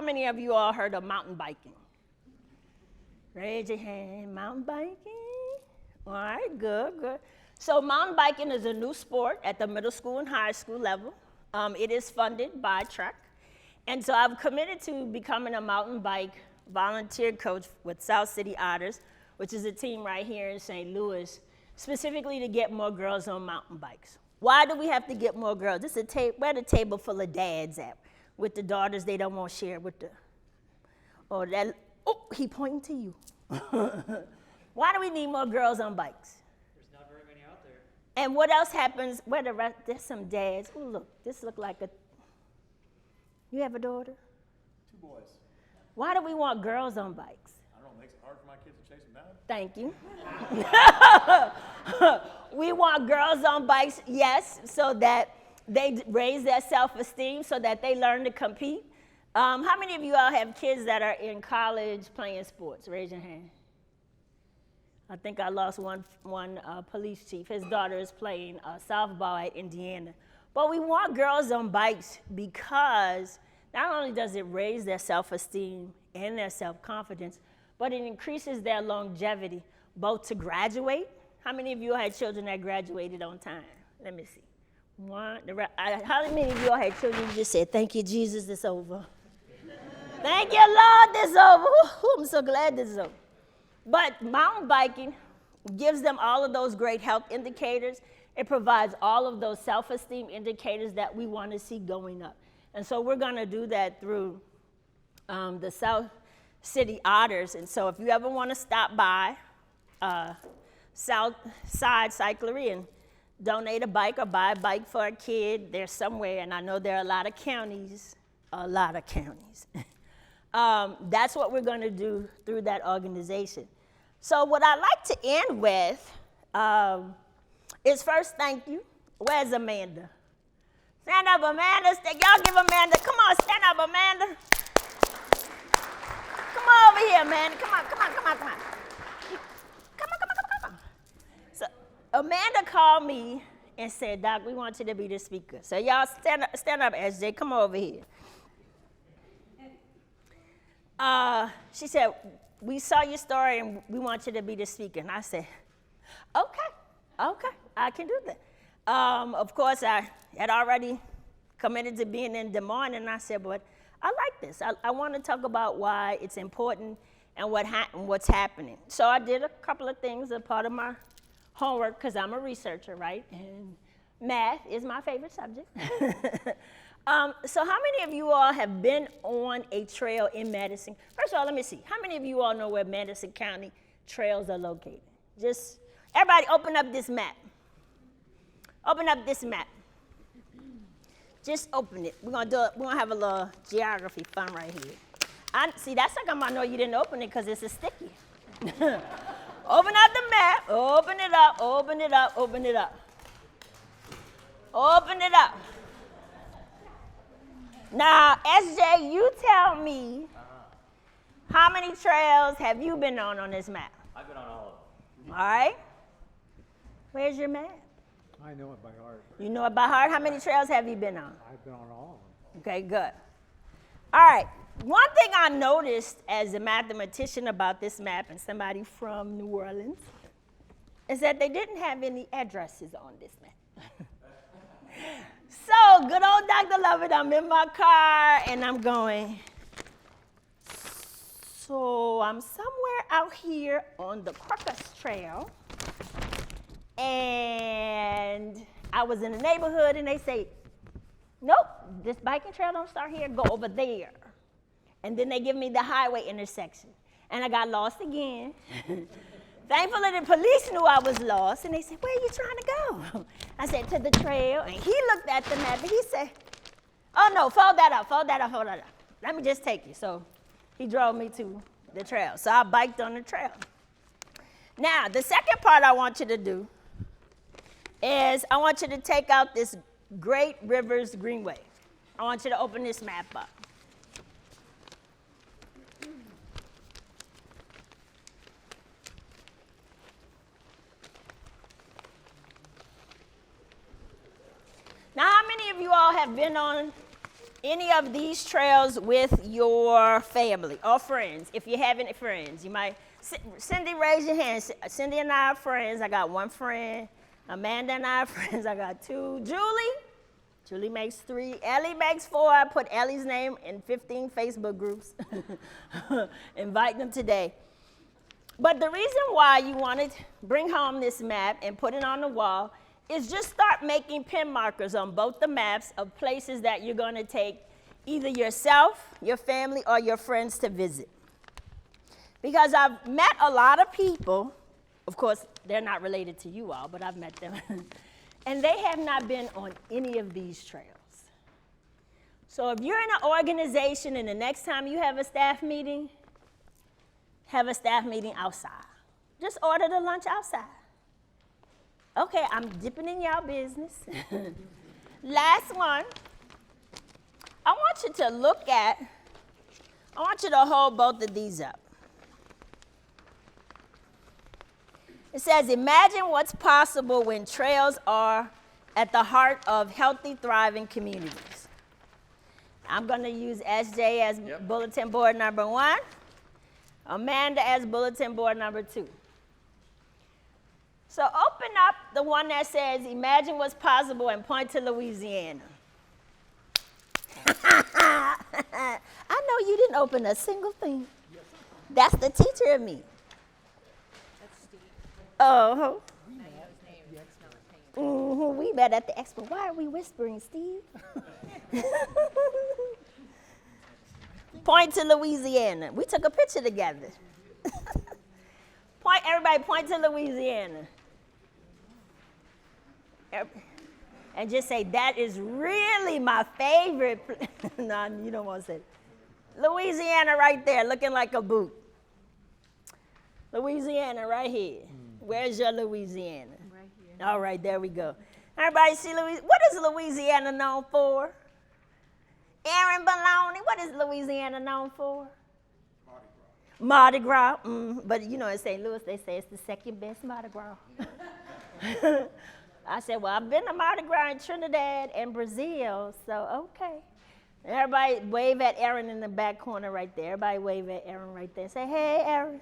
many of you all heard of mountain biking? Raise your hand, mountain biking. All right, good, good. So mountain biking is a new sport at the middle school and high school level. It is funded by Trek. And so I've committed to becoming a mountain bike volunteer coach with South City Otters, which is a team right here in St. Louis, specifically to get more girls on mountain bikes. Why do we have to get more girls? This is where the table full of dads at, with the daughters they don't want to share with the, or that, oh, he pointing to you. Why do we need more girls on bikes? There's not very many out there. And what else happens, where the rest, there's some dads, oh look, this look like a, you have a daughter? 2 boys. Why do we want girls on bikes? I don't know, it makes it hard for my kids to chase them down. Thank you. We want girls on bikes, yes, so that they raise their self-esteem, so that they learn to compete. How many of you all have kids that are in college playing sports? Raise your hand. I think I lost one police chief. His daughter is playing softball at Indiana. But we want girls on bikes because not only does it raise their self-esteem and their self-confidence, but it increases their longevity, both to graduate. How many of you had children that graduated on time? Let me see. How many of you all had children who just said, thank you, Jesus, it's over? Thank you, Lord, this is over. Ooh, I'm so glad this is over. But mountain biking gives them all of those great health indicators. It provides all of those self-esteem indicators that we want to see going up. And so we're going to do that through the South City Otters. And so if you ever want to stop by Southside Cyclery and donate a bike or buy a bike for a kid, there's somewhere, and I know there are a lot of counties. That's what we're going to do through that organization. So what I'd like to end with is first, thank you. Where's Amanda? Stand up, Amanda. Y'all give Amanda. Come on, stand up, Amanda. Come on over here, Amanda. Come on. Come on. So Amanda called me and said, Doc, we want you to be the speaker. So y'all stand up, SJ. Come over here. She said, we saw your story and we want you to be the speaker. And I said, okay, I can do that. Of course, I had already committed to being in Des Moines, and I said, but I like this. I want to talk about why it's important and what's happening. So I did a couple of things as part of my homework, because I'm a researcher, right? And math is my favorite subject. So how many of you all have been on a trail in Madison? First of all, let me see. How many of you all know where Madison County trails are located? Just, everybody open up this map. Open up this map. Just open it. We're gonna have a little geography fun right here. See, that's like I'm gonna know you didn't open it because it's a sticky. Open up the map. Open it up. Open it up. Open it up. Open it up. Now, SJ, you tell me, how many trails have you been on this map? I've been on all of them. All right. Where's your map? I know it by heart. You know it by heart? How many trails have you been on? I've been on all of them. Okay, good. All right. One thing I noticed as a mathematician about this map, and somebody from New Orleans, is that they didn't have any addresses on this map. So, good old Dr. Lovett, I'm in my car, and I'm going, so I'm somewhere out here on the Crocus Trail, and I was in the neighborhood, and they say, nope, this biking trail don't start here, go over there. And then they give me the highway intersection, and I got lost again. Thankfully, the police knew I was lost, and they said, where are you trying to go? I said, to the trail, and he looked at the map, and he said, oh, no, fold that up. Let me just take you. So he drove me to the trail. So I biked on the trail. Now, the second part I want you to do is I want you to take out this Great Rivers Greenway. I want you to open this map up. Now, how many of you all have been on any of these trails with your family or friends? If you have any friends, you might. Cindy, raise your hand. Cindy and I are friends. I got one friend. Amanda and I are friends. I got two. Julie makes 3. Ellie makes 4. I put Ellie's name in 15 Facebook groups. Invite them today. But the reason why you want to bring home this map and put it on the wall is just start making pin markers on both the maps of places that you're going to take either yourself, your family, or your friends to visit. Because I've met a lot of people, of course, they're not related to you all, but I've met them, and they have not been on any of these trails. So if you're in an organization and the next time you have a staff meeting outside. Just order the lunch outside. Okay, I'm dipping in y'all business. Last one. I want you to hold both of these up. It says, imagine what's possible when trails are at the heart of healthy, thriving communities. I'm going to use SJ as bulletin board number 1, Amanda as bulletin board number 2. So open up the one that says, imagine what's possible and point to Louisiana. I know you didn't open a single thing. That's the teacher of me. Oh. We met at the expo. Why are we whispering, Steve? Point to Louisiana. We took a picture together. Everybody point to Louisiana. And just say, that is really my favorite. No, you don't want to say it. Louisiana right there, looking like a boot. Louisiana right here. Where's your Louisiana? Right here. All right, there we go. Everybody see Louisiana? What is Louisiana known for? Aaron Baloney, what is Louisiana known for? Mardi Gras. But you know, in St. Louis, they say it's the second best Mardi Gras. I said, well, I've been to Mardi Gras in Trinidad and Brazil, so okay. Everybody wave at Aaron in the back corner right there. Everybody wave at Aaron right there. Say, hey, Aaron.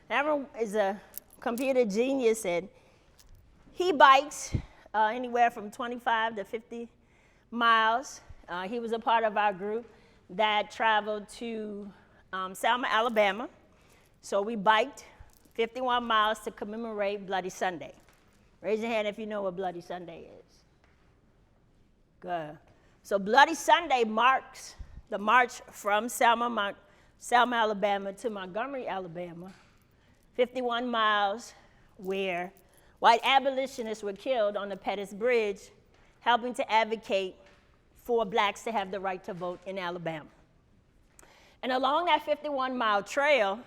Aaron is a computer genius, and he bikes anywhere from 25 to 50 miles. He was a part of our group that traveled to Selma, Alabama. So we biked 51 miles to commemorate Bloody Sunday. Raise your hand if you know what Bloody Sunday is. Good. So Bloody Sunday marks the march from Selma, Alabama to Montgomery, Alabama, 51 miles where white abolitionists were killed on the Pettus Bridge, helping to advocate for blacks to have the right to vote in Alabama. And along that 51-mile trail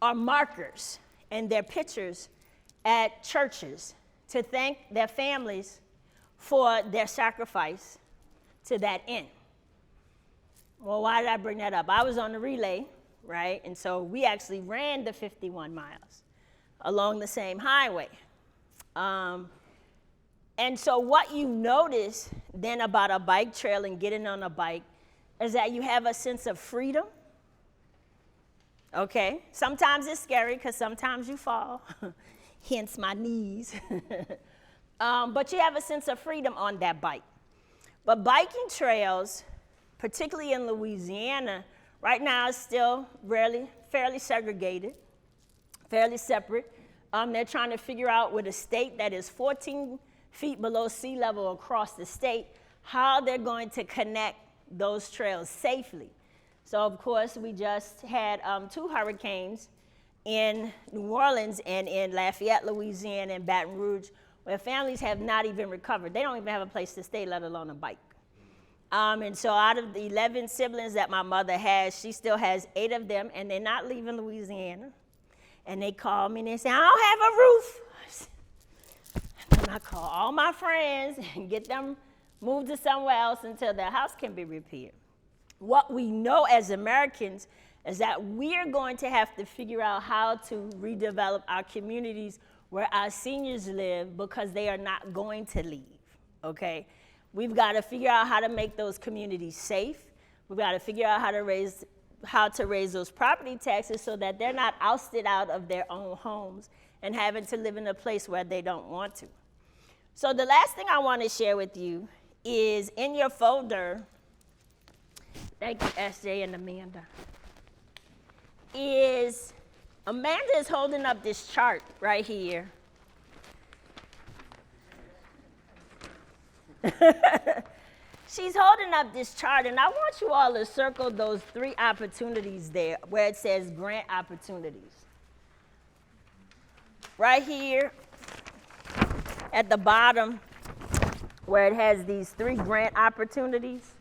are markers and their pictures at churches to thank their families for their sacrifice to that end. Well, why did I bring that up? I was on the relay, right? And so we actually ran the 51 miles along the same highway. And so what you notice then about a bike trail and getting on a bike is that you have a sense of freedom. Okay? Sometimes it's scary because sometimes you fall, hence my knees. But you have a sense of freedom on that bike. But biking trails, particularly in Louisiana, right now is still fairly segregated, fairly separate. They're trying to figure out with a state that is 14 feet below sea level across the state, how they're going to connect those trails safely. So of course, we just had 2 hurricanes in New Orleans and in Lafayette, Louisiana, and Baton Rouge, where families have not even recovered. They don't even have a place to stay, let alone a bike. And so out of the 11 siblings that my mother has, she still has 8 of them, and they're not leaving Louisiana. And they call me and they say, I don't have a roof. And I call all my friends and get them moved to somewhere else until their house can be repaired. What we know as Americans is that we're going to have to figure out how to redevelop our communities where our seniors live because they are not going to leave, okay? We've got to figure out how to make those communities safe. We've got to figure out how to raise those property taxes so that they're not ousted out of their own homes and having to live in a place where they don't want to. So the last thing I want to share with you is in your folder, thank you, SJ and Amanda, Amanda is holding up this chart right here. She's holding up this chart, and I want you all to circle those 3 opportunities there where it says grant opportunities. Right here at the bottom where it has these 3 grant opportunities.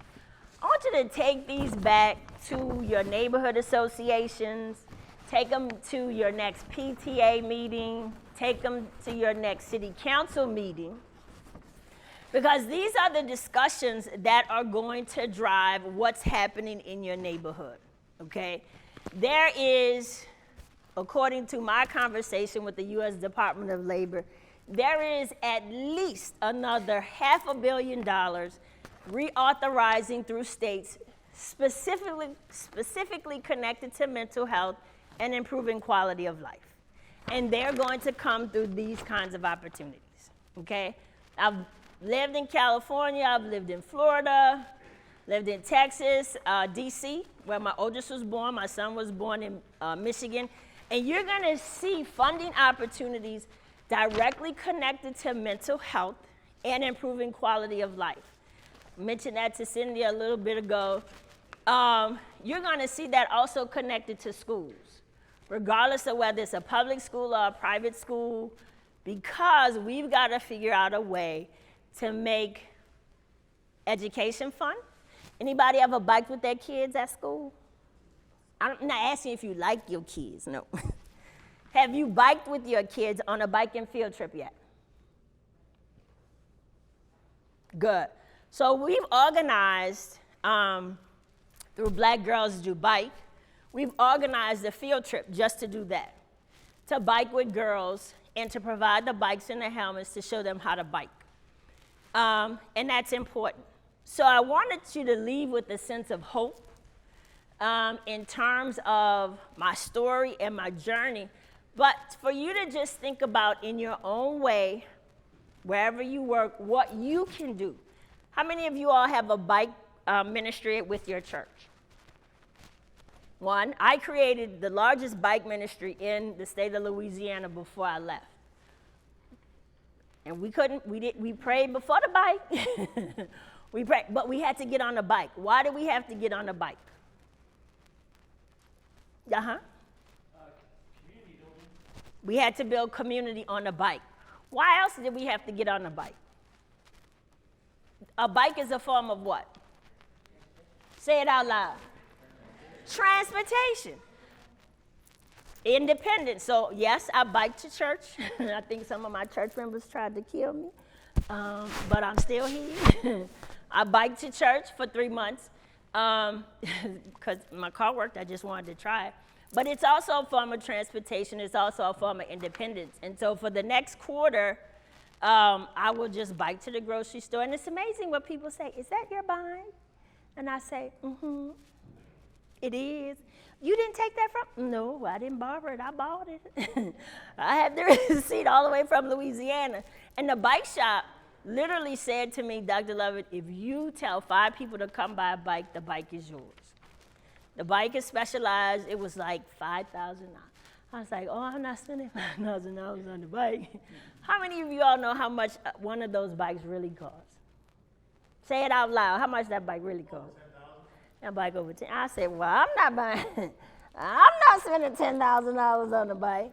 I want you to take these back to your neighborhood associations, take them to your next PTA meeting, take them to your next city council meeting, because these are the discussions that are going to drive what's happening in your neighborhood, okay? There is, according to my conversation with the U.S. Department of Labor, there is at least another $500 million reauthorizing through states specifically connected to mental health and improving quality of life. And they're going to come through these kinds of opportunities, okay? I've lived in California, I've lived in Florida, lived in Texas, DC, where my oldest was born. My son was born in Michigan. And you're gonna see funding opportunities directly connected to mental health and improving quality of life. I mentioned that to Cindy a little bit ago. You're gonna see that also connected to schools, regardless of whether it's a public school or a private school, because we've gotta figure out a way to make education fun. Anybody ever biked with their kids at school? I'm not asking if you like your kids, no. Have you biked with your kids on a biking field trip yet? Good. So we've organized, through Black Girls Do Bike, we've organized a field trip just to do that, to bike with girls and to provide the bikes and the helmets to show them how to bike. And that's important. So I wanted you to leave with a sense of hope in terms of my story and my journey, but for you to just think about in your own way, wherever you work, what you can do. How many of you all have a bike ministry with your church? One, I created the largest bike ministry in the state of Louisiana before I left. And we prayed before the bike. We prayed, but we had to get on the bike. Why did we have to get on the bike? Community building. We had to build community on the bike. Why else did we have to get on the bike? A bike is a form of what? Say it out loud. Transportation. Independence. So yes, I bike to church. I think some of my church members tried to kill me, but I'm still here. I biked to church for 3 months because my car worked. I just wanted to try it. But it's also a form of transportation. It's also a form of independence. And so for the next quarter, I will just bike to the grocery store. And it's amazing what people say, is that your bike? And I say, it is. You didn't take that from? No, I didn't borrow it. I bought it. I had the receipt all the way from Louisiana. And the bike shop literally said to me, Dr. Lovett, if you tell 5 people to come buy a bike, the bike is yours. The bike is specialized. It was like $5,000. I was like, oh, I'm not spending $5,000 on the bike. How many of you all know how much one of those bikes really costs? Say it out loud. How much that bike really costs? That bike over 10. I said, well, I'm not buying. I'm not spending $10,000 on the bike.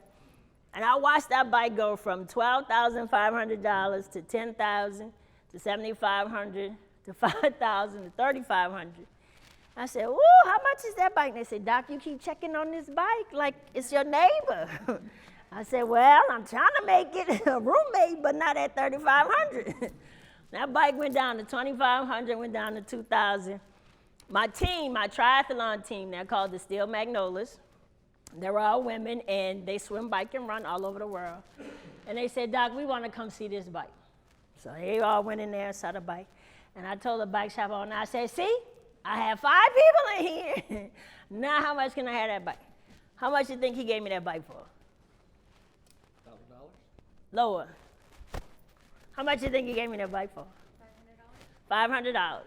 And I watched that bike go from $12,500 to $10,000 to $7,500 to to 5,000 to 3,500. I said, ooh, how much is that bike? And they said, Doc, you keep checking on this bike like it's your neighbor. I said, well, I'm trying to make it a roommate, but not at 3,500. That bike went down to 2,500, went down to 2,000. My team, my triathlon team, they're called the Steel Magnolias. They're all women, and they swim, bike, and run all over the world. And they said, Doc, we want to come see this bike. So they all went in there and saw the bike. And I told the bike shop owner, I said, see, I have 5 people in here. Now how much can I have that bike? How much do you think he gave me that bike for? $1,000? Lower. How much do you think he gave me that bike for? $500. $500.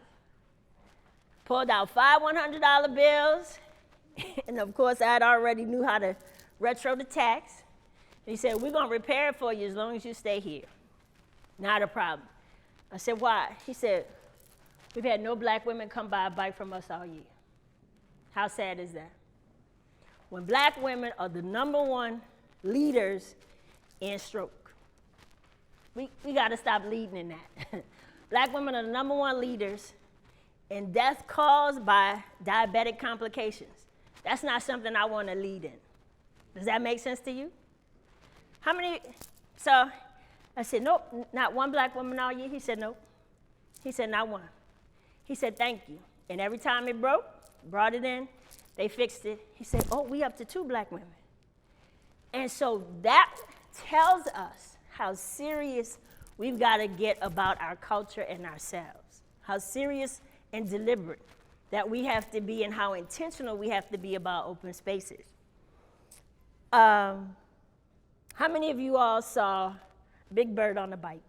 Pulled out 5 $100 bills. And of course, I already knew how to retro the tax. He said, we're going to repair it for you as long as you stay here. Not a problem. I said, why? He said, we've had no black women come buy a bike from us all year. How sad is that? When black women are the #1 leaders in stroke. We got to stop leading in that. Black women are the #1 leaders in death caused by diabetic complications. That's not something I want to lead in. Does that make sense to you? How many? So I said, nope, not one black woman all year. He said, nope. He said, not one. He said, thank you. And every time it broke, brought it in, they fixed it. He said, oh, we up to 2 black women. And so that tells us how serious we've got to get about our culture and ourselves, how serious and deliberate that we have to be and how intentional we have to be about open spaces. How many of you all saw Big Bird on the Bike?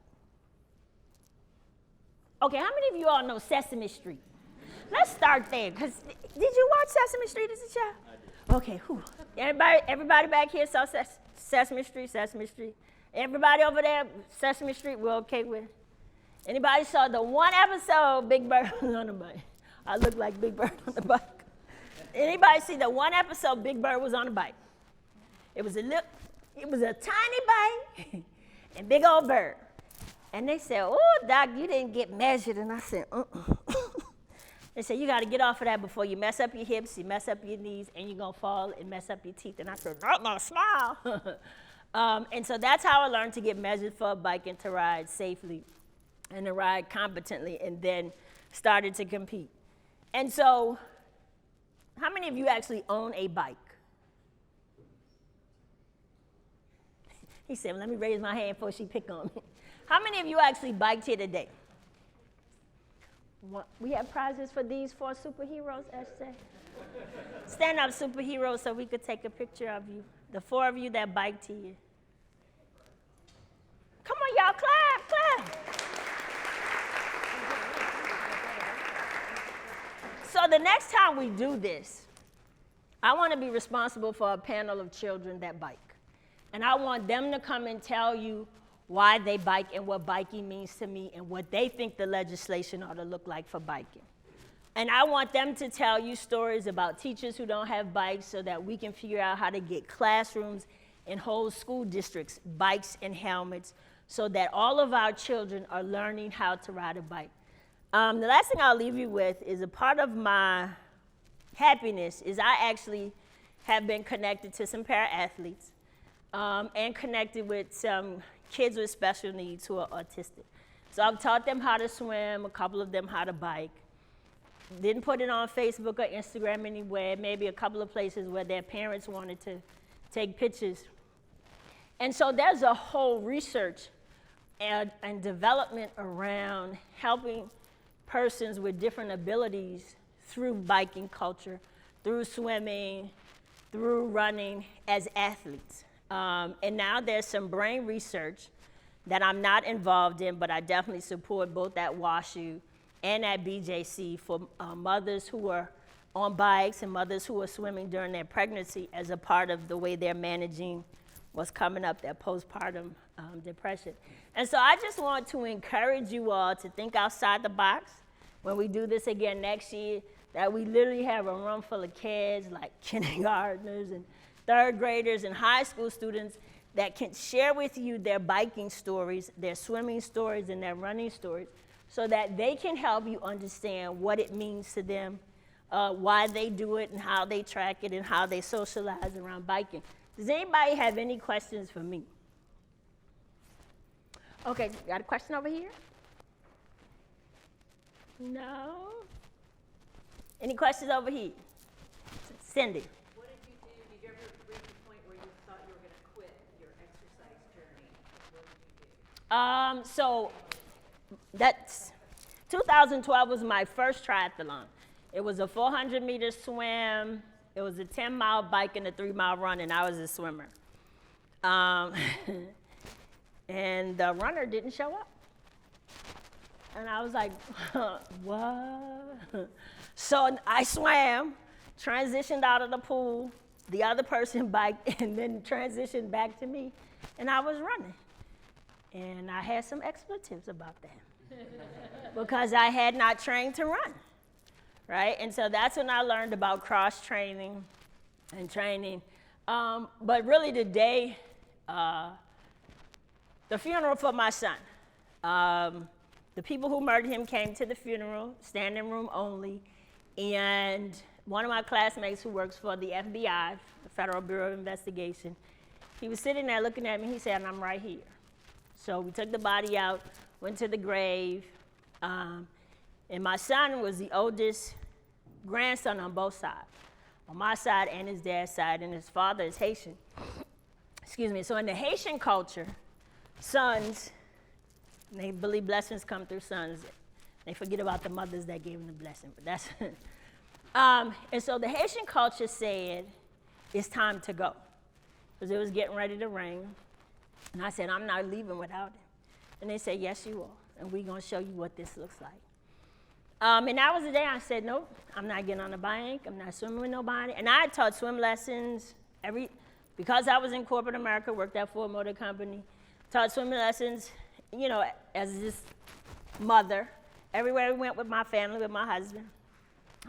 Okay, how many of you all know Sesame Street? Let's start there, because did you watch Sesame Street as a child? I did. Okay, whew. Everybody back here saw Sesame Street, Sesame Street. Everybody over there, Sesame Street, we're okay with. Anybody saw the one episode Big Bird was on the bike? I look like Big Bird on the bike. Anybody see the one episode Big Bird was on the bike? It was a tiny bike and big old bird. And they said, oh, Doc, you didn't get measured. And I said, They said, you got to get off of that before you mess up your hips, you mess up your knees, and you're going to fall and mess up your teeth. And I said, no, smile. And so that's how I learned to get measured for a bike and to ride safely and to ride competently, and then started to compete. And so how many of you actually own a bike? He said, let me raise my hand before she pick on me. How many of you actually biked here today? We have prizes for these 4 superheroes, SJ. Stand up, superheroes, so we could take a picture of you. The 4 of you that biked here. Come on, y'all, clap. So the next time we do this, I want to be responsible for a panel of children that bike. And I want them to come and tell you why they bike and what biking means to me and what they think the legislation ought to look like for biking. And I want them to tell you stories about teachers who don't have bikes so that we can figure out how to get classrooms and whole school districts bikes and helmets so that all of our children are learning how to ride a bike. The last thing I'll leave you with is a part of my happiness is I actually have been connected to some para-athletes and connected with some kids with special needs who are autistic. So I've taught them how to swim, a couple of them how to bike. Didn't put it on Facebook or Instagram anywhere, maybe a couple of places where their parents wanted to take pictures. And so there's a whole research and development around helping persons with different abilities through biking culture, through swimming, through running as athletes. And now there's some brain research that I'm not involved in, but I definitely support both at WashU and at BJC for mothers who are on bikes and mothers who are swimming during their pregnancy as a part of the way they're managing what's coming up, their postpartum depression. And so I just want to encourage you all to think outside the box when we do this again next year, that we literally have a room full of kids like kindergartners and 3rd graders and high school students that can share with you their biking stories, their swimming stories, and their running stories, so that they can help you understand what it means to them, why they do it and how they track it and how they socialize around biking. Does anybody have any questions for me? Okay, got a question over here? No? Any questions over here? Cindy. What did you do? Did you ever reach a point where you thought you were going to quit your exercise journey? What did you do? So that's 2012 was my first triathlon. It was a 400-meter swim. It was a 10-mile bike and a 3-mile run, and I was a swimmer. And the runner didn't show up. And I was like, what? So I swam, transitioned out of the pool, the other person biked, and then transitioned back to me, and I was running. And I had some expletives about that because I had not trained to run, right? And so that's when I learned about cross-training and training. But really today, the funeral for my son. The people who murdered him came to the funeral, standing room only, and one of my classmates who works for the FBI, the Federal Bureau of Investigation, he was sitting there looking at me, he said, I'm right here. So we took the body out, went to the grave, and my son was the oldest grandson on both sides, on my side and his dad's side, and his father is Haitian. Excuse me, so in the Haitian culture, sons, they believe blessings come through sons. They forget about the mothers that gave them the blessing, but that's, and so the Haitian culture said, it's time to go, because it was getting ready to rain. And I said, I'm not leaving without him. And they said, yes, you are, and we're gonna show you what this looks like. And that was the day I said, nope, I'm not getting on the bike, I'm not swimming with nobody. And I taught swim lessons because I was in corporate America, worked at Ford Motor Company, taught swimming lessons, you know, as this mother, everywhere we went with my family, with my husband.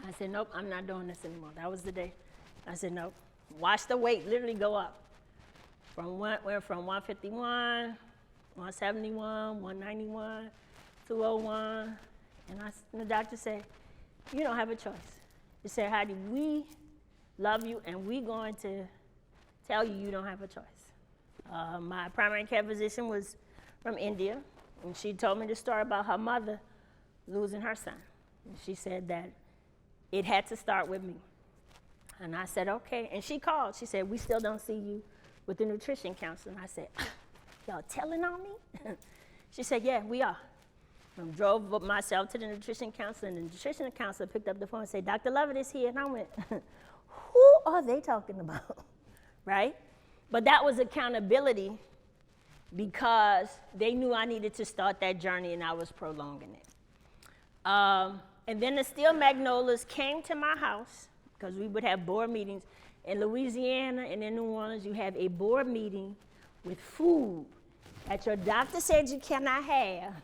I said, nope, I'm not doing this anymore. That was the day. I said, nope. Watch the weight literally go up. Went from 151, 171, 191, 201, and the doctor said, you don't have a choice. He said, Heidi, we love you, and we're going to tell you you don't have a choice. My primary care physician was from India, and she told me the story about her mother losing her son. And she said that it had to start with me. And I said, okay. And she called. She said, we still don't see you with the nutrition counselor. And I said, y'all telling on me? She said, yeah, we are. I drove myself to the nutrition counselor, and the nutrition counselor picked up the phone and said, Dr. Lovett is here. And I went, who are they talking about, right? But that was accountability because they knew I needed to start that journey, and I was prolonging it. And then the Steel Magnolias came to my house because we would have board meetings. In Louisiana and in New Orleans, you have a board meeting with food that your doctor said you cannot have,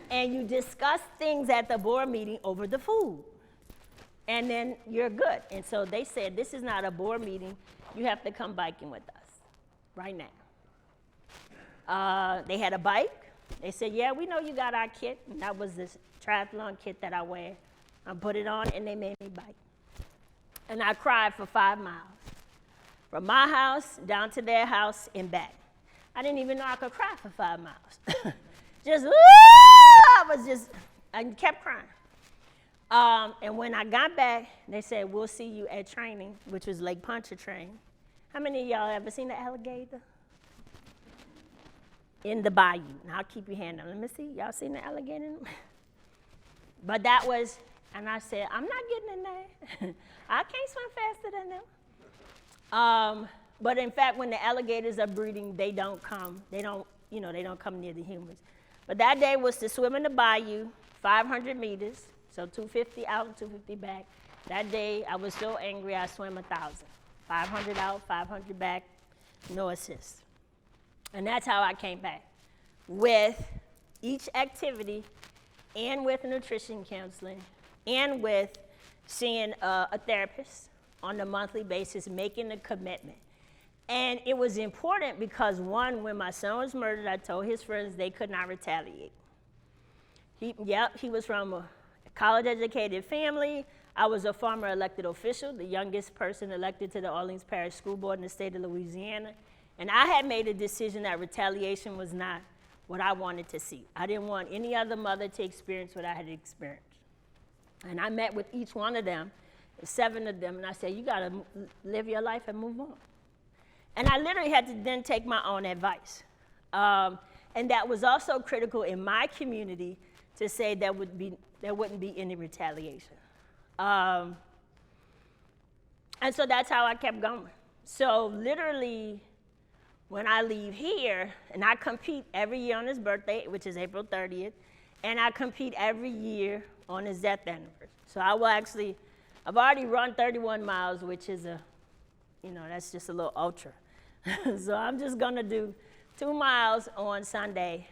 and you discuss things at the board meeting over the food. And then you're good. And so they said, this is not a board meeting. You have to come biking with us right now. They had a bike. They said, yeah, we know you got our kit. And that was this triathlon kit that I wear. I put it on, and they made me bike. And I cried for 5 miles. From my house down to their house and back. I didn't even know I could cry for 5 miles. I kept crying. And when I got back, they said, we'll see you at training, which was Lake Pontchartrain. How many of y'all ever seen the alligator? In the bayou. Now, I'll keep your hand on. Let me see. Y'all seen the alligator? But that was, and I said, I'm not getting in there. I can't swim faster than them. But in fact, when the alligators are breeding, they don't come near the humans. But that day was to swim in the bayou, 500 meters, so 250 out and 250 back. That day, I was so angry, I swam 1,000. 500 out, 500 back, no assist. And that's how I came back, with each activity and with nutrition counseling and with seeing a therapist on a monthly basis, making a commitment. And it was important because, one, when my son was murdered, I told his friends they could not retaliate. He was from a college-educated family. I was a former elected official, the youngest person elected to the Orleans Parish School Board in the state of Louisiana. And I had made a decision that retaliation was not what I wanted to see. I didn't want any other mother to experience what I had experienced. And I met with each one of them, 7 of them, and I said, you gotta live your life and move on. And I literally had to then take my own advice. And that was also critical in my community to say there wouldn't be any retaliation. And so that's how I kept going. So literally, when I leave here, and I compete every year on his birthday, which is April 30th, and I compete every year on his death anniversary. So I will actually, I've already run 31 miles, which is that's just a little ultra. So I'm just gonna do 2 miles on Sunday,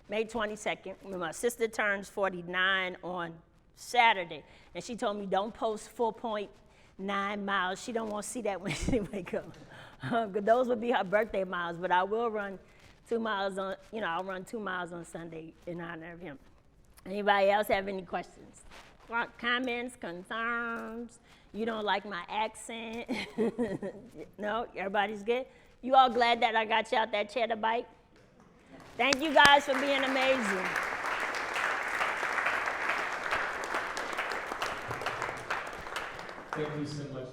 May 22nd, when my sister turns 49 on Saturday. And she told me, don't post 4.9 miles. She don't want to see that when she wake up. Those would be her birthday miles, but I will run 2 miles on, I'll run 2 miles on Sunday in honor of him. Anybody else have any questions? Comments, concerns? You don't like my accent? No, everybody's good? You all glad that I got you out that chair to bike? Thank you guys for being amazing. Thank you so much.